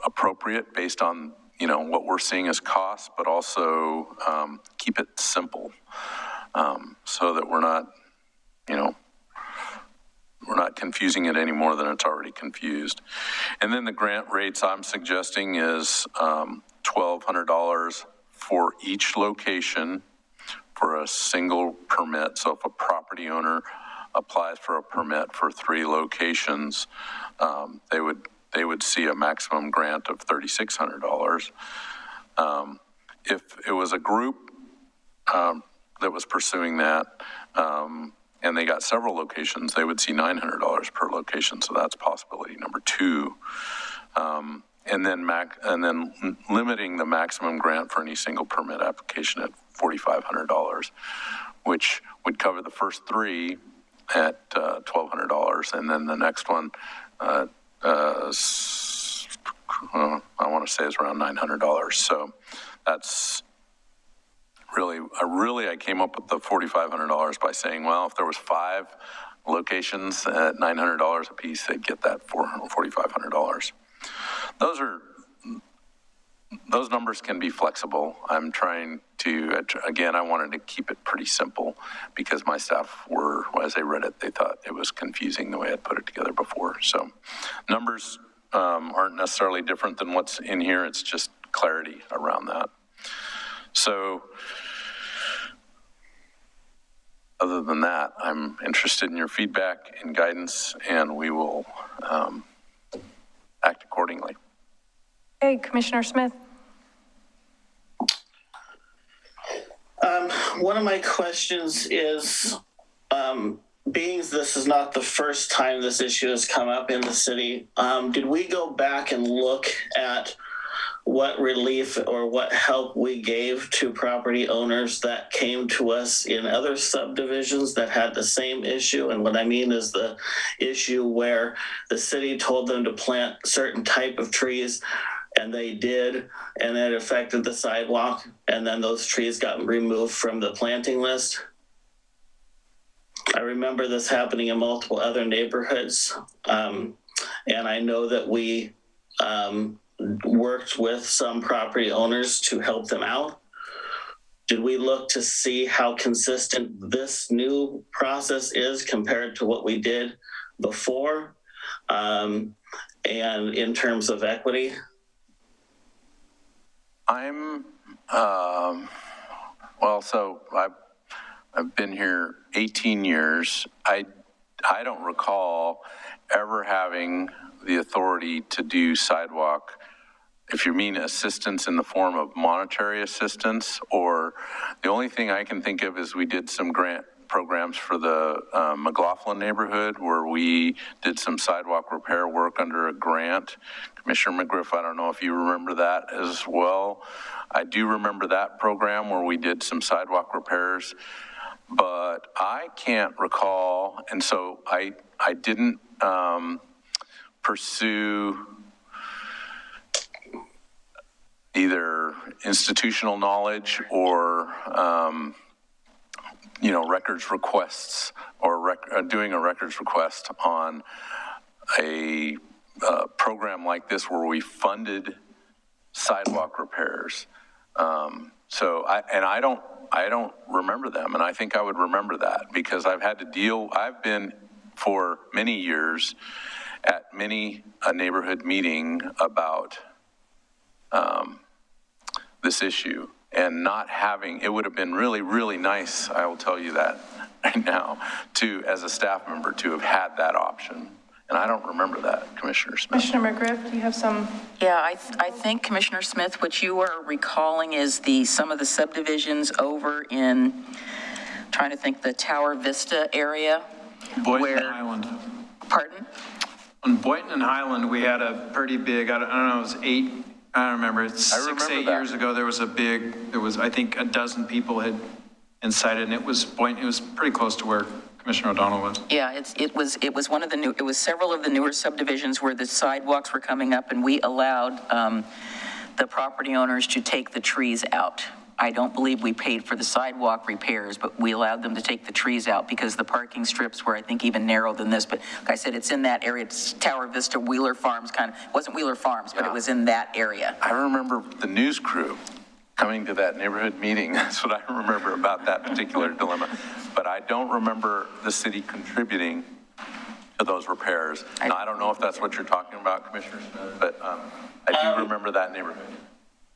appropriate based on what we're seeing as costs, but also keep it simple, so that we're not confusing it any more than it's already confused. And then the grant rates I'm suggesting is $1,200 for each location for a single permit. So if a property owner applies for a permit for 3 locations, they would see a maximum grant of $3,600. If it was a group that was pursuing that, and they got several locations, they would see $900 per location. So that's possibility number 2. And then limiting the maximum grant for any single permit application at $4,500, which would cover the first 3 at $1,200, and then the next one, I want to say is around $900. So that's I came up with the $4,500 by saying, well, if there was 5 locations at $900 a piece, they'd get that $4,500. Those numbers can be flexible. I'm trying to, again, I wanted to keep it pretty simple because my staff were, as they read it, they thought it was confusing the way I'd put it together before. So numbers aren't necessarily different than what's in here. It's just clarity around that. So other than that, I'm interested in your feedback and guidance, and we will act accordingly. Okay, Commissioner Smith. One of my questions is, being this is not the first time this issue has come up in the city, did we go back and look at what relief or what help we gave to property owners that came to us in other subdivisions that had the same issue? And what I mean is the issue where the city told them to plant certain type of trees, and they did, and it affected the sidewalk, and then those trees got removed from the planting list. I remember this happening in multiple other neighborhoods, and I know that we worked with some property owners to help them out. Did we look to see how consistent this new process is compared to what we did before, and in terms of equity? I've been here 18 years. I don't recall ever having the authority to do sidewalk. If you mean assistance in the form of monetary assistance, or the only thing I can think of is we did some grant programs for the McLaughlin neighborhood where we did some sidewalk repair work under a grant. Commissioner McGriff, I don't know if you remember that as well. I do remember that program where we did some sidewalk repairs, but I can't recall, and so I didn't pursue either institutional knowledge or records requests or doing a records request on a program like this where we funded sidewalk repairs. I don't remember them, and I think I would remember that because I've been for many years at many a neighborhood meeting about this issue, and not having, it would have been really, really nice, I will tell you that right now, as a staff member, to have had that option And I don't remember that, Commissioner Smith. Commissioner McGriff, do you have some? Yeah, I think, Commissioner Smith, what you are recalling is some of the subdivisions over in, trying to think, the Tower Vista area. Boynton where- and Highland. Pardon? On Boynton and Highland, we had a pretty big, I don't know, it was 8, I don't remember, it's I 6, remember 8 that. years ago, there was, I think, a dozen people had incited, and it was pretty close to where Commissioner O'Donnell was. Yeah, it was one of the it was several of the newer subdivisions where the sidewalks were coming up, and we allowed the property owners to take the trees out. I don't believe we paid for the sidewalk repairs, but we allowed them to take the trees out because the parking strips were, I think, even narrower than this. But like I said, it's in that area. It's Tower Vista, Wheeler Farms, it wasn't Wheeler Farms, but it was in that area. I remember the news crew coming to that neighborhood meeting. That's what I remember about that particular dilemma. But I don't remember the city contributing to those repairs. Now, I don't know if that's what you're talking about, Commissioner Smith, but I do remember that neighborhood.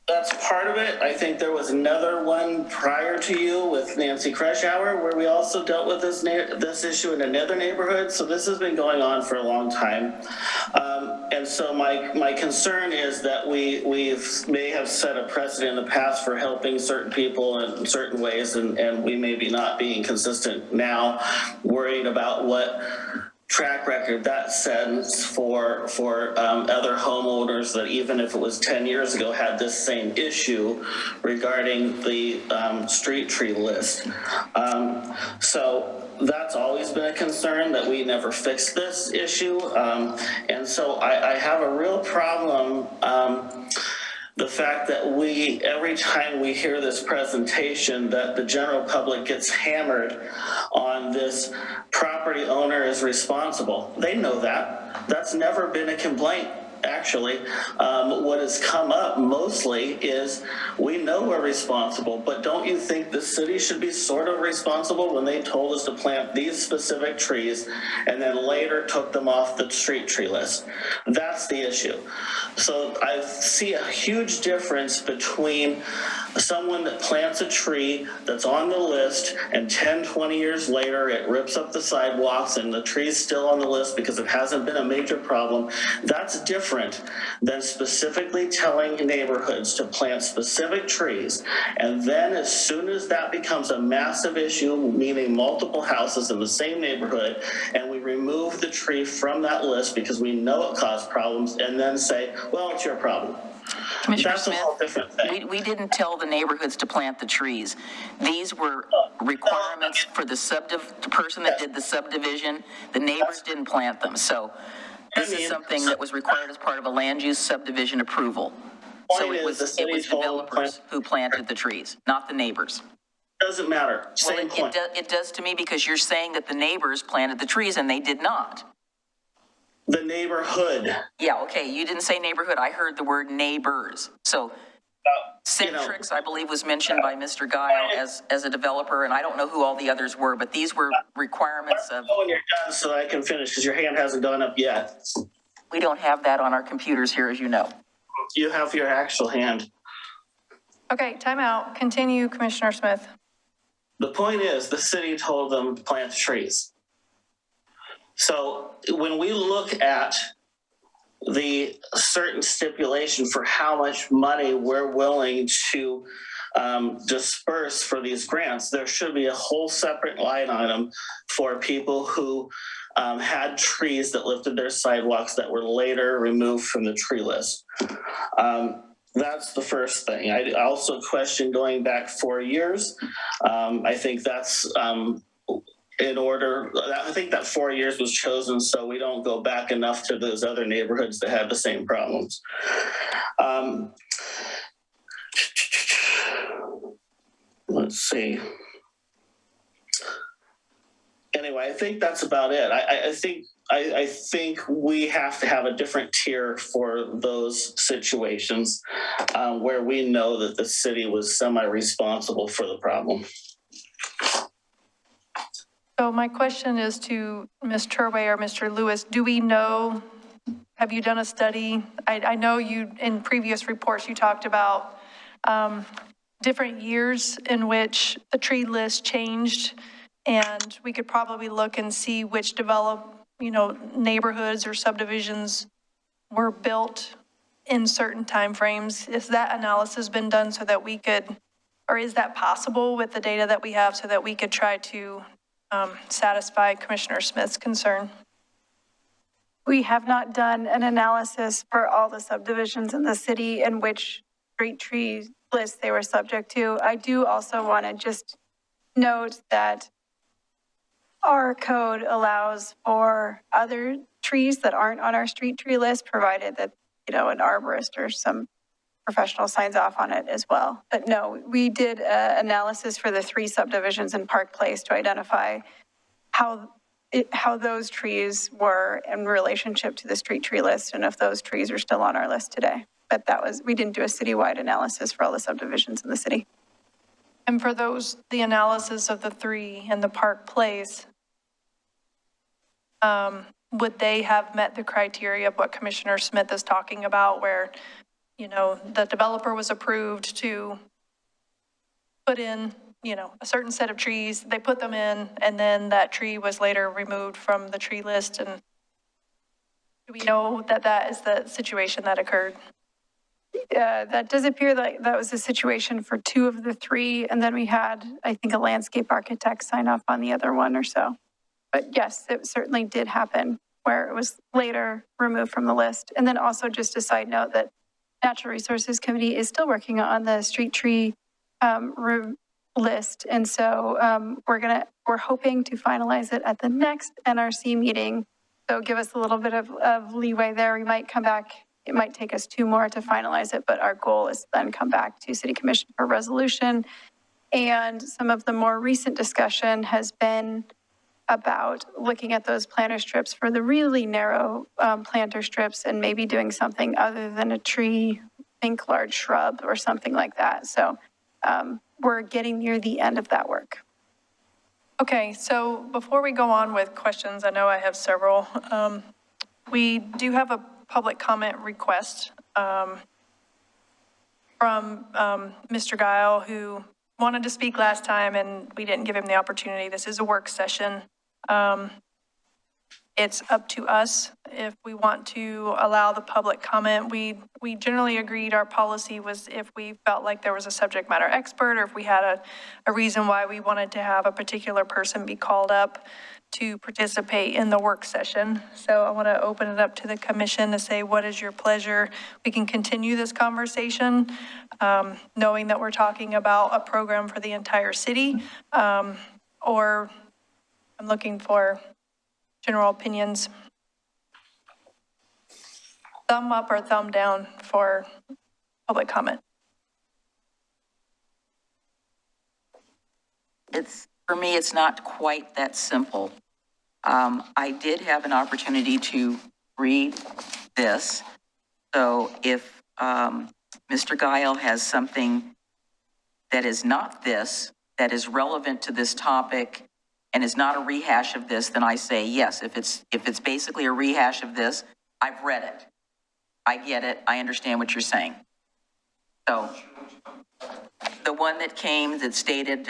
That's part of it. I think there was another one prior to you with Nancy Krushauer where we also dealt with this issue in another neighborhood. So this has been going on for a long time. And so my concern is that we may have set a precedent in the past for helping certain people in certain ways, and we may be not being consistent now, worried about what track record that sends for other homeowners that even if it was 10 years ago had this same issue regarding the street tree list. So that's always been a concern that we never fixed this issue. And so I have a real problem the fact that every time we hear this presentation, that the general public gets hammered on this property owner is responsible. They know that. That's never been a complaint. Actually, what has come up mostly is we know we're responsible, but don't you think the city should be sort of responsible when they told us to plant these specific trees and then later took them off the street tree list? That's the issue. So I see a huge difference between someone that plants a tree that's on the list and 10, 20 years later it rips up the sidewalks and the tree's still on the list because it hasn't been a major problem. That's different than specifically telling neighborhoods to plant specific trees. And then as soon as that becomes a massive issue, meaning multiple houses in the same neighborhood, and we remove the tree from that list because we know it caused problems, and then say, well, it's your problem. Commissioner That's Smith, a whole different thing. we didn't tell the neighborhoods to plant the trees. These were requirements for the person that did the subdivision. The neighbors didn't plant them. So this is something that was required as part of a land use subdivision approval. So it was developers who planted the trees, not the neighbors. Doesn't matter. Well, Same point. it does to me because you're saying that the neighbors planted the trees and they did not. The neighborhood. Yeah, okay, you didn't say neighborhood. I heard the word neighbors. So Centrix, I believe, was mentioned by Mr. Guile as a developer, and I don't know who all the others were, but these were requirements of. Oh, when you're done, so I can finish because your hand hasn't gone up yet. We don't have that on our computers here, as you know. You have your actual hand. Okay, time out. Continue, Commissioner Smith. The point is, the city told them to plant trees. So when we look at the certain stipulation for how much money we're willing to disperse for these grants, there should be a whole separate line item for people who had trees that lifted their sidewalks that were later removed from the tree list. That's the first thing. I also question going back 4 years. I think that's in order. I think that 4 years was chosen so we don't go back enough to those other neighborhoods that had the same problems. Let's see. Anyway, I think that's about it. I think we have to have a different tier for those situations where we know that the city was semi-responsible for the problem. So my question is to Ms. Turway or Mr. Lewis, do we know, have you done a study? I know you, in previous reports, you talked about different years in which the tree list changed, and we could probably look and see which neighborhoods or subdivisions were built in certain timeframes. Is that analysis been done so that we could, or is that possible with the data that we have so that we could try to satisfy Commissioner Smith's concern? We have not done an analysis for all the subdivisions in the city and which street tree list they were subject to. I do also want to just note that our code allows for other trees that aren't on our street tree list, provided that, an arborist or some professional signs off on it as well. But no, we did an analysis for the 3 subdivisions in Park Place to identify how those trees were in relationship to the street tree list and if those trees are still on our list today. But we didn't do a citywide analysis for all the subdivisions in the city. And for the analysis of the 3 in the Park Place, would they have met the criteria of what Commissioner Smith is talking about, where, the developer was approved to put in, a certain set of trees, they put them in, and then that tree was later removed from the tree list? And do we know that that is the situation that occurred? That does appear that that was the situation for 2 of the 3. And then we had, I think, a landscape architect sign off on the other 1 or so. But yes, it certainly did happen where it was later removed from the list. And then also just a side note that Natural Resources Committee is still working on the street tree list. And so we're hoping to finalize it at the next NRC meeting. So give us a little bit of leeway there. We might come back. It might take us 2 more to finalize it, but our goal is to then come back to City Commission for resolution. And some of the more recent discussion has been about looking at those planter strips for the really narrow planter strips and maybe doing something other than a tree, think large shrub or something like that. So we're getting near the end of that work. Okay, so before we go on with questions, I know I have several. We do have a public comment request from Mr. Guile, who wanted to speak last time and we didn't give him the opportunity. This is a work session. It's up to us if we want to allow the public comment. We generally agreed our policy was if we felt like there was a subject matter expert or if we had a reason why we wanted to have a particular person be called up to participate in the work session. So I want to open it up to the commission to say, what is your pleasure? We can continue this conversation, knowing that we're talking about a program for the entire city, or I'm looking for general opinions. Thumb up or thumb down for public comment. For me, it's not quite that simple. I did have an opportunity to read this. So if Mr. Guile has something that is not this, that is relevant to this topic and is not a rehash of this, then I say yes. If it's basically a rehash of this, I've read it. I get it. I understand what you're saying. So the one that came that stated,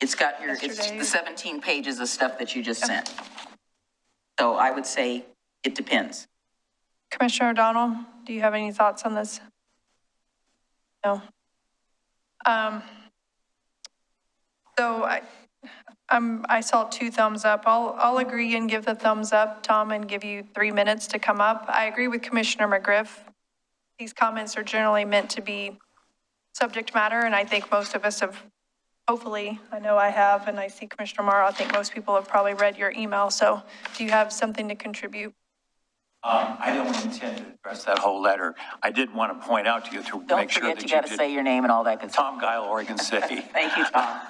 it's the 17 pages of stuff that you just sent. So I would say it depends. Commissioner O'Donnell, do you have any thoughts on this? No. So I saw 2 thumbs up. I'll agree and give the thumbs up, Tom, and give you 3 minutes to come up. I agree with Commissioner McGriff. These comments are generally meant to be subject matter, and I think most of us have, hopefully, I know I have, and I see Commissioner Marl, I think most people have probably read your email. So do you have something to contribute? I don't intend to address that whole letter. I did want to point out to you to make sure that you did. Don't forget, you got to say your name and all that good stuff. Tom Guile, Oregon City. Thank you, Tom.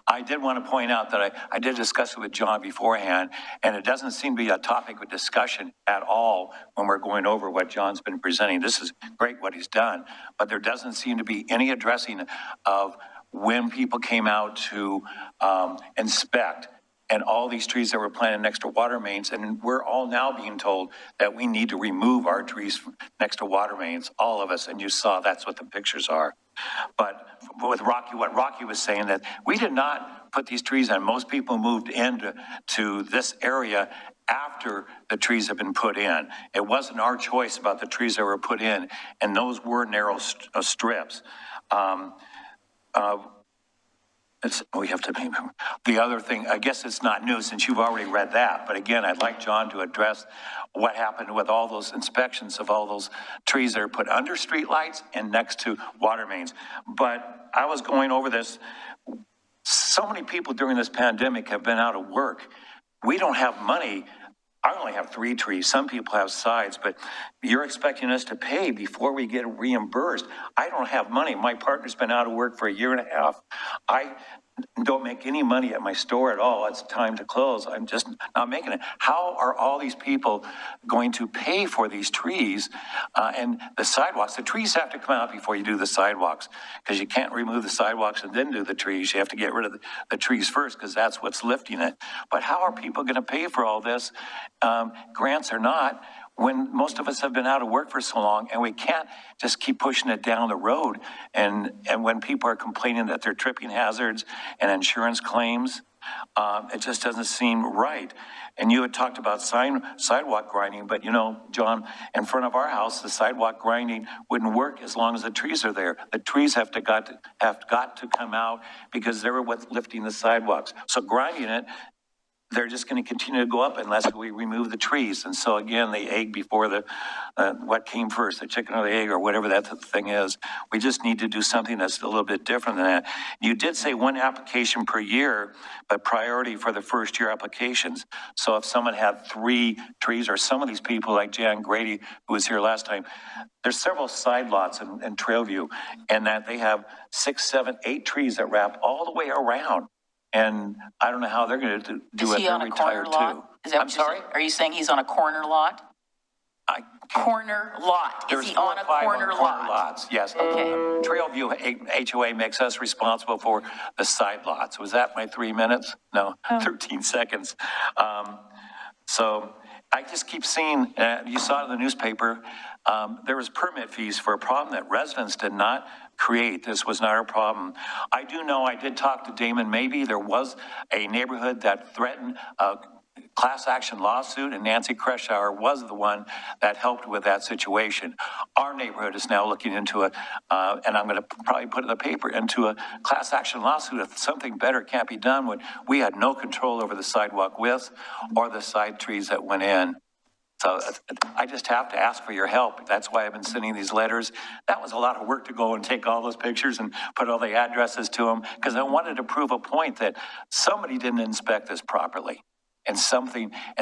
I did want to point out that I did discuss it with John beforehand, and it doesn't seem to be a topic of discussion at all when we're going over what John's been presenting. This is great what he's done, but there doesn't seem to be any addressing of when people came out to inspect and all these trees that were planted next to water mains. And we're all now being told that we need to remove our trees next to water mains, all of us. And you saw that's what the pictures are. But with Rocky, what Rocky was saying, that we did not put these trees in. Most people moved into this area after the trees have been put in. It wasn't our choice about the trees that were put in, and those were narrow strips. We have to, the other thing, I guess it's not new since you've already read that, but again, I'd like John to address what happened with all those inspections of all those trees that are put under streetlights and next to water mains. But I was going over this. So many people during this pandemic have been out of work. We don't have money. I only have 3 trees. Some people have sides, but you're expecting us to pay before we get reimbursed. I don't have money. My partner's been out of work for 1.5 years. I don't make any money at my store at all. It's time to close. I'm just not making it. How are all these people going to pay for these trees and the sidewalks? The trees have to come out before you do the sidewalks, because you can't remove the sidewalks and then do the trees. You have to get rid of the trees first, because that's what's lifting it. But how are people going to pay for all this, grants or not, when most of us have been out of work for so long, and we can't just keep pushing it down the road? And when people are complaining that they're tripping hazards and insurance claims, it just doesn't seem right. And you had talked about sidewalk grinding, but you know, John, in front of our house, the sidewalk grinding wouldn't work as long as the trees are there. The trees have got to come out, because they're what's lifting the sidewalks. So grinding it, they're just going to continue to go up unless we remove the trees. And so again, the egg before the, what came first, the chicken or the egg, or whatever that thing is. We just need to do something that's a little bit different than that. You did say 1 application per year, but priority for the first year applications. So if someone had 3 trees, or some of these people like Jan Grady, who was here last time, there's several side lots in Trailview, and that they have 6, 7, 8 trees that wrap all the way around. And I don't know how they're going to do it. They're retired too. I'm sorry? Are you saying he's on a corner lot? Corner lot. Is he on a corner lot? Lots, yes. Okay. Trailview HOA makes us responsible for the side lots. Was that my 3 minutes? No, 13 seconds. So I just keep seeing, you saw it in the newspaper, there was permit fees for a problem that residents did not create. This was not our problem. I do know, I did talk to Damon, maybe there was a neighborhood that threatened a class action lawsuit, and Nancy Kreschauer was the one that helped with that situation. Our neighborhood is now looking into it, and I'm going to probably put in the paper, into a class action lawsuit if something better can't be done when we had no control over the sidewalk width or the side trees that went in. So I just have to ask for your help. That's why I've been sending these letters. That was a lot of work to go and take all those pictures and put all the addresses to them, because I wanted to prove a point that somebody didn't inspect this properly. And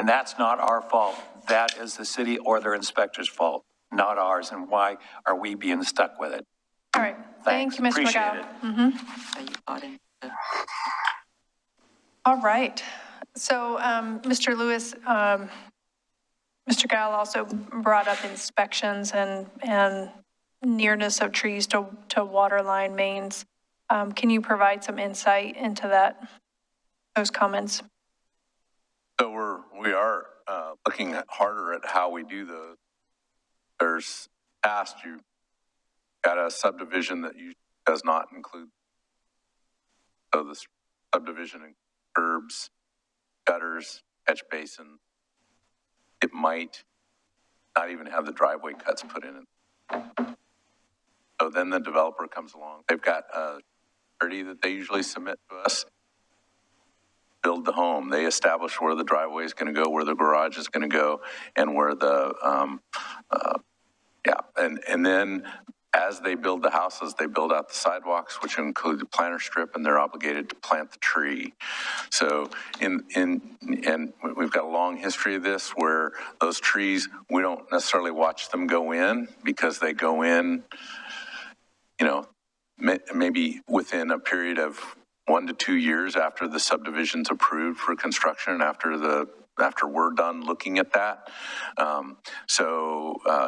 that's not our fault. That is the city or their inspector's fault, not ours. And why are we being stuck with it? All right. Thank you, Mr. Appreciate McGowan. All right. So, Mr. Lewis, Mr. Gile also brought up inspections and nearness of trees to water line mains. Can you provide some insight into those comments? So we are looking harder at how we do those. There's past, you got a subdivision that usually does not include. So the subdivision includes curbs, gutters, catch basin. It might not even have the driveway cuts put in it. So then the developer comes along. They've got a surety that they usually submit to us. Build the home. They establish where the driveway is going to go, where the garage is going to go, and where the, and then as they build the houses, they build out the sidewalks, which include the planter strip, and they're obligated to plant the tree. So and we've got a long history of this where those trees, we don't necessarily watch them go in, because they go in, you know, maybe within a period of 1 to 2 years after the subdivision's approved for construction, after we're done looking at that.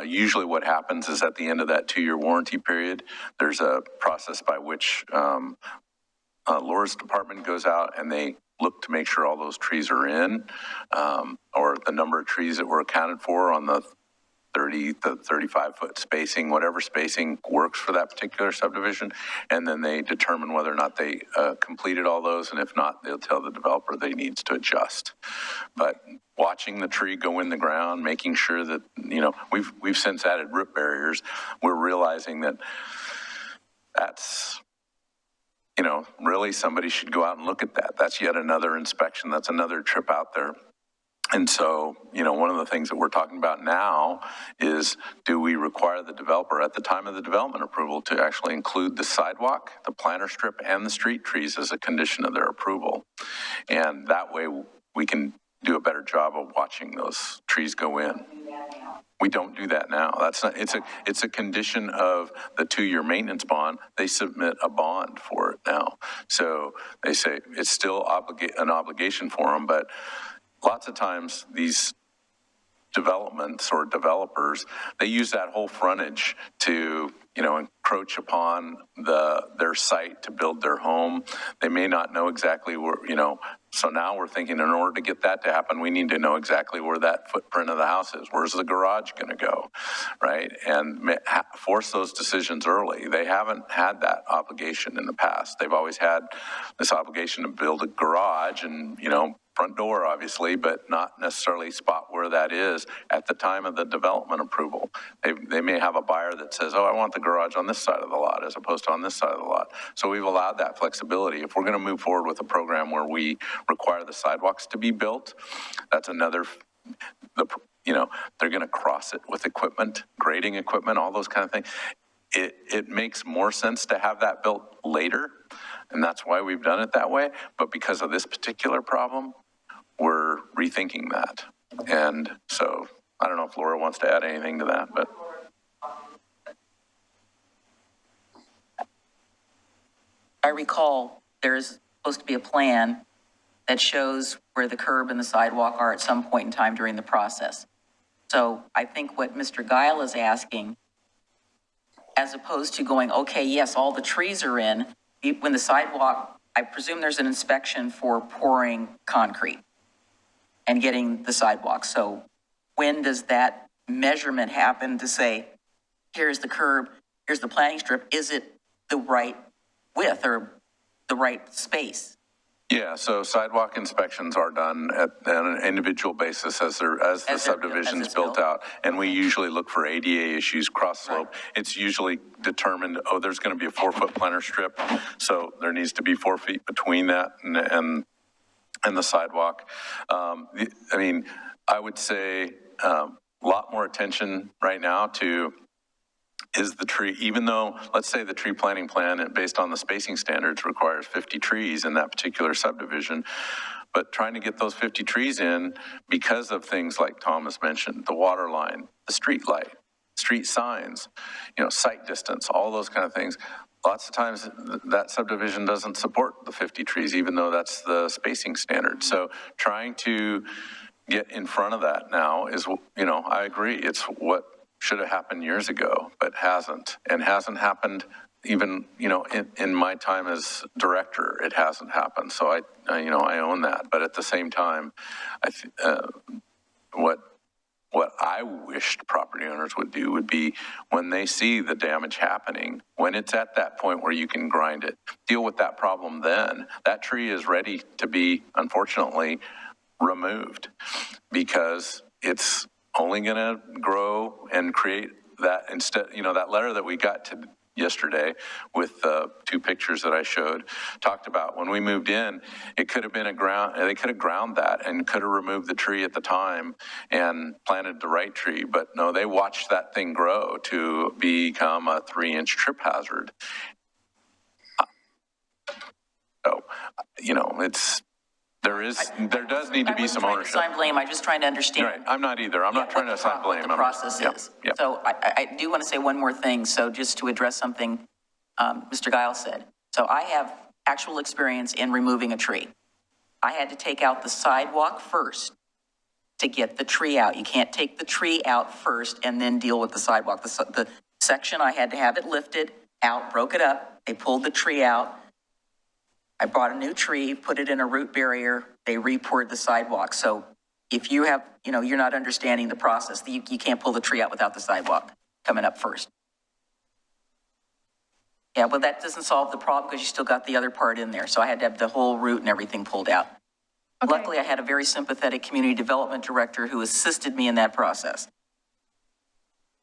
Usually what happens is at the end of that 2-year warranty period, there's a process by which Laura's department goes out and they look to make sure all those trees are in, or the number of trees that were accounted for on the 30 to 35-foot spacing, whatever spacing works for that particular subdivision. And then they determine whether or not they completed all those. And if not, they'll tell the developer they needs to adjust. But watching the tree go in the ground, making sure that, you know, we've since added root barriers. We're realizing that that's, you know, really somebody should go out and look at that. That's yet another inspection. That's another trip out there. And so, you know, one of the things that we're talking about now is, do we require the developer at the time of the development approval to actually include the sidewalk, the planter strip, and the street trees as a condition of their approval? And that way we can do a better job of watching those trees go in. We don't do that now. That's not, it's a condition of the 2-year maintenance bond. They submit a bond for it now. So they say it's still an obligation for them, but lots of times these developments or developers, they use that whole frontage to, you know, encroach upon their site to build their home. They may not know exactly where, you know, so now we're thinking in order to get that to happen, we need to know exactly where that footprint of the house is. Where's the garage going to go, right? And force those decisions early. They haven't had that obligation in the past. They've always had this obligation to build a garage and, you know, front door, obviously, but not necessarily spot where that is at the time of the development approval. They may have a buyer that says, oh, I want the garage on this side of the lot as opposed to on this side of the lot. So we've allowed that flexibility. If we're going to move forward with a program where we require the sidewalks to be built, that's another, you know, they're going to cross it with equipment, grading equipment, all those kind of things. It makes more sense to have that built later, and that's why we've done it that way. But because of this particular problem, we're rethinking that. And so I don't know if Laura wants to add anything to that, but. I recall there's supposed to be a plan that shows where the curb and the sidewalk are at some point in time during the process. So I think what Mr. Guile is asking, as opposed to going, okay, yes, all the trees are in, when the sidewalk, I presume there's an inspection for pouring concrete and getting the sidewalk. So when does that measurement happen to say, here's the curb, here's the planting strip, is it the right width or the right space? Yeah, so sidewalk inspections are done at an individual basis as the subdivision is built out. And we usually look for ADA issues, cross slope. Right. It's usually determined, oh, there's going to be a 4-foot planter strip. So there needs to be 4 feet between that and the sidewalk. I mean, I would say a lot more attention right now to is the tree, even though, let's say the tree planting plan based on the spacing standards requires 50 trees in that particular subdivision, but trying to get those 50 trees in because of things like Thomas mentioned, the water line, the street light, street signs, you know, sight distance, all those kind of things. Lots of times that subdivision doesn't support the 50 trees, even though that's the spacing standard. So trying to get in front of that now is, you know, I agree. It's what should have happened years ago, but hasn't, and hasn't happened even, you know, in my time as director, it hasn't happened. So I you know, I own that. But at the same time, what I wished property owners would do would be when they see the damage happening, when it's at that point where you can grind it, deal with that problem then. That tree is ready to be, unfortunately, removed because it's only going to grow and create that instead, you know, that letter that we got to yesterday with the 2 pictures that I showed talked about when we moved in, it could have been they could have ground that and could have removed the tree at the time and planted the right tree. But no, they watched that thing grow to become a 3-inch trip hazard. So, you know, there does need to be some ownership. I wasn't trying to assign blame. I'm just trying to understand. Right. I'm not either. I'm not trying to assign blame. What the process is. Yeah. So I do want to say one more thing. So just to address something Mr. Guile said. So I have actual experience in removing a tree. I had to take out the sidewalk first to get the tree out. You can't take the tree out first and then deal with the sidewalk. The section, I had to have it lifted out, broke it up. They pulled the tree out. I bought a new tree, put it in a root barrier, they re-poured the sidewalk. So if you have, you know, you're not understanding the process, you can't pull the tree out without the sidewalk coming up first. Yeah, but that doesn't solve the problem because you still got the other part in there. So I had to have the whole root and everything pulled out. Okay. Luckily, I had a very sympathetic community development director who assisted me in that process.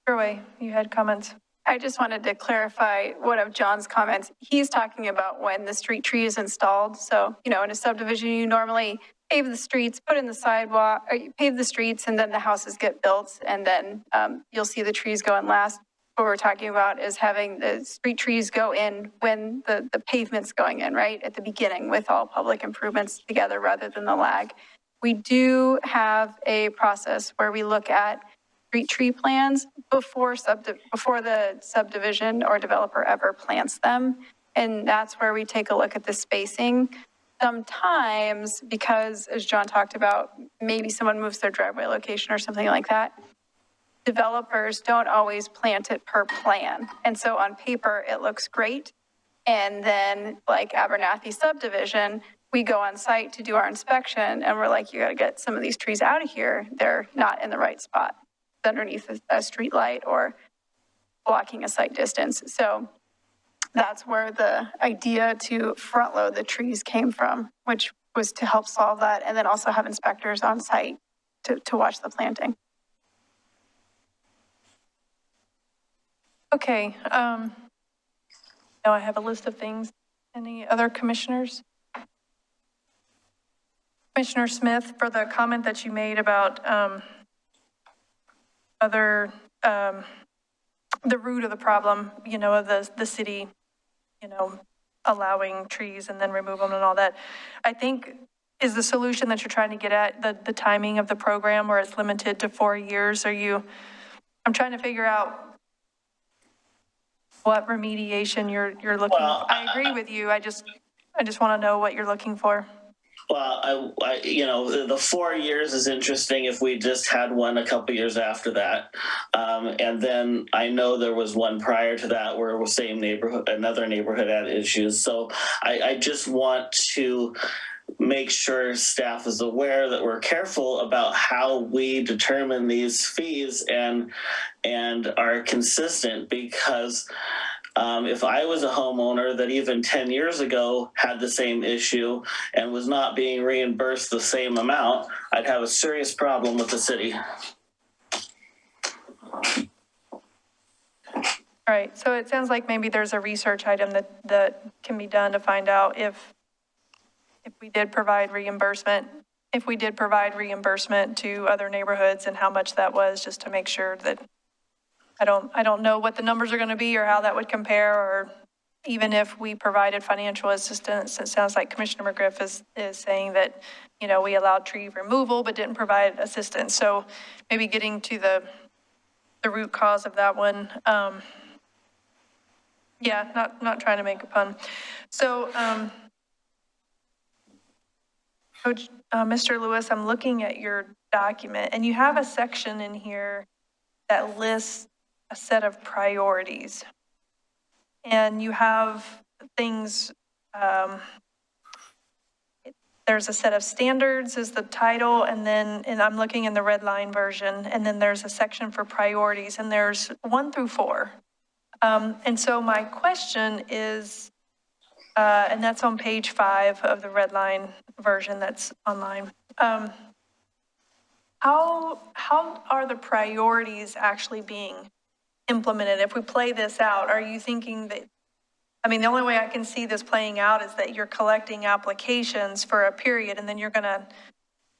Fairway, you had comments. I just wanted to clarify one of John's comments. He's talking about when the street tree is installed. So, in a subdivision, you normally pave the streets, put in the sidewalk, or you pave the streets, and then the houses get built, and then you'll see the trees go in last. What we're talking about is having the street trees go in when the pavement's going in, right, at the beginning with all public improvements together rather than the lag. We do have a process where we look at street tree plans before the subdivision or developer ever plants them. And that's where we take a look at the spacing. Sometimes, because as John talked about, maybe someone moves their driveway location or something like that, developers don't always plant it per plan. And so on paper, it looks great. And then like Abernathy subdivision, we go on site to do our inspection and we're like, you got to get some of these trees out of here. They're not in the right spot, underneath a street light or blocking a sight distance. So that's where the idea to front load the trees came from, which was to help solve that and then also have inspectors on site to watch the planting. Okay, now I have a list of things. Any other commissioners? Commissioner Smith, for the comment that you made about the root of the problem, of the city, allowing trees and then remove them and all that. I think is the solution that you're trying to get at the timing of the program where it's limited to 4 years? I'm trying to figure out what remediation you're looking for. I agree with you. I just want to know what you're looking for. Well, the 4 years is interesting if we just had one a couple years after that. And then I know there was one prior to that where the same neighborhood, another neighborhood had issues. So I just want to make sure staff is aware that we're careful about how we determine these fees and are consistent, because if I was a homeowner that even 10 years ago had the same issue and was not being reimbursed the same amount, I'd have a serious problem with the city. All right, so it sounds like maybe there's a research item that can be done to find out if we did provide reimbursement to other neighborhoods and how much that was, just to make sure that I don't know what the numbers are going to be or how that would compare, or even if we provided financial assistance. It sounds like Commissioner McGriff is saying that, we allowed tree removal but didn't provide assistance. So maybe getting to the root cause of that one. Yeah, not trying to make a pun. So, Coach, Mr. Lewis, I'm looking at your document and you have a section in here that lists a set of priorities, and you have things, there's a set of standards is the title, and I'm looking in the red line version, and then there's a section for priorities, and there's 1 through 4. And so my question is, and that's on page 5 of the red line version that's online. How are the priorities actually being implemented? If we play this out, are you thinking that, the only way I can see this playing out is that you're collecting applications for a period and then you're going to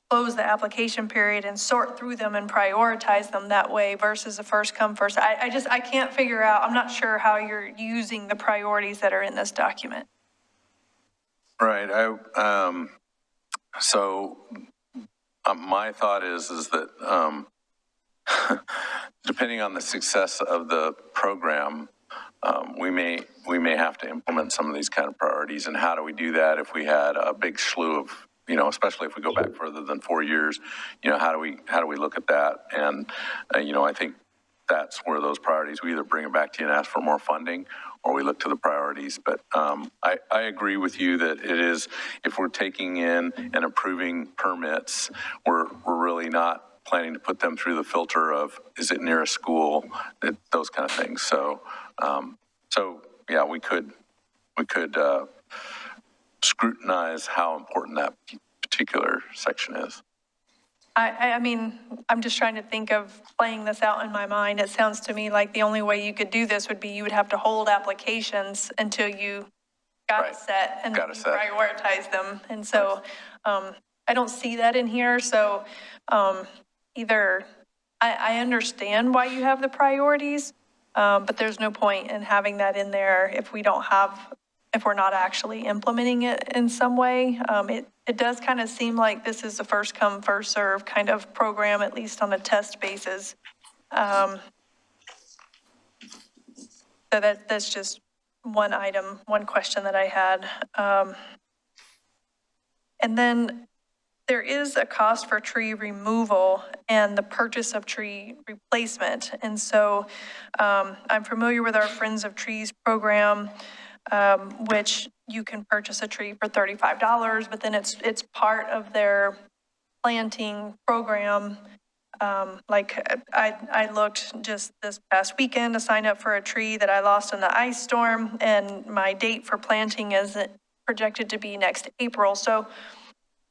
close the application period and sort through them and prioritize them that way versus a first come first. I can't figure out, I'm not sure how you're using the priorities that are in this document. Right. My thought is that depending on the success of the program, we may have to implement some of these kind of priorities. And how do we do that if we had a big slew of, especially if we go back further than 4 years, how do we look at that? And I think that's where those priorities, we either bring it back to you and ask for more funding, or we look to the priorities. But I agree with you that it is, if we're taking in and approving permits, we're really not planning to put them through the filter of, is it near a school, those kind of things. So yeah, we could scrutinize how important that particular section is. I mean, I'm just trying to think of playing this out in my mind. It sounds to me like the only way you could do this would be you would have to hold applications until you got Right. a set and Got a you set. prioritize them. And so I don't see that in here. So either I understand why you have the priorities, but there's no point in having that in there if we're not actually implementing it in some way. It does kind of seem like this is a first come, first serve kind of program, at least on a test basis. So that's just one item, one question that I had. And then there is a cost for tree removal and the purchase of tree replacement. And so I'm familiar with our Friends of Trees program, which you can purchase a tree for $35, but then it's part of their planting program. Like I looked just this past weekend to sign up for a tree that I lost in the ice storm, and my date for planting is projected to be next April. So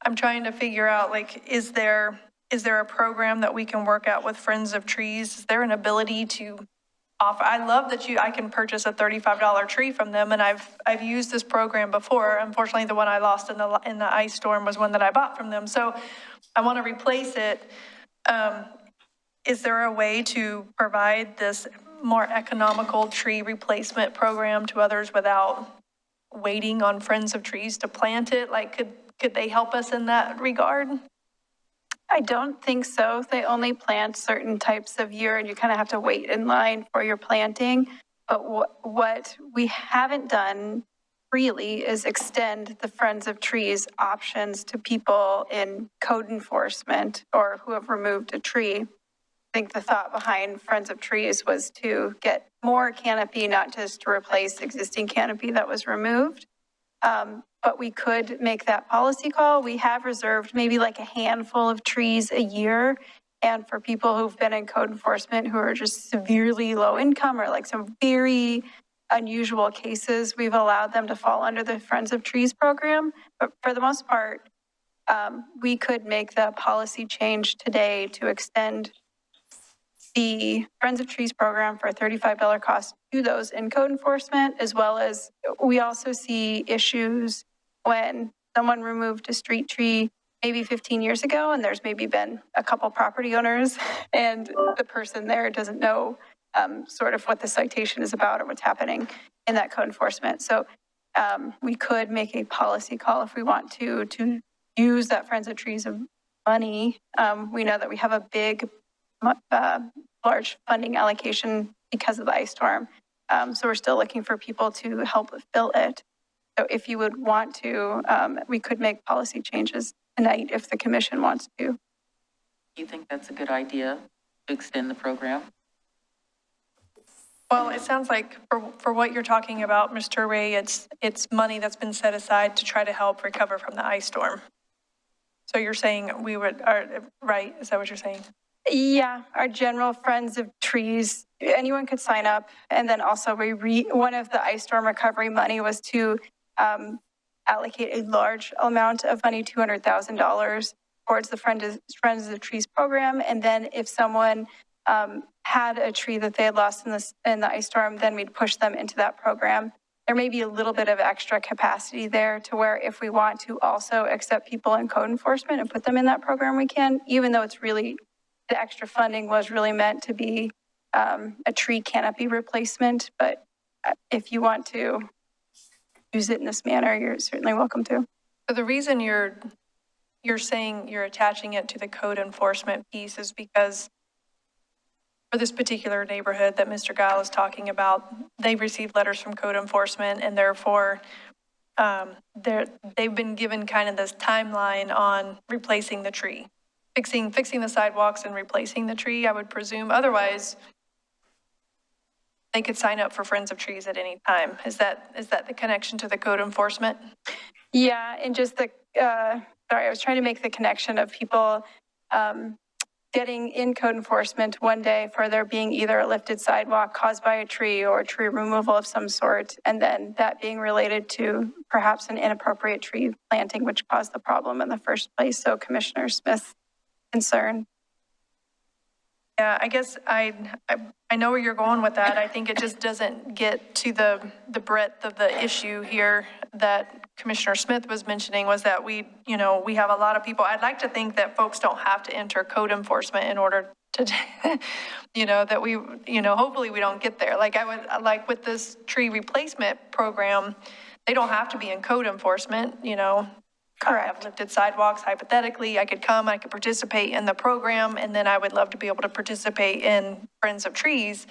I'm trying to figure out, like, is there a program that we can work out with Friends of Trees? Is there an ability to offer? I love that I can purchase a $35 tree from them, and I've used this program before. Unfortunately, the one I lost in the ice storm was one that I bought from them. So I want to replace it. Is there a way to provide this more economical tree replacement program to others without waiting on Friends of Trees to plant it? Like, could they help us in that regard? I don't think so. They only plant certain types of year and you kind of have to wait in line for your planting. But what we haven't done really is extend the Friends of Trees options to people in code enforcement or who have removed a tree. I think the thought behind Friends of Trees was to get more canopy, not just to replace existing canopy that was removed. But we could make that policy call. We have reserved maybe like a handful of trees a year. And for people who've been in code enforcement who are just severely low income or like some very unusual cases, we've allowed them to fall under the Friends of Trees program. But for the most part, we could make the policy change today to extend the Friends of Trees program for a $35 cost to those in code enforcement, as well as we also see issues when someone removed a street tree maybe 15 years ago, and there's maybe been a couple property owners, and the person there doesn't know sort of what the citation is about or what's happening in that code enforcement. So we could make a policy call if we want to use that Friends of Trees of money. We know that we have a big large funding allocation because of the ice storm. So we're still looking for people to help fill it. So if you would want to, we could make policy changes tonight if the commission wants to. Do you think that's a good idea to extend the program? Well, it sounds like for what you're talking about, Mr. Ray, it's money that's been set aside to try to help recover from the ice storm. So you're saying right? Is that what you're saying? Yeah, our general Friends of Trees, anyone could sign up. And then also one of the ice storm recovery money was to allocate a large amount of money, $200,000 towards the Friends of Trees program. And then if someone had a tree that they had lost in the ice storm, then we'd push them into that program. There may be a little bit of extra capacity there to where if we want to also accept people in code enforcement and put them in that program, we can, even though it's really, the extra funding was really meant to be a tree canopy replacement. But if you want to use it in this manner, you're certainly welcome to. So the reason you're saying you're attaching it to the code enforcement piece is because for this particular neighborhood that Mr. Gile is talking about, they've received letters from code enforcement, and therefore they've been given kind of this timeline on replacing the tree, fixing the sidewalks and replacing the tree, I would presume. Otherwise, they could sign up for Friends of Trees at any time. Is that the connection to the code enforcement? Yeah, and just I was trying to make the connection of people getting in code enforcement one day for there being either a lifted sidewalk caused by a tree or tree removal of some sort, and then that being related to perhaps an inappropriate tree planting, which caused the problem in the first place. So Commissioner Smith's concern. Yeah, I guess I know where you're going with that. I think it just doesn't get to the breadth of the issue here that Commissioner Smith was mentioning, was that we have a lot of people. I'd like to think that folks don't have to enter code enforcement in order to, that we, hopefully we don't get there. Like with this tree replacement program, they don't have to be in code enforcement, Correct. I have lifted sidewalks. Hypothetically, I could come, I could participate in the program, and then I would love to be able to participate in Friends of Trees.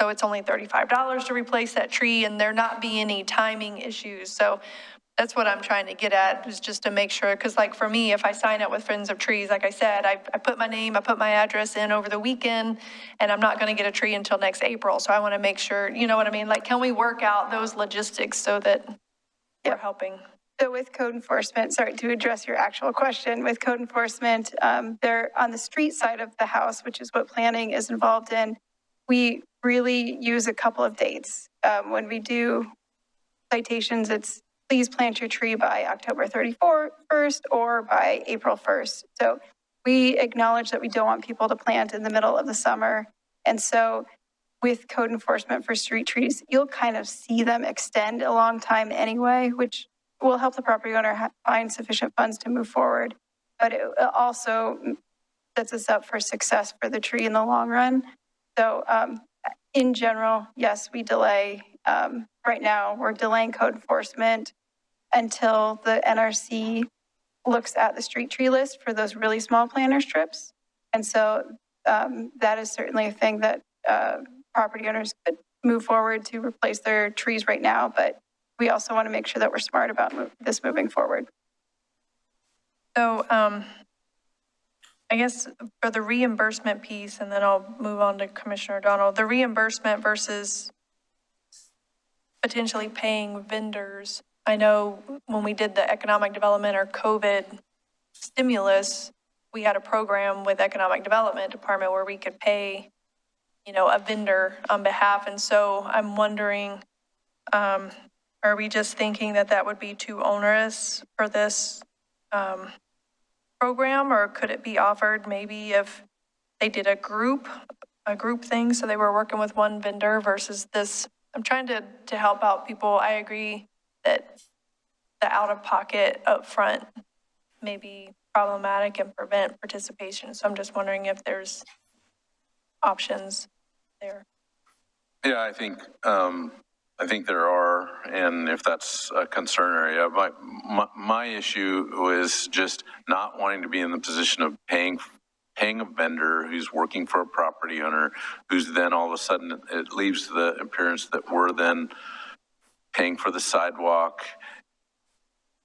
So it's only $35 to replace that tree, and there not be any timing issues. So that's what I'm trying to get at, is just to make sure, because like for me, if I sign up with Friends of Trees, like I said, I put my name, I put my address in over the weekend, and I'm not going to get a tree until next April. So I want to make sure, you know what I mean? Like, can we work out those logistics so that we're helping? So with code enforcement, sorry, to address your actual question, with code enforcement, they're on the street side of the house, which is what planning is involved in. We really use a couple of dates. When we do citations, it's please plant your tree by October 31st or by April 1st. So we acknowledge that we don't want people to plant in the middle of the summer. And so with code enforcement for street trees, you'll kind of see them extend a long time anyway, which will help the property owner find sufficient funds to move forward. But it also sets us up for success for the tree in the long run. So in general, yes, we delay. Right now, we're delaying code enforcement until the NRC looks at the street tree list for those really small planter strips. And so that is certainly a thing that property owners could move forward to replace their trees right now. But we also want to make sure that we're smart about this moving forward. So I guess for the reimbursement piece, and then I'll move on to Commissioner O'Donnell, the reimbursement versus potentially paying vendors. I know when we did the economic development or COVID stimulus, we had a program with Economic Development Department where we could pay, a vendor on behalf. And so I'm wondering, are we just thinking that that would be too onerous for this program, or could it be offered maybe if they did a group thing, so they were working with one vendor versus this? I'm trying to help out people. I agree that the out-of-pocket upfront may be problematic and prevent participation. So I'm just wondering if there's options there. Yeah, I think there are, and if that's a concern area, my issue is just not wanting to be in the position of paying a vendor who's working for a property owner, who's then all of a sudden, it leaves the appearance that we're then paying for the sidewalk.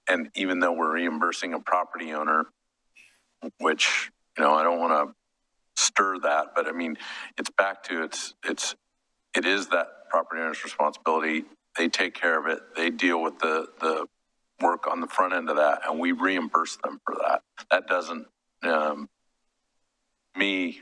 And even though we're reimbursing a property owner, which, I don't want to stir that, but I mean, it's back to it is that property owner's responsibility. They take care of it. They deal with the work on the front end of that, and we reimburse them for that. That doesn't, me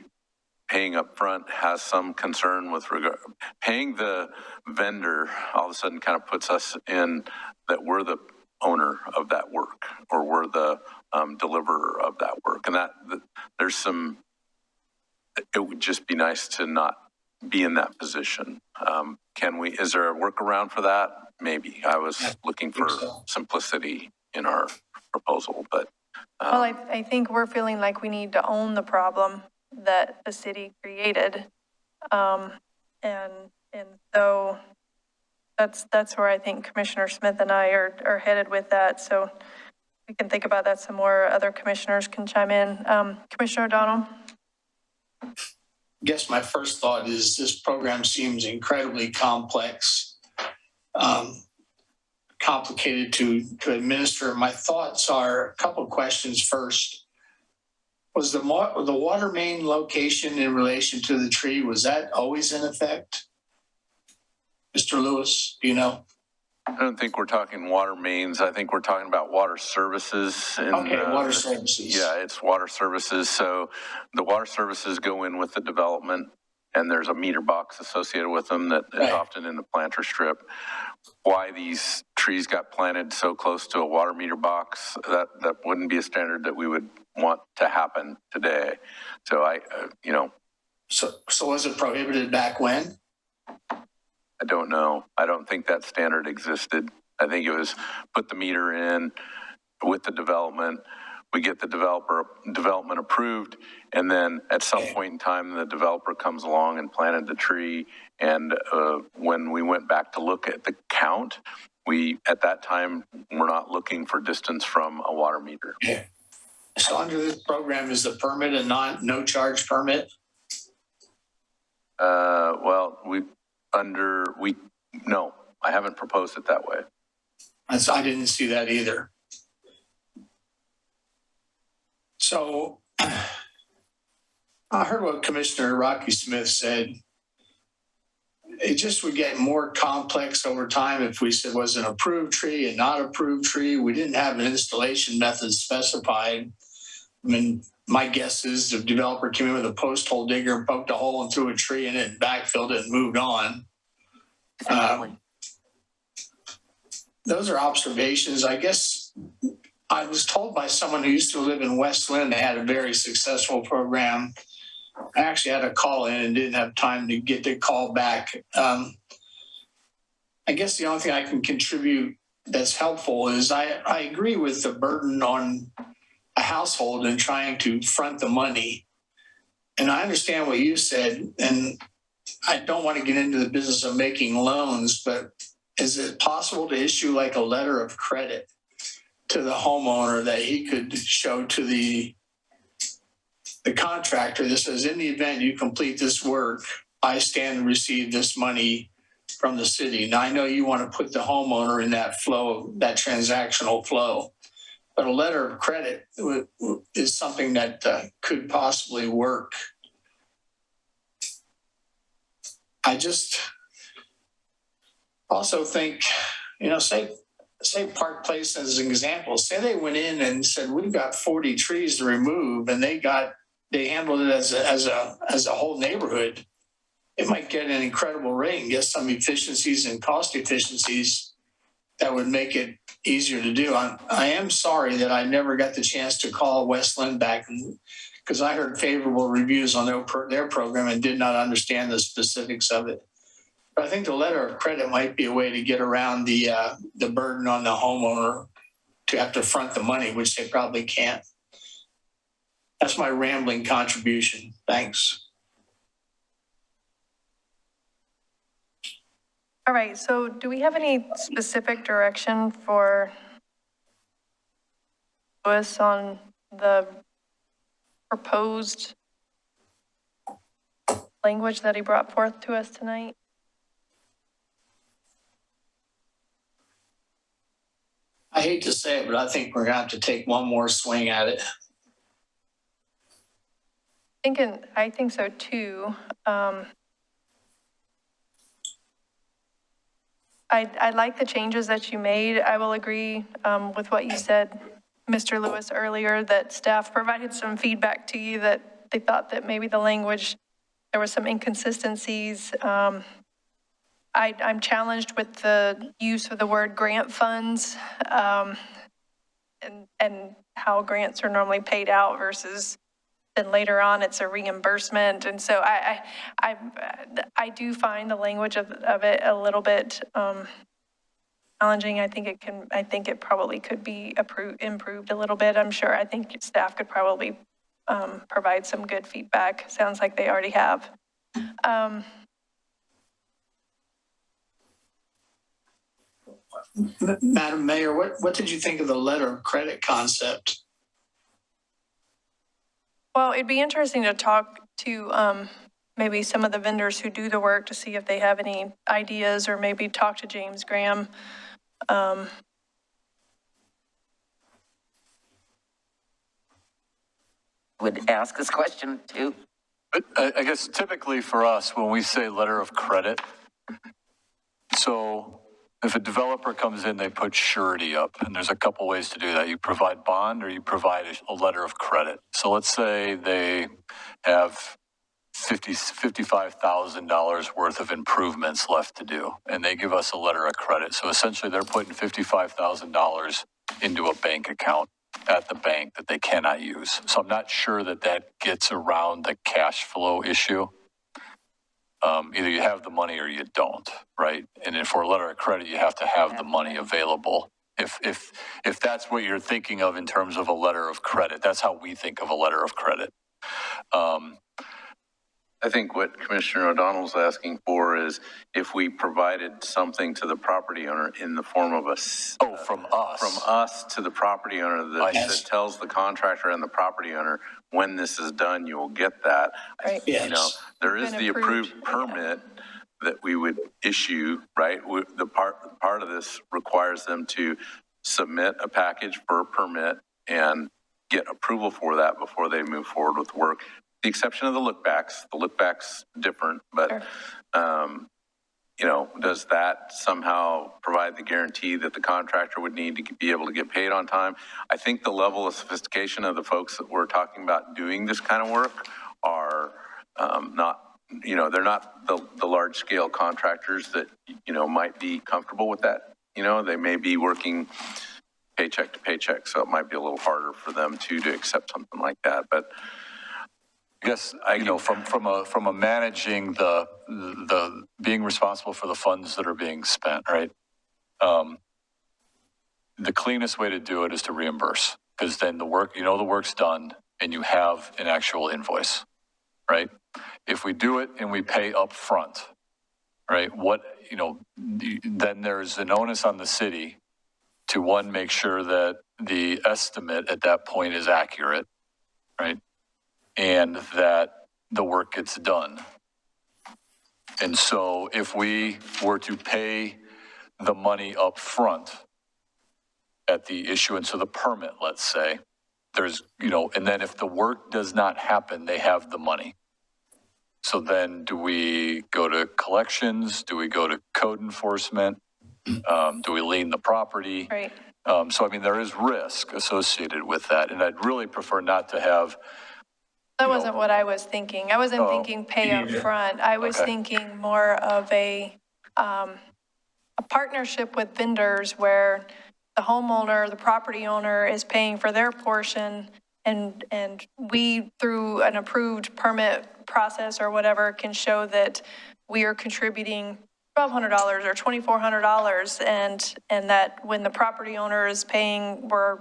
paying up front has some concern with regard, paying the vendor all of a sudden kind of puts us in that we're the owner of that work, or we're the deliverer of that work. And that there's some, it would just be nice to not be in that position. Is there a workaround for that? Maybe. I was looking for simplicity in our proposal, but. Well, I think we're feeling like we need to own the problem that the city created. And so that's where I think Commissioner Smith and I are headed with that. So we can think about that some more. Other commissioners can chime in. Commissioner O'Donnell? I guess my first thought is this program seems incredibly complex, complicated to administer. My thoughts are a couple of questions. First, was the water main location in relation to the tree, was that always in effect? Mr. Lewis, do you know? I don't think we're talking water mains. I think we're talking about water services. Okay, water services. Yeah, it's water services. So the water services go in with the development, and there's a meter box associated with them that is often in the planter strip. Why these trees got planted so close to a water meter box, that wouldn't be a standard that we would want to happen today. So So was it prohibited back when? I don't know. I don't think that standard existed. I think it was put the meter in with the development. We get the development approved, and then at some point in time, the developer comes along and planted the tree. And when we went back to look at the count, at that time, we're not looking for distance from a water meter. Yeah. So under this program, is the permit a no charge permit? No, I haven't proposed it that way. I didn't see that either. So I heard what Commissioner Rocky Smith said. It just would get more complex over time if we said was an approved tree and not approved tree. We didn't have an installation method specified. I mean, my guess is the developer came in with a post hole digger and poked a hole and threw a tree in it and backfilled it and moved on. Those are observations. I guess I was told by someone who used to live in West Lynn, they had a very successful program. I actually had a call in and didn't have time to get the call back. I guess the only thing I can contribute that's helpful is I agree with the burden on a household and trying to front the money. And I understand what you said, and I don't want to get into the business of making loans, but is it possible to issue like a letter of credit to the homeowner that he could show to the contractor that says, in the event you complete this work, I stand to receive this money from the city. Now, I know you want to put the homeowner in that flow, that transactional flow, but a letter of credit is something that could possibly work. I just also think, say Park Place as an example, say they went in and said, we've got 40 trees to remove, and they handled it as a whole neighborhood. It might get an incredible rate and get some efficiencies and cost efficiencies that would make it easier to do. I am sorry that I never got the chance to call West Lynn back because I heard favorable reviews on their program and did not understand the specifics of it. But I think the letter of credit might be a way to get around the burden on the homeowner to have to front the money, which they probably can't. That's my rambling contribution. Thanks. All right, so do we have any specific direction for Lewis on the proposed language that he brought forth to us tonight? I hate to say it, but I think we're going to have to take one more swing at it. I think so too. I like the changes that you made. I will agree with what you said, Mr. Lewis, earlier, that staff provided some feedback to you that they thought that maybe the language, there were some inconsistencies. I'm challenged with the use of the word grant funds and how grants are normally paid out versus then later on it's a reimbursement. And so I do find the language of it a little bit challenging. I think it probably could be improved a little bit. I'm sure. I think staff could probably provide some good feedback. Sounds like they already have. Madam Mayor, what did you think of the letter of credit concept? Well, it'd be interesting to talk to maybe some of the vendors who do the work to see if they have any ideas, or maybe talk to James Graham. Would ask this question too. But I guess typically for us, when we say letter of credit, so if a developer comes in, they put surety up, and there's a couple ways to do that. You provide bond or you provide a letter of credit. So let's say they have $55,000 worth of improvements left to do, and they give us a letter of credit. So essentially they're putting $55,000 into a bank account at the bank that they cannot use. So I'm not sure that that gets around the cash flow issue. Either you have the money or you don't, right? And if for a letter of credit, you have to have the money available. If that's what you're thinking of in terms of a letter of credit, that's how we think of a letter of credit. I think what Commissioner O'Donnell's asking for is if we provided something to the property owner in the form of a from us. From us to the property owner that tells the contractor and the property owner, when this is done, you will get that. Right. You know, there is the approved permit that we would issue, right? The part of this requires them to submit a package for a permit and get approval for that before they move forward with work. The exception of the lookbacks. The lookbacks different, but you know, does that somehow provide the guarantee that the contractor would need to be able to get paid on time? I think the level of sophistication of the folks that we're talking about doing this kind of work are not, you know, they're not the large scale contractors that, you know, might be comfortable with that. You know, they may be working paycheck to paycheck, so it might be a little harder for them to accept something like that. But I guess, you know, from a managing the being responsible for the funds that are being spent, right? The cleanest way to do it is to reimburse, because then the work, you know, the work's done and you have an actual invoice, right? If we do it and we pay up front, right? You know, then there's an onus on the city to, one, make sure that the estimate at that point is accurate, right? And that the work gets done. And so if we were to pay the money up front at the issuance of the permit, let's say, there's, you know, and then if the work does not happen, they have the money. So then do we go to collections? Do we go to code enforcement? Do we lien the property? Right. So, I mean, there is risk associated with that. And I'd really prefer not to have. That wasn't what I was thinking. I wasn't thinking pay up front. I was thinking more of a partnership with vendors where the homeowner, the property owner is paying for their portion, and we, through an approved permit process or whatever, can show that we are contributing $1,200 or $2,400, and that when the property owner is paying, we're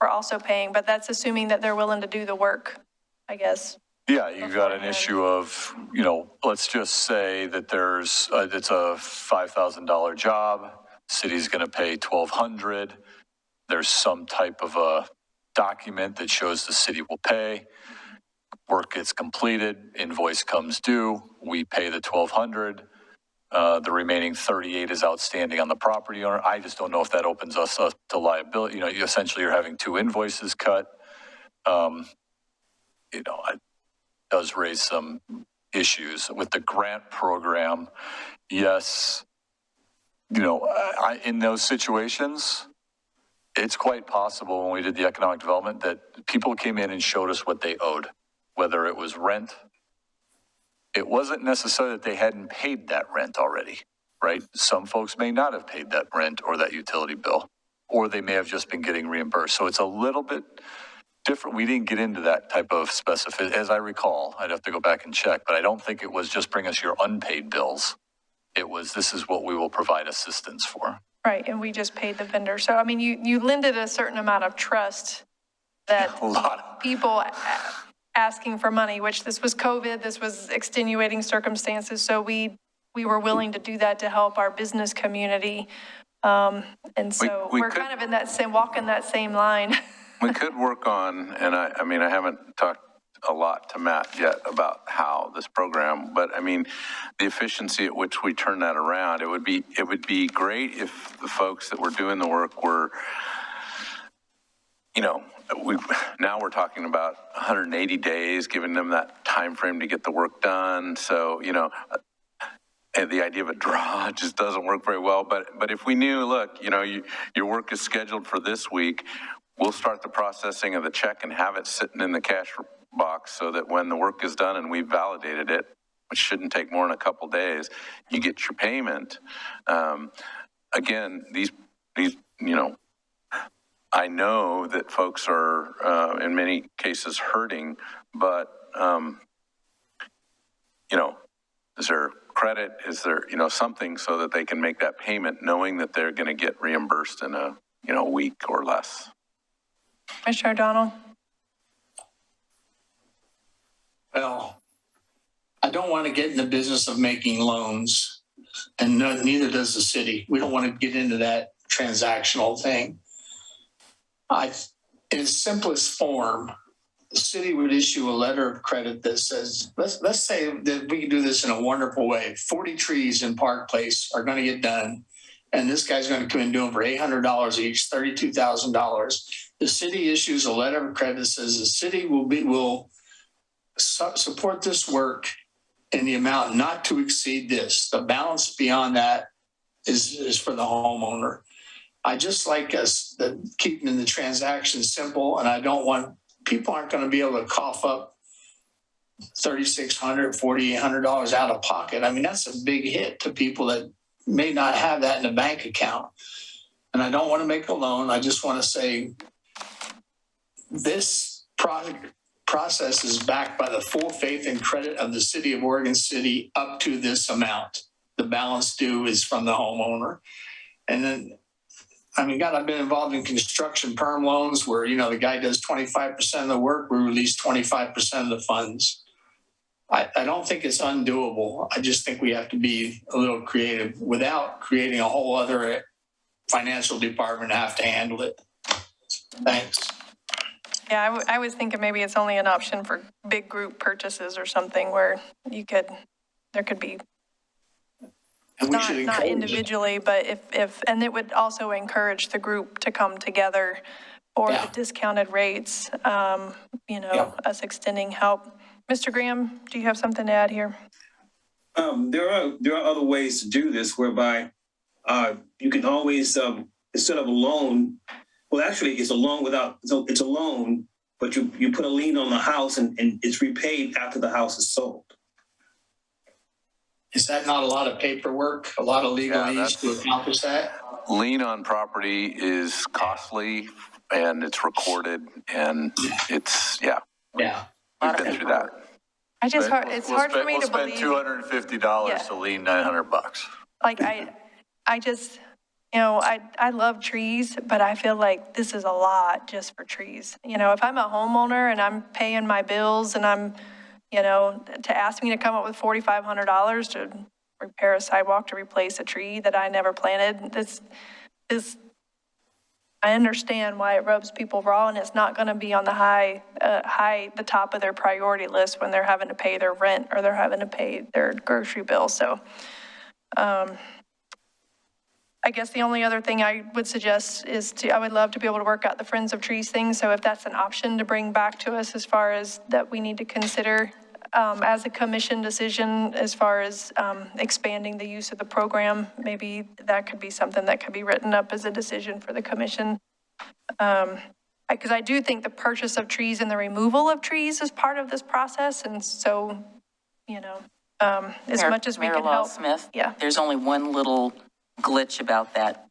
also paying, but that's assuming that they're willing to do the work, I guess. Yeah, you've got an issue of, you know, let's just say that it's a $5,000 job. City's going to pay $1,200. There's some type of a document that shows the city will pay. Work gets completed, invoice comes due, we pay the $1,200. The remaining $38 is outstanding on the property owner. I just don't know if that opens us up to liability. You know, you're having two invoices cut. You know, it does raise some issues with the grant program. Yes, you know, in those situations, it's quite possible when we did the economic development that people came in and showed us what they owed, whether it was rent. It wasn't necessarily that they hadn't paid that rent already, right? Some folks may not have paid that rent or that utility bill, or they may have just been getting reimbursed. So it's a little bit different. We didn't get into that type of specificity, as I recall. I'd have to go back and check, but I don't think it was just bring us your unpaid bills. It was, this is what we will provide assistance for. Right, and we just paid the vendor. So, I mean, you lended a certain amount of trust that people asking for money, which this was COVID, this was extenuating circumstances. So we were willing to do that to help our business community. And so we're kind of in that same, walking that same line. We could work on, and I mean, I haven't talked a lot to Matt yet about how this program, but I mean, the efficiency at which we turn that around, it would be great if the folks that were doing the work were, you know, now we're talking about 180 days, giving them that time frame to get the work done. So, you know, the idea of a draw just doesn't work very well. But if we knew, look, your work is scheduled for this week, we'll start the processing of the check and have it sitting in the cash box so that when the work is done and we've validated it, which shouldn't take more than a couple days, you get your payment. Again, these, I know that folks are in many cases hurting, but is there credit? Is there something so that they can make that payment, knowing that they're going to get reimbursed in a week or less? Commissioner O'Donnell? Well, I don't want to get in the business of making loans, and neither does the city. We don't want to get into that transactional thing. In its simplest form, the city would issue a letter of credit that says, let's say that we can do this in a wonderful way. 40 trees in Park Place are going to get done, and this guy's going to come and do them for $800 each, $32,000. The city issues a letter of credit that says the city will support this work in the amount not to exceed this. The balance beyond that is for the homeowner. I just like us keeping the transaction simple, and I don't want people aren't going to be able to cough up $3,600, $4,800 out of pocket. I mean, that's a big hit to people that may not have that in a bank account. And I don't want to make a loan. I just want to say this process is backed by the full faith and credit of the city of Oregon City up to this amount. The balance due is from the homeowner. And then, God, I've been involved in construction perm loans where, the guy does 25% of the work, we release 25% of the funds. I don't think it's undoable. I just think we have to be a little creative without creating a whole other financial department to have to handle it. Thanks. Yeah, I was thinking maybe it's only an option for big group purchases or something where there could be not individually, but if and it would also encourage the group to come together for the discounted rates, us extending help. Mr. Graham, do you have something to add here? There are other ways to do this whereby you can always, instead of a loan, well, actually, it's a loan it's a loan, but you put a lien on the house and it's repaid after the house is sold. Is that not a lot of paperwork, a lot of legalese to accomplish that? Lien on property is costly, and it's recorded, and it's, Yeah. We've been through that. It's hard for me to believe. We'll spend $250 to lien $900. Like, I just, I love trees, but I feel like this is a lot just for trees. If I'm a homeowner and I'm paying my bills and I'm, to ask me to come up with $4,500 to repair a sidewalk, to replace a tree that I never planted, I understand why it rubs people raw, and it's not going to be on the top of their priority list when they're having to pay their rent or they're having to pay their grocery bill. So, I guess the only other thing I would suggest is I would love to be able to work out the Friends of Trees thing. So if that's an option to bring back to us as far as that we need to consider as a commission decision, as far as expanding the use of the program, maybe that could be something that could be written up as a decision for the commission. Because I do think the purchase of trees and the removal of trees is part of this process. And so, as much as we can help. Smith, yeah. There's only one little glitch about that.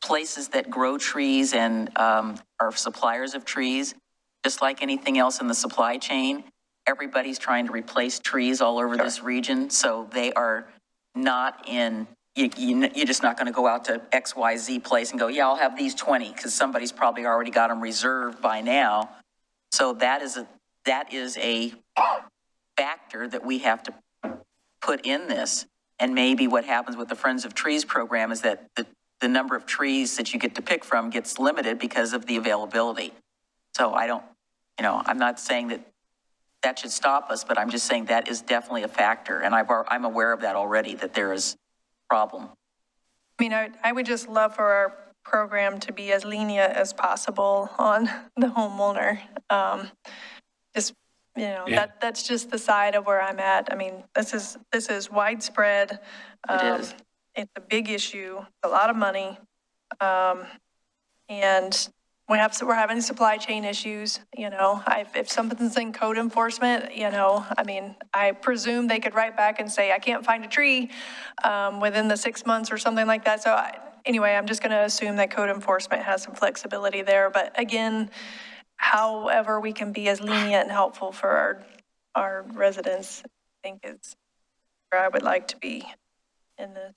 Places that grow trees and are suppliers of trees, just like anything else in the supply chain, everybody's trying to replace trees all over this region. So they are not in, you're just not going to go out to XYZ place and go, yeah, I'll have these 20 because somebody's probably already got them reserved by now. So that is a factor that we have to put in this. And maybe what happens with the Friends of Trees program is that the number of trees that you get to pick from gets limited because of the availability. So I'm not saying that should stop us, but I'm just saying that is definitely a factor. And I'm aware of that already, that there is a problem. I would just love for our program to be as lenient as possible on the homeowner. Just you know, Yeah. that's just the side of where I'm at. I mean, this is widespread. It is. It's a big issue, a lot of money. And we're having supply chain issues, you know. If something's in code enforcement, you know, I mean, I presume they could write back and say, I can't find a tree within the 6 months or something like that. So anyway, I'm just going to assume that code enforcement has some flexibility there. But again, however we can be as lenient and helpful for our residents, I think is where I would like to be in this.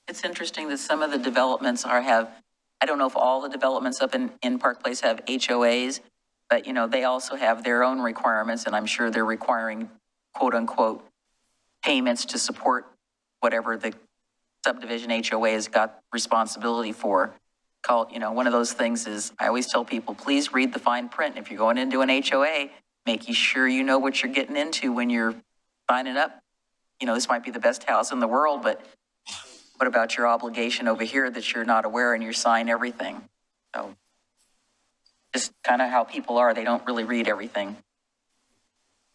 It's interesting that some of the developments I don't know if all the developments up in Park Place have HOAs, but, you know, they also have their own requirements, and I'm sure they're requiring quote-unquote payments to support whatever the subdivision HOA has got responsibility for. You know, one of those things is, I always tell people, please read the fine print. If you're going into an HOA, making sure you know what you're getting into when you're signing up. You know, this might be the best house in the world, but what about your obligation over here that you're not aware and you sign everything? So just kind of how people are, they don't really read everything.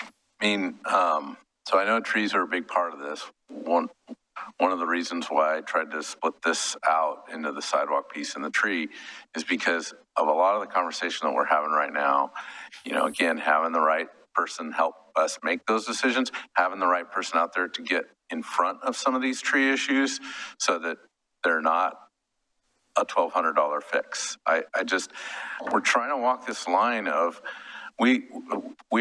I mean, so I know trees are a big part of this. One of the reasons why I tried to split this out into the sidewalk piece and the tree is because of a lot of the conversation that we're having right now. You know, again, having the right person help us make those decisions, having the right person out there to get in front of some of these tree issues so that they're not a $1,200 fix. We're trying to walk this line of, we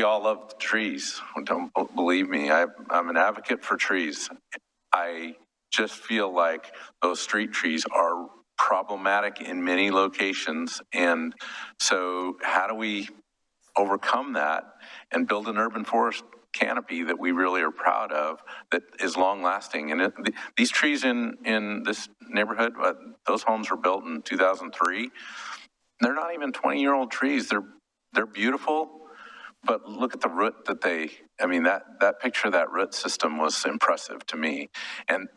all love the trees. Don't believe me. I'm an advocate for trees. I just feel like those street trees are problematic in many locations. And so how do we overcome that and build an urban forest canopy that we really are proud of, that is long lasting? And these trees in this neighborhood, those homes were built in 2003. They're not even 20-year-old trees. They're beautiful, but look at the root that that picture of that root system was impressive to me. And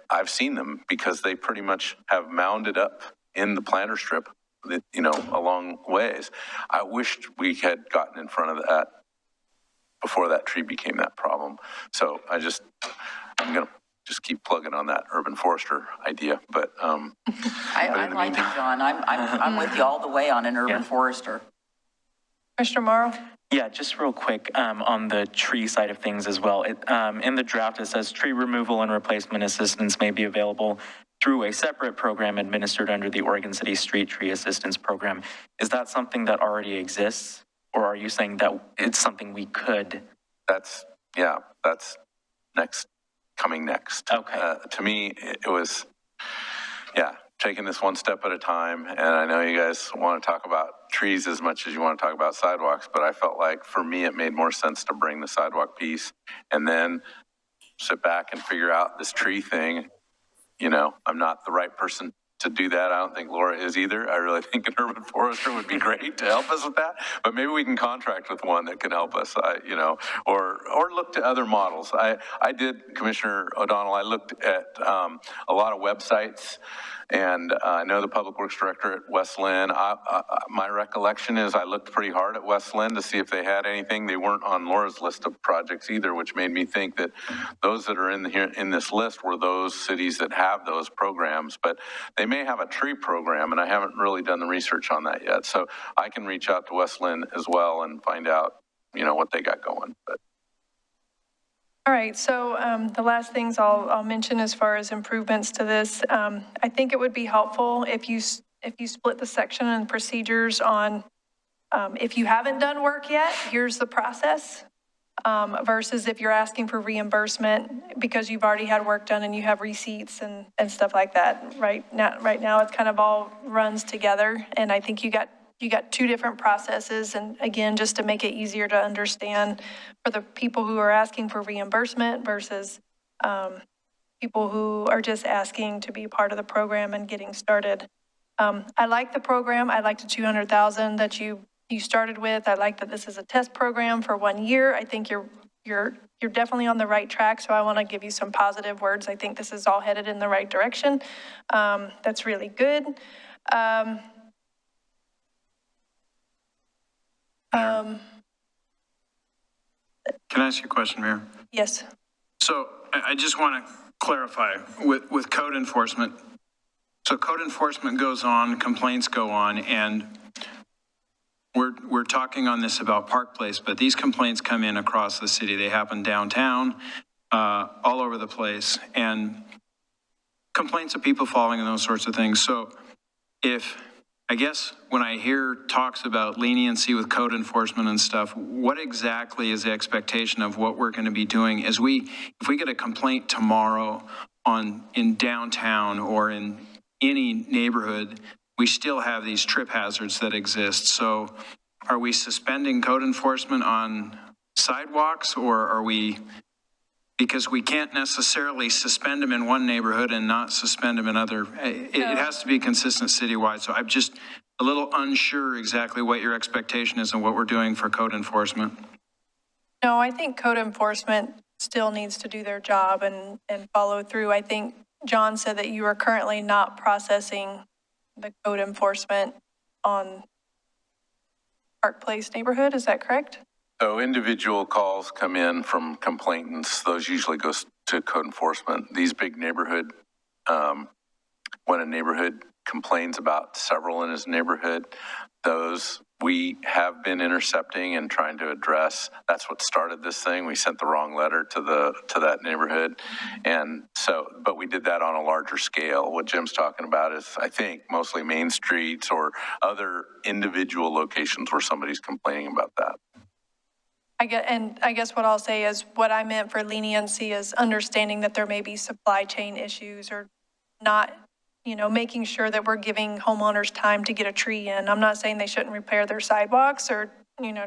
I've seen them because they pretty much have mounded up in the planter strip, you know, a long ways. I wished we had gotten in front of that before that tree became that problem. So I'm going to just keep plugging on that urban forester idea. But I like it, John. I'm with you all the way on an urban forester. Commissioner Marl? Yeah, just real quick on the tree side of things as well. In the draft, it says tree removal and replacement assistance may be available through a separate program administered under the Oregon City Street Tree Assistance Program. Is that something that already exists? Or are you saying that it's something we could? That's coming next. Okay. To me, it was, taking this one step at a time. And I know you guys want to talk about trees as much as you want to talk about sidewalks, but I felt like for me, it made more sense to bring the sidewalk piece and then sit back and figure out this tree thing. You know, I'm not the right person to do that. I don't think Laura is either. I really think an urban forester would be great to help us with that, but maybe we can contract with one that can help us, or look to other models. I did, Commissioner O'Donnell, I looked at a lot of websites, and I know the Public Works Director at West Lynn. My recollection is I looked pretty hard at West Lynn to see if they had anything. They weren't on Laura's list of projects either, which made me think that those that are in this list were those cities that have those programs, but they may have a tree program, and I haven't really done the research on that yet. So I can reach out to West Lynn as well and find out, what they got going. But All right, so the last things I'll mention as far as improvements to this, I think it would be helpful if you split the section and procedures on if you haven't done work yet, here's the process, versus if you're asking for reimbursement because you've already had work done and you have receipts and stuff like that. Right now it's kind of all runs together, and I think you got two different processes. And again, just to make it easier to understand for the people who are asking for reimbursement versus people who are just asking to be part of the program and getting started. I like the program. I like the $200,000 that you started with. I like that this is a test program for 1 year. I think you're definitely on the right track. So I want to give you some positive words. I think this is all headed in the right direction. That's really good. ask you a question, Mayor? Yes. So I just want to clarify with code enforcement. So code enforcement goes on, complaints go on, and we're talking on this about Park Place, but these complaints come in across the city. They happen downtown, all over the place, and complaints of people falling and those sorts of things. So I guess when I hear talks about leniency with code enforcement and stuff, what exactly is the expectation of what we're going to be doing if we get a complaint tomorrow in downtown or in any neighborhood, we still have these trip hazards that exist. So are we suspending code enforcement on sidewalks, or are we, because we can't necessarily suspend them in one neighborhood and not suspend them in other. It has to be consistent citywide. So I'm just a little unsure exactly what your expectation is and what we're doing for code enforcement. No, I think code enforcement still needs to do their job and follow through. I think John said that you are currently not processing the code enforcement on Park Place neighborhood. Is that correct? So individual calls come in from complainants. Those usually go to code enforcement. These big neighborhood, when a neighborhood complains about several in his neighborhood, those we have been intercepting and trying to address. That's what started this thing. We sent the wrong letter to that neighborhood. And so, but we did that on a larger scale. What Jim's talking about is, I think, mostly main streets or other individual locations where somebody's complaining about that. I guess what I'll say is what I meant for leniency is understanding that there may be supply chain issues or not, making sure that we're giving homeowners time to get a tree in. I'm not saying they shouldn't repair their sidewalks or,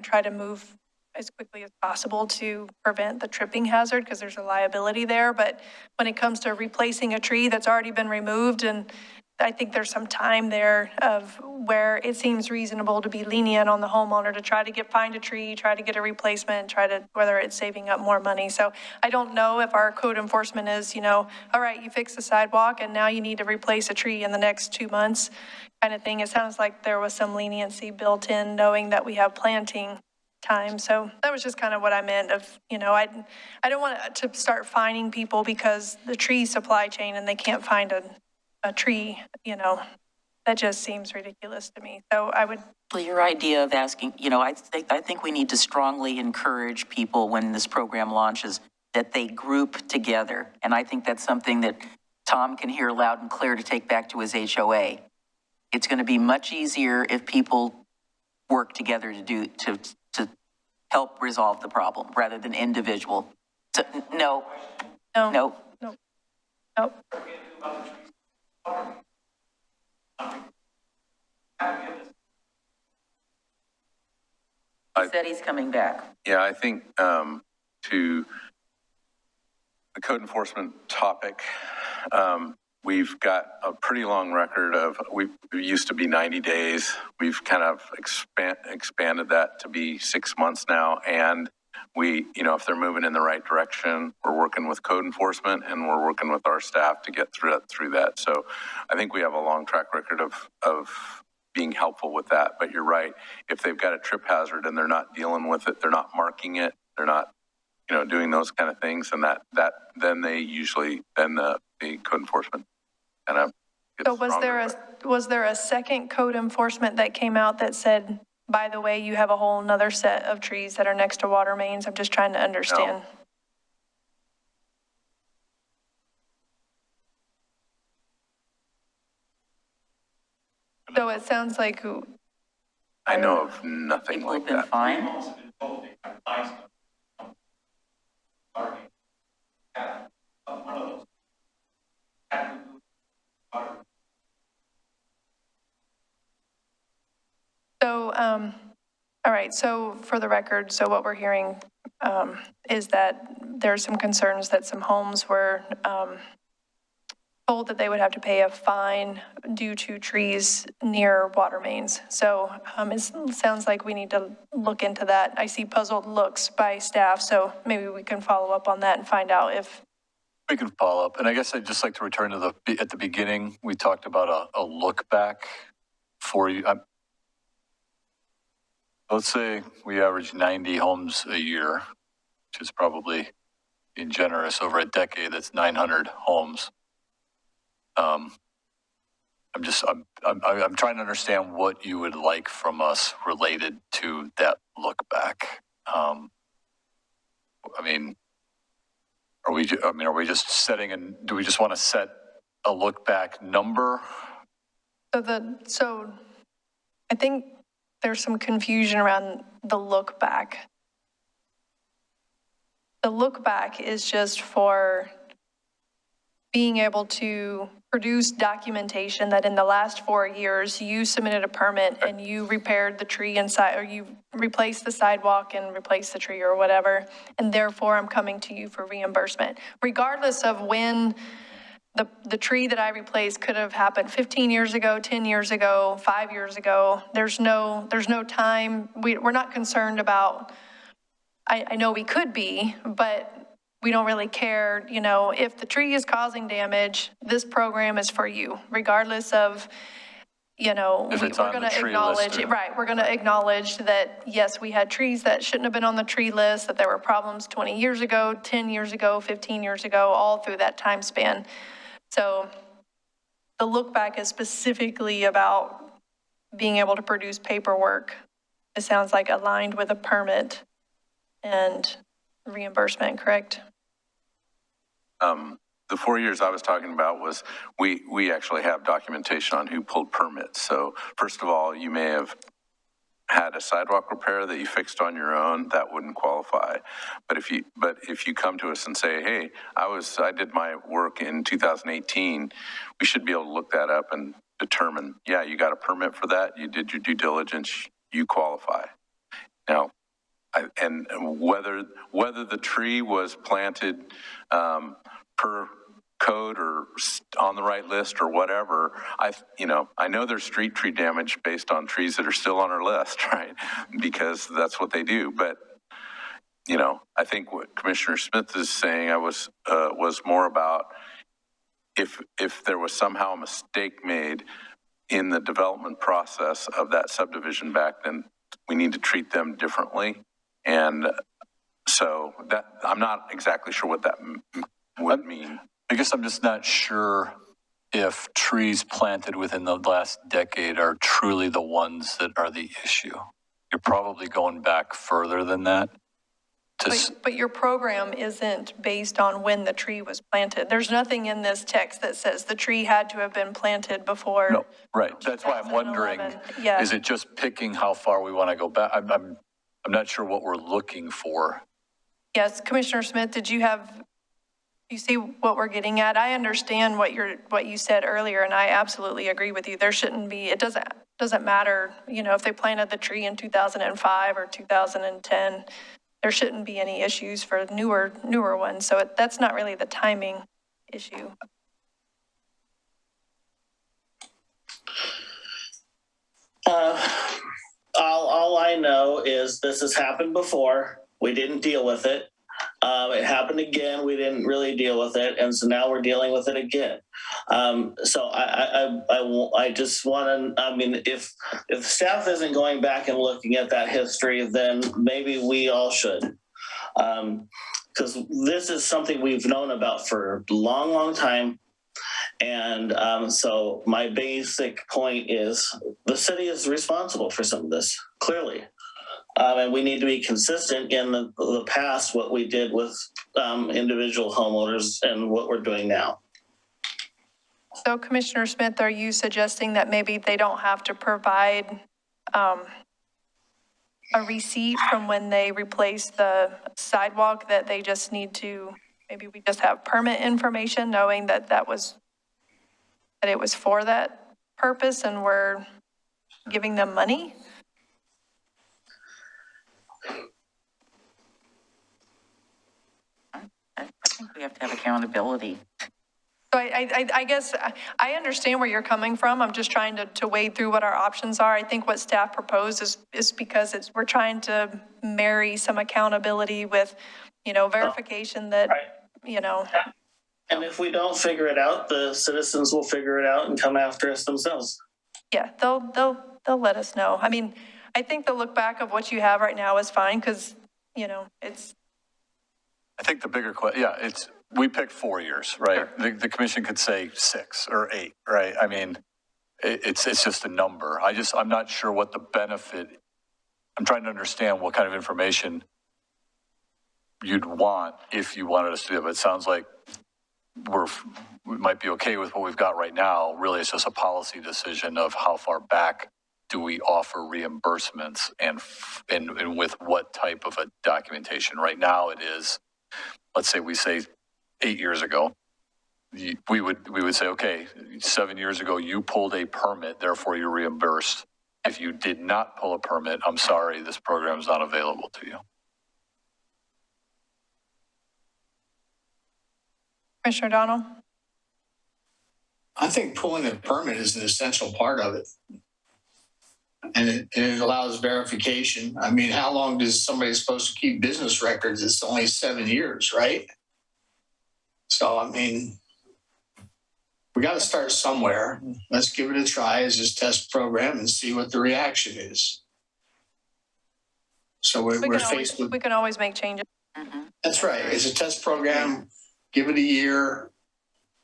try to move as quickly as possible to prevent the tripping hazard because there's a liability there. But when it comes to replacing a tree that's already been removed, and I think there's some time there of where it seems reasonable to be lenient on the homeowner to try to find a tree, try to get a replacement, whether it's saving up more money. So I don't know if our code enforcement is, all right, you fix the sidewalk and now you need to replace a tree in the next 2 months kind of thing. It sounds like there was some leniency built in knowing that we have planting time. So that was just kind of what I meant of, I don't want to start fining people because the tree supply chain and they can't find a tree, that just seems ridiculous to me. So I would. Your idea of asking, I think we need to strongly encourage people when this program launches that they group together. And I think that's something that Tom can hear loud and clear to take back to his HOA. It's going to be much easier if people work together to help resolve the problem rather than individual. So, no. He said he's coming back. Yeah, I think to the code enforcement topic, we've got a pretty long record of, we used to be 90 days. We've kind of expanded that to be 6 months now. And we, if they're moving in the right direction, we're working with code enforcement and we're working with our staff to get through that. So I think we have a long track record of being helpful with that. But you're right. If they've got a trip hazard and they're not dealing with it, they're not marking it, they're not, doing those kind of things, and then they usually, the code enforcement kind of gets So was there a second code enforcement that came out that said, by the way, you have a whole nother set of trees that are next to water mains? I'm just trying to understand. No. So it sounds like I know of nothing like that. Fine. So, all right, so for the record, so what we're hearing is that there's some concerns that some homes were told that they would have to pay a fine due to trees near water mains. So it sounds like we need to look into that. I see puzzled looks by staff, so maybe we can follow up on that and find out if. We can follow up. And I guess I'd just like to return to at the beginning, we talked about a look back for you. Let's say we average 90 homes a year. which is probably being generous, over a decade, that's 900 homes. I'm trying to understand what you would like from us related to that look back. I mean, are we just setting do we just want to set a look back number? So I think there's some confusion around the look back. The look back is just for being able to produce documentation that in the last 4 years, you submitted a permit and you repaired the tree inside, or you replaced the sidewalk and replaced the tree or whatever, and therefore I'm coming to you for reimbursement. Regardless of when the tree that I replaced could have happened 15 years ago, 10 years ago, 5 years ago. There's no time. We're not concerned about, I know we could be, but we don't really care. You know, if the tree is causing damage, this program is for you, regardless of, you know, If it's we're on going the to tree acknowledge, list, right, we're going to acknowledge that, yes, we had trees that shouldn't have been on the tree list, that there were problems 20 years ago, 10 years ago, 15 years ago, all through that time span. So the look back is specifically about being able to produce paperwork. It sounds like aligned with a permit and reimbursement, correct? The 4 years I was talking about was we actually have documentation on who pulled permits. So first of all, you may have had a sidewalk repair that you fixed on your own, that wouldn't qualify. But if you come to us and say, hey, I did my work in 2018, we should be able to look that up and determine, yeah, you got a permit for that, you did your due diligence, you qualify. Now, and whether the tree was planted per code or on the right list or whatever, I know there's street tree damage based on trees that are still on our list, right? Because that's what they do. But I think what Commissioner Smith is saying was more about if there was somehow a mistake made in the development process of that subdivision back then, we need to treat them differently. And so that I'm not exactly sure what that would mean. I guess I'm just not sure if trees planted within the last decade are truly the ones that are the issue. You're probably going back further than that. But your program isn't based on when the tree was planted. There's nothing in this text that says the tree had to have been planted before. No, right. That's why I'm wondering, yeah. Is it just picking how far we want to go back? I'm not sure what we're looking for. Yes, Commissioner Smith, you see what we're getting at? I understand what you said earlier, and I absolutely agree with you. There shouldn't be, it doesn't matter, if they planted the tree in 2005 or 2010, there shouldn't be any issues for newer ones. So that's not really the timing issue. All I know is this has happened before. We didn't deal with it. It happened again. We didn't really deal with it, and so now we're dealing with it again. So I just want to. I mean, if staff isn't going back and looking at that history, then maybe we all should, because this is something we've known about for a long, long time. And so my basic point is the city is responsible for some of this, clearly. And we need to be consistent in the past, what we did with individual homeowners and what we're doing now. So Commissioner Smith, are you suggesting that maybe they don't have to provide a receipt from when they replaced the sidewalk, that they just need to, maybe we just have permit information knowing that it was for that purpose and we're giving them money? I think we have to have accountability. So I guess I understand where you're coming from. I'm just trying to wade through what our options are. I think what staff proposed is because we're trying to marry some accountability with, verification that, And if we don't figure it out, the citizens will figure it out and come after us themselves. Yeah, they'll let us know. I mean, I think the look back of what you have right now is fine because, I think the bigger question, yeah, we picked 4 years, right? The commission could say 6 or 8, right? I mean, it's just a number. I'm not sure what the benefit, I'm trying to understand what kind of information you'd want if you wanted us to do it. But it sounds like we might be okay with what we've got right now. Really, it's just a policy decision of how far back do we offer reimbursements and with what type of a documentation. Right now it is, let's say we say 8 years ago, we would say, okay, 7 years ago you pulled a permit, therefore you're reimbursed. If you did not pull a permit, I'm sorry, this program is not available to you. Commissioner O'Donnell? I think pulling a permit is an essential part of it. And it allows verification. I mean, how long does somebody supposed to keep business records? It's only 7 years, right? So, I mean, we got to start somewhere. Let's give it a try as this test program and see what the reaction is. So we're faced with. We can always make changes. That's right. It's a test program. Give it a year.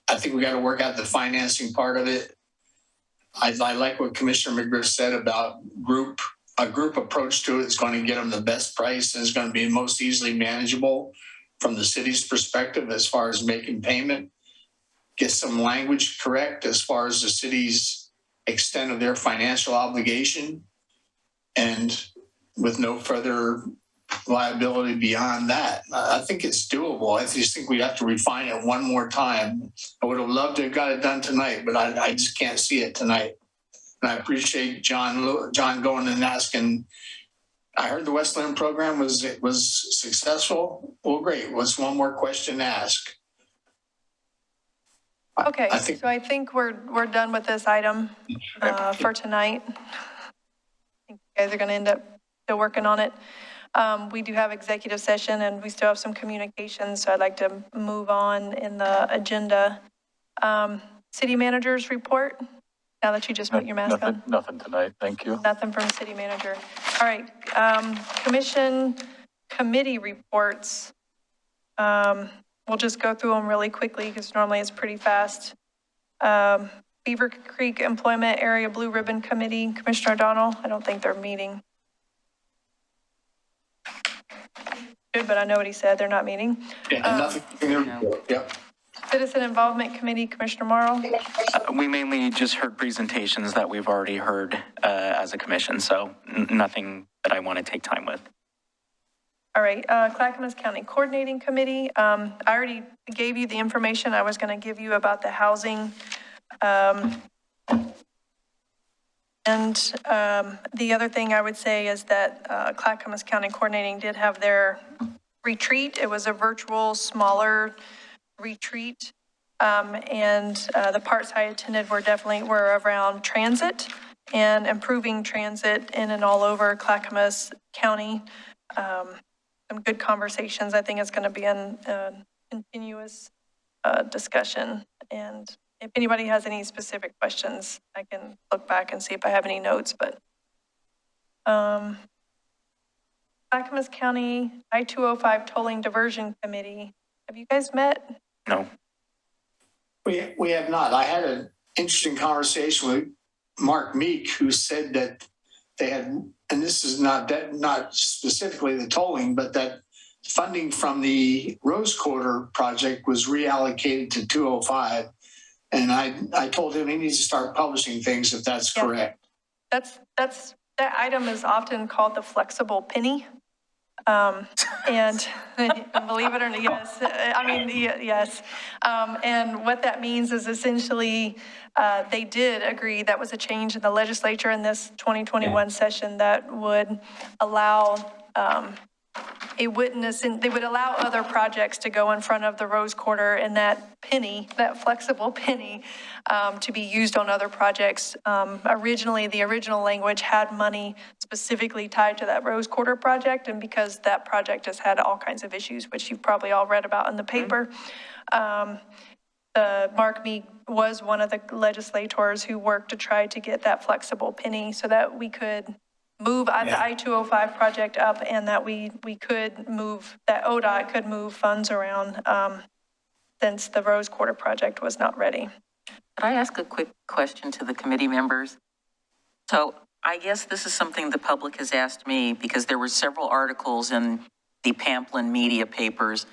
I think we got to work out the financing part of it. I like what Commissioner McGriff said about a group approach to it is going to get them the best price and is going to be most easily manageable from the city's perspective as far as making payment. Get some language correct as far as the city's extent of their financial obligation, and with no further liability beyond that. I think it's doable. I just think we have to refine it one more time. I would have loved to have got it done tonight, but I just can't see it tonight. And I appreciate John going and asking. I heard the Westland program was successful. Well, great. What's one more question to ask? Okay, so I think we're done with this item for tonight. I think you guys are going to end up still working on it. We do have executive session and we still have some communications, so I'd like to move on in the agenda. City manager's report, now that you just put your mask on. Nothing tonight, thank you. Nothing from city manager. All right, commission committee reports. We'll just go through them really quickly because normally it's pretty fast. Beavercreek Employment Area Blue Ribbon Committee, Commissioner O'Donnell, I don't think they're meeting. Good, but I know what he said, they're not meeting. Yeah, nothing in their report. Yep. Citizen Involvement Committee, Commissioner Marl. We mainly just heard presentations that we've already heard as a commission, so nothing that I want to take time with. All right, Clackamas County Coordinating Committee. I already gave you the information I was going to give you about the housing. The other thing I would say is that Clackamas County Coordinating did have their retreat. It was a virtual, smaller retreat. The parts I attended were around transit and improving transit in and all over Clackamas County. Some good conversations. I think it's going to be a continuous discussion. And if anybody has any specific questions, I can look back and see if I have any notes. But Clackamas County I-205 Tolling Diversion Committee. Have you guys met? No. We have not. I had an interesting conversation with Mark Meek, who said that they had, and this is not specifically the tolling, but that funding from the Rose Quarter project was reallocated to 205. And I told him he needs to start publishing things if that's correct. That item is often called the flexible penny. And believe it or not, yes. Yes. And what that means is essentially they did agree that was a change in the legislature in this 2021 session that would allow they would allow other projects to go in front of the Rose Quarter, and that penny, that flexible penny, to be used on other projects. Originally, the original language had money specifically tied to that Rose Quarter project, and because that project has had all kinds of issues, which you've probably all read about in the paper, Mark Meek was one of the legislators who worked to try to get that flexible penny so that we could move the I-205 project up, and that we could move, that ODOT could move funds around since the Rose Quarter project was not ready. Could I ask a quick question to the committee members? So I guess this is something the public has asked me because there were several articles in the Pamplin media papers,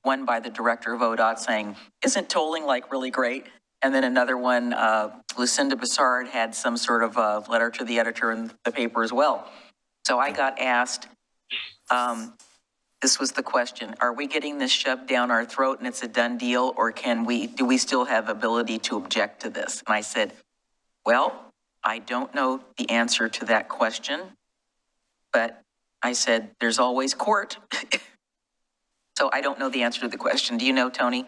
one by the director of ODOT saying, isn't tolling like really great? And then another one, Lucinda Bassard had some sort of letter to the editor in the paper as well. So I got asked, this was the question, are we getting this shoved down our throat and it's a done deal, or do we still have ability to object to this? And I said, well, I don't know the answer to that question, but I said, there's always court. So I don't know the answer to the question. Do you know, Tony?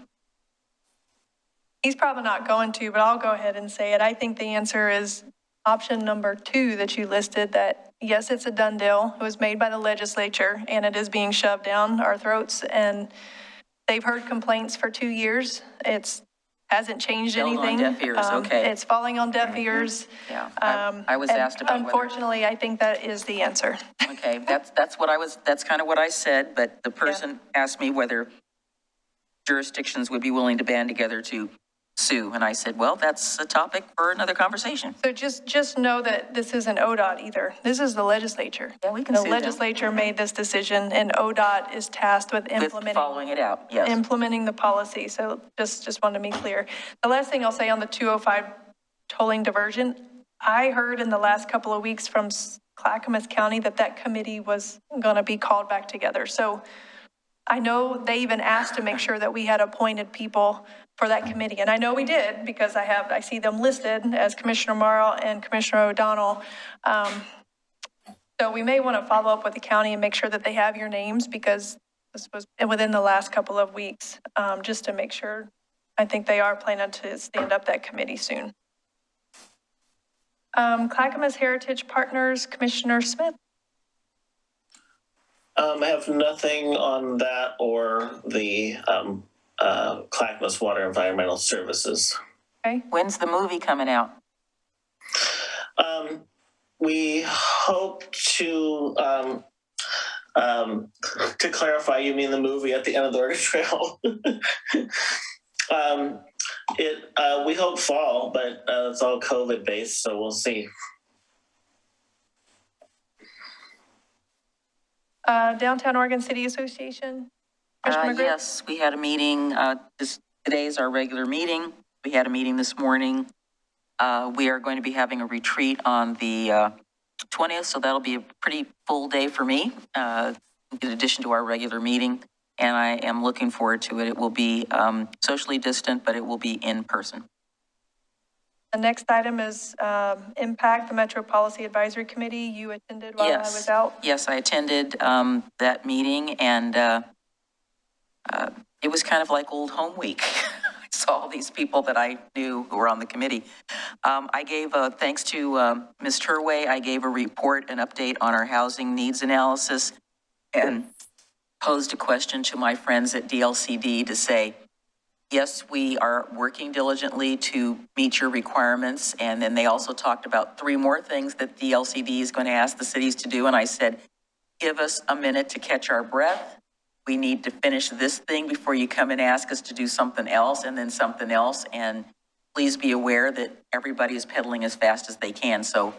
He's probably not going to, but I'll go ahead and say it. I think the answer is option number 2 that you listed, that yes, it's a done deal. It was made by the legislature and it is being shoved down our throats, and they've heard complaints for 2 years. It hasn't changed anything. Falling on deaf ears, okay. It's falling on deaf ears. Yeah, I was asked about unfortunately, I think that is the answer. Okay, that's kind of what I said, but the person asked me whether jurisdictions would be willing to band together to sue, and I said, well, that's a topic for another conversation. So just know that this isn't ODOT either. This is the legislature. Yeah, we can The sue them. legislature made this decision, and ODOT is tasked with implementing. Following it out, yes. Implementing the policy. So just wanted to be clear. The last thing I'll say on the 205 tolling diversion, I heard in the last couple of weeks from Clackamas County that committee was going to be called back together. So I know they even asked to make sure that we had appointed people for that committee. And I know we did, because I see them listed as Commissioner Marl and Commissioner O'Donnell. So we may want to follow up with the county and make sure that they have your names, because this was within the last couple of weeks, just to make sure. I think they are planning to stand up that committee soon. Clackamas Heritage Partners, Commissioner Smith. I have nothing on that or the Clackamas Water Environmental Services. Okay. When's the movie coming out? We hope to clarify, you mean the movie at the end of the Oregon Trail? We hope fall, but it's all COVID based, so we'll see. Downtown Oregon City Association. Commissioner McGriff? Yes, we had a meeting. Today is our regular meeting. We had a meeting this morning. We are going to be having a retreat on the 20th, so that'll be a pretty full day for me, in addition to our regular meeting. And I am looking forward to it. It will be socially distant, but it will be in person. The next item is Impact, the Metro Policy Advisory Committee. You attended while I was out. Yes, I attended that meeting, and it was kind of like old home week. I saw all these people that I knew who were on the committee. I gave, thanks to Ms. Turway, I gave a report, an update on our housing needs analysis, and posed a question to my friends at DLCD to say, yes, we are working diligently to meet your requirements. And then they also talked about 3 more things that DLCD is going to ask the cities to do. And I said, give us a minute to catch our breath. We need to finish this thing before you come and ask us to do something else and then something else. And please be aware that everybody is pedaling as fast as they can. So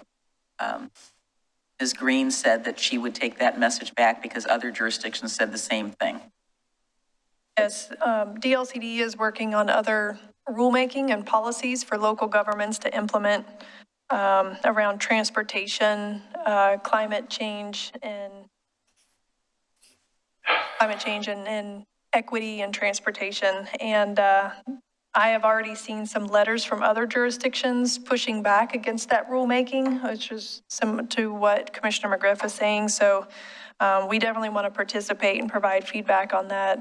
Ms. Green said that she would take that message back because other jurisdictions said the same thing. Yes, DLCD is working on other rulemaking and policies for local governments to implement around transportation, climate change and equity and transportation. And I have already seen some letters from other jurisdictions pushing back against that rulemaking, which is similar to what Commissioner McGriff is saying. So we definitely want to participate and provide feedback on that.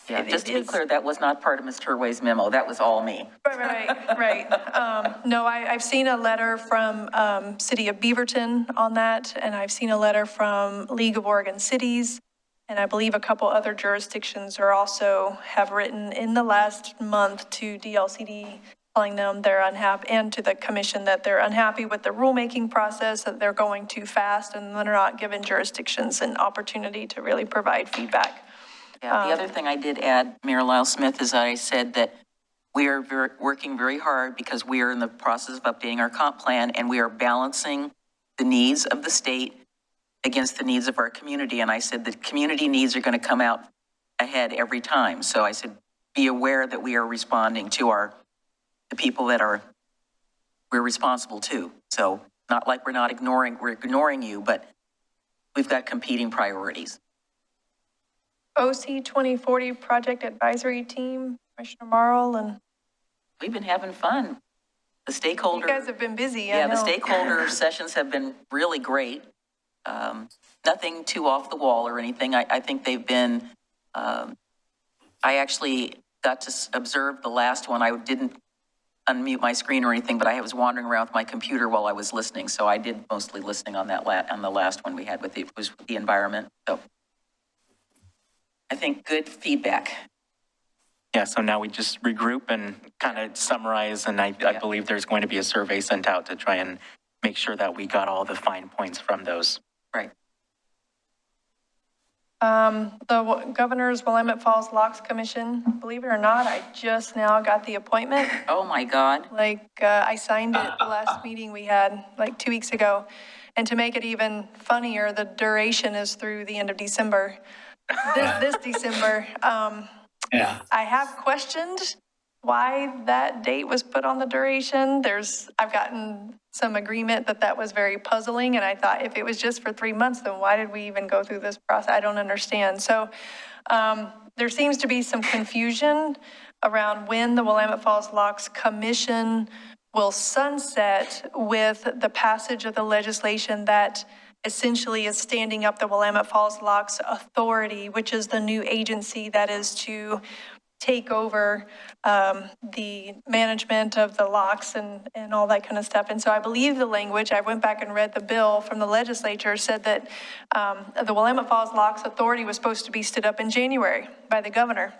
Just to be clear, that was not part of Ms. Turway's memo. That was all me. Right. No, I've seen a letter from City of Beaverton on that, and I've seen a letter from League of Oregon Cities, and I believe a couple other jurisdictions are also have written in the last month to DLCD telling them they're unhappy, and to the commission that they're unhappy with the rulemaking process, that they're going too fast, and they're not giving jurisdictions an opportunity to really provide feedback. Yeah, the other thing I did add, Mayor Lyles Smith, is that I said that we are working very hard because we are in the process of updating our comp plan, and we are balancing the needs of the state against the needs of our community. And I said the community needs are going to come out ahead every time. So I said, be aware that we are responding to the people that we're responsible to. So not like we're ignoring you, but we've got competing priorities. OC 2040 Project Advisory Team, Commissioner Marl, and we've been having fun. The stakeholder. You guys have been busy. Yeah, the stakeholder sessions have been really great. Nothing too off the wall or anything. I think they've been, I actually got to observe the last one. I didn't unmute my screen or anything, but I was wandering around with my computer while I was listening. So I did mostly listening on on the last one we had with the environment. So I think good feedback. Yeah, so now we just regroup and kind of summarize, and I believe there's going to be a survey sent out to try and make sure that we got all the fine points from those. Right. The Governor's Willamette Falls Locks Commission, believe it or not, I just now got the appointment. Oh my God. I signed it the last meeting we had 2 weeks ago. And to make it even funnier, the duration is through the end of December. This December. Yeah. I have questioned why that date was put on the duration. I've gotten some agreement that was very puzzling, and I thought if it was just for 3 months, then why did we even go through this process? I don't understand. So there seems to be some confusion around when the Willamette Falls Locks Commission will sunset with the passage of the legislation that essentially is standing up the Willamette Falls Locks Authority, which is the new agency that is to take over the management of the locks and all that kind of stuff. And so I believe the language, I went back and read the bill from the legislature, said that the Willamette Falls Locks Authority was supposed to be stood up in January by the governor.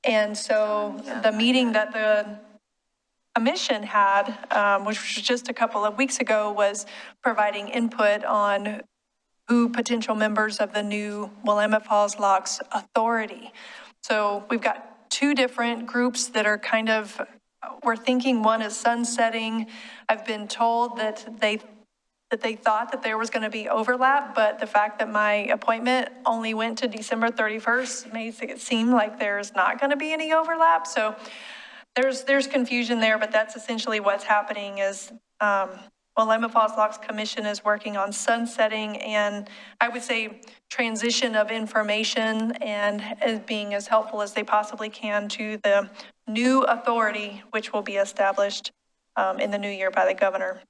And so the meeting that the commission had, which was just a couple of weeks ago, was providing input on who potential members of the new Willamette Falls Locks Authority. So we've got two different groups that are we're thinking one is sunsetting. I've been told that they thought that there was going to be overlap, but the fact that my appointment only went to December 31st makes it seem like there's not going to be any overlap. So there's confusion there, but that's essentially what's happening is Willamette Falls Locks Commission is working on sunsetting and I would say transition of information and as being as helpful as they possibly can to the new authority, which will be established in the new year by the governor.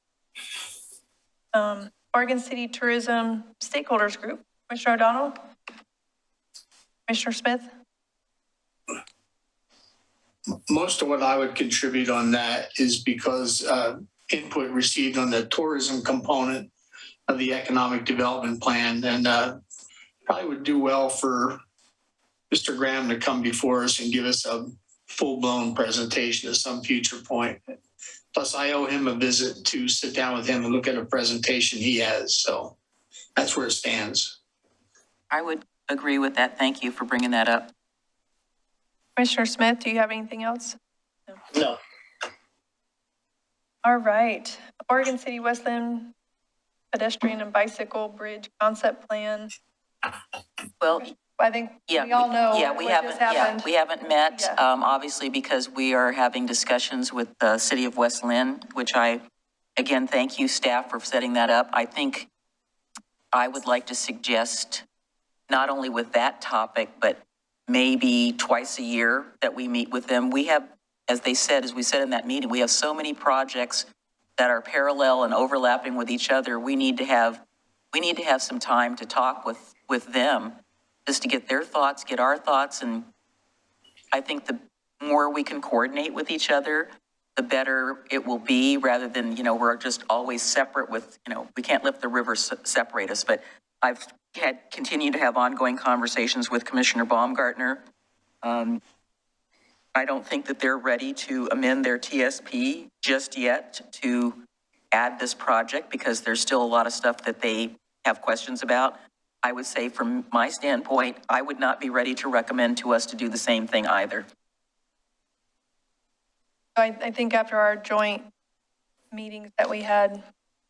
Oregon City Tourism Stakeholders Group, Commissioner O'Donnell, Commissioner Smith. Most of what I would contribute on that is because input received on the tourism component of the economic development plan, and probably would do well for Mr. Graham to come before us and give us a full-blown presentation at some future point. Plus, I owe him a visit to sit down with him and look at a presentation he has. So that's where it stands. I would agree with that. Thank you for bringing that up. Commissioner Smith, do you have anything else? No. All right. Oregon City Westland Pedestrian and Bicycle Bridge Concept Plan. Well, I think we all know we what just happened. we haven't met, Yeah. Obviously, because we are having discussions with the city of West Lynn, which again, thank you, staff, for setting that up. I think I would like to suggest, not only with that topic, but maybe twice a year that we meet with them. We have, as we said in that meeting, we have so many projects that are parallel and overlapping with each other. We need to have some time to talk with them, just to get their thoughts, get our thoughts. And I think the more we can coordinate with each other, the better it will be, rather than, we're just always separate with, we can't let the river separate us. But I've continued to have ongoing conversations with Commissioner Baumgartner. I don't think that they're ready to amend their TSP just yet to add this project because there's still a lot of stuff that they have questions about. I would say from my standpoint, I would not be ready to recommend to us to do the same thing either. I think after our joint meetings that we had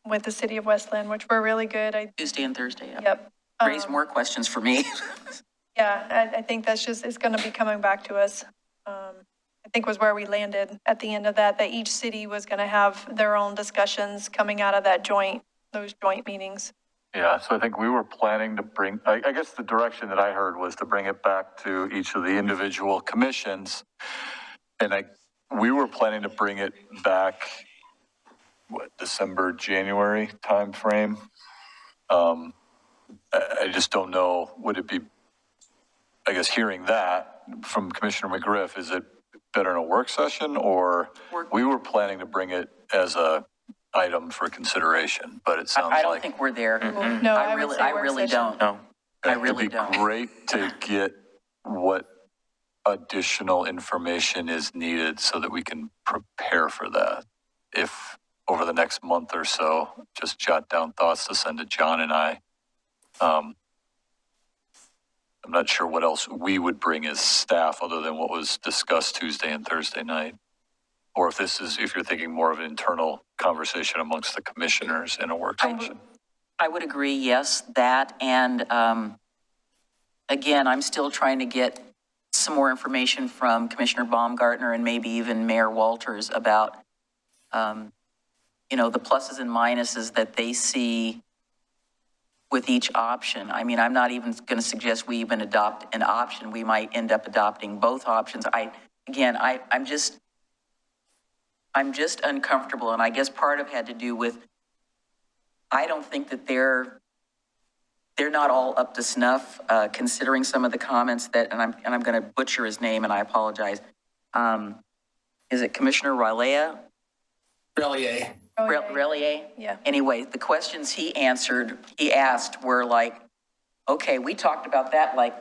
with the city of Westland, which were really good, Tuesday and Thursday, yeah. Yep. Raised more questions for me. Yeah, I think that's just, it's going to be coming back to us. I think was where we landed at the end of that each city was going to have their own discussions coming out of those joint meetings. Yeah, so I think we were planning to bring, I guess the direction that I heard was to bring it back to each of the individual commissions. And we were planning to bring it back, December, January timeframe. I just don't know, would it be, I guess hearing that from Commissioner McGriff, is it better in a work session, or we were planning to bring it as a item for consideration, but it sounds like. I don't think we're there. Mm-hmm. No, I really don't. No. I really don't. It'd be great to get what additional information is needed so that we can prepare for that. If over the next month or so, just jot down thoughts to send to John and I. I'm not sure what else we would bring as staff other than what was discussed Tuesday and Thursday night. Or if you're thinking more of an internal conversation amongst the commissioners in a work session. I would agree, yes, that. And again, I'm still trying to get some more information from Commissioner Baumgartner and maybe even Mayor Walters about, the pluses and minuses that they see with each option. I mean, I'm not even going to suggest we even adopt an option. We might end up adopting both options. I'm just uncomfortable. And I guess part of it had to do with, I don't think that they're not all up to snuff, considering some of the comments that, and I'm going to butcher his name and I apologize. Is it Commissioner Raleigh? Relier? Yeah. Anyway, the questions he asked were like, okay, we talked about that like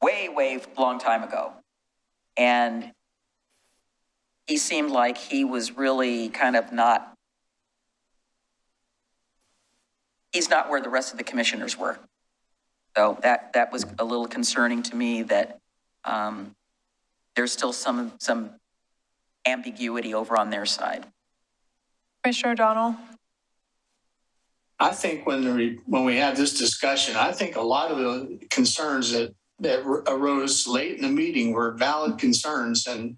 way long time ago. And he seemed like he was really kind of he's not where the rest of the commissioners were. So that was a little concerning to me that there's still some ambiguity over on their side. Commissioner O'Donnell? I think when we had this discussion, I think a lot of the concerns that arose late in the meeting were valid concerns. And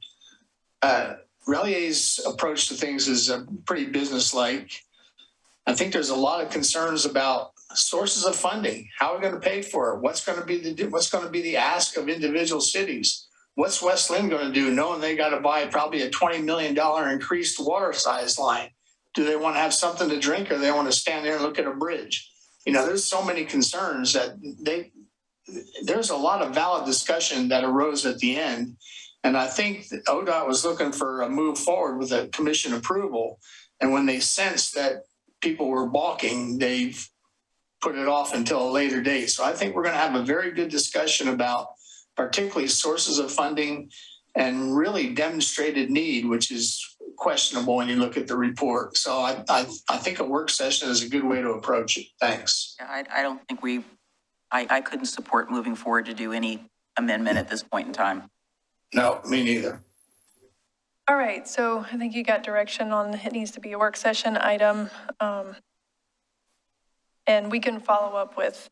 Relier's approach to things is pretty businesslike. I think there's a lot of concerns about sources of funding. How are we going to pay for it? What's going to be the ask of individual cities? What's Westland going to do, knowing they got to buy probably a $20 million increased water size line? Do they want to have something to drink, or they want to stand there and look at a bridge? There's so many concerns that there's a lot of valid discussion that arose at the end. And I think that ODOT was looking for a move forward with a commission approval. And when they sensed that people were balking, they've put it off until a later date. So I think we're going to have a very good discussion about particularly sources of funding and really demonstrated need, which is questionable when you look at the report. So I think a work session is a good way to approach it. Thanks. Yeah, I don't think I couldn't support moving forward to do any amendment at this point in time. No, me neither. All right, so I think you got direction on it needs to be a work session item. And we can follow up with,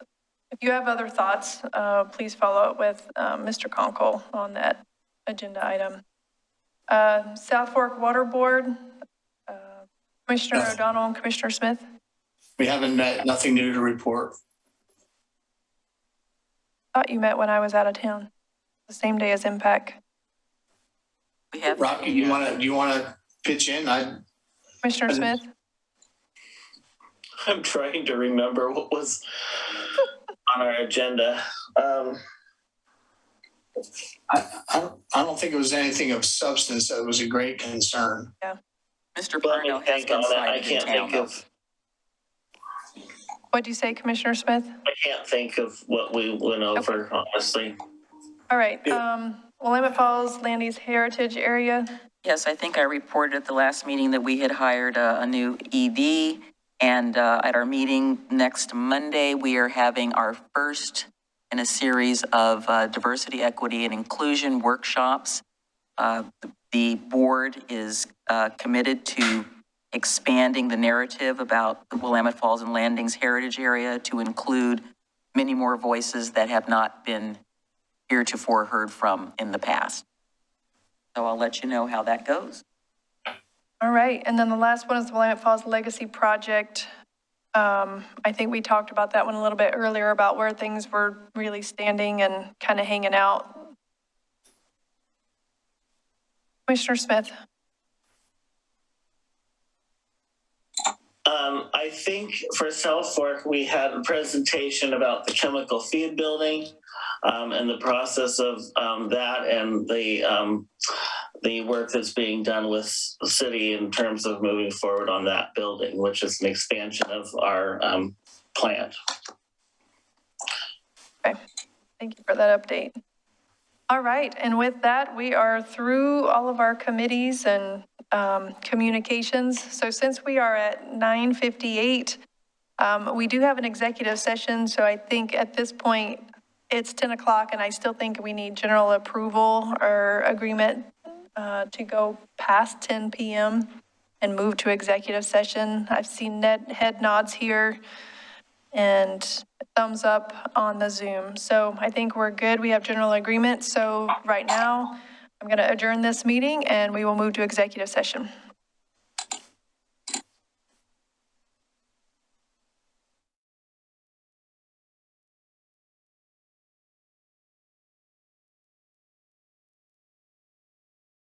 if you have other thoughts, please follow up with Mr. Conkle on that agenda item. South Fork Water Board, Commissioner O'Donnell and Commissioner Smith. We haven't met, nothing new to report. Thought you met when I was out of town, the same day as Impact. We have Rocky, do you want to pitch in? Commissioner Smith. I'm trying to remember what was on our agenda. I don't think it was anything of substance that was a great concern. Yeah. Mr. Parnell has been cited in town. What do you say, Commissioner Smith? I can't think of what we went over, honestly. All right. Willamette Falls Land Use Heritage Area. Yes, I think I reported at the last meeting that we had hired a new ED. And at our meeting next Monday, we are having our first in a series of diversity, equity, and inclusion workshops. The board is committed to expanding the narrative about the Willamette Falls and Landings Heritage Area to include many more voices that have not been heretofore heard from in the past. So I'll let you know how that goes. All right, and then the last one is the Willamette Falls Legacy Project. I think we talked about that one a little bit earlier about where things were really standing and kind of hanging out. Commissioner Smith. I think for South Fork, we had a presentation about the chemical feed building and the process of that and the work that's being done with the city in terms of moving forward on that building, which is an expansion of our plant. Okay, thank you for that update. All right, and with that, we are through all of our committees and communications. So since we are at 9:58, we do have an executive session. So I think at this point, it's 10 o'clock, and I still think we need general approval or agreement to go past 10 p.m. and move to executive session. I've seen head nods here and thumbs up on the Zoom. So I think we're good. We have general agreement. So right now, I'm going to adjourn this meeting and we will move to executive session.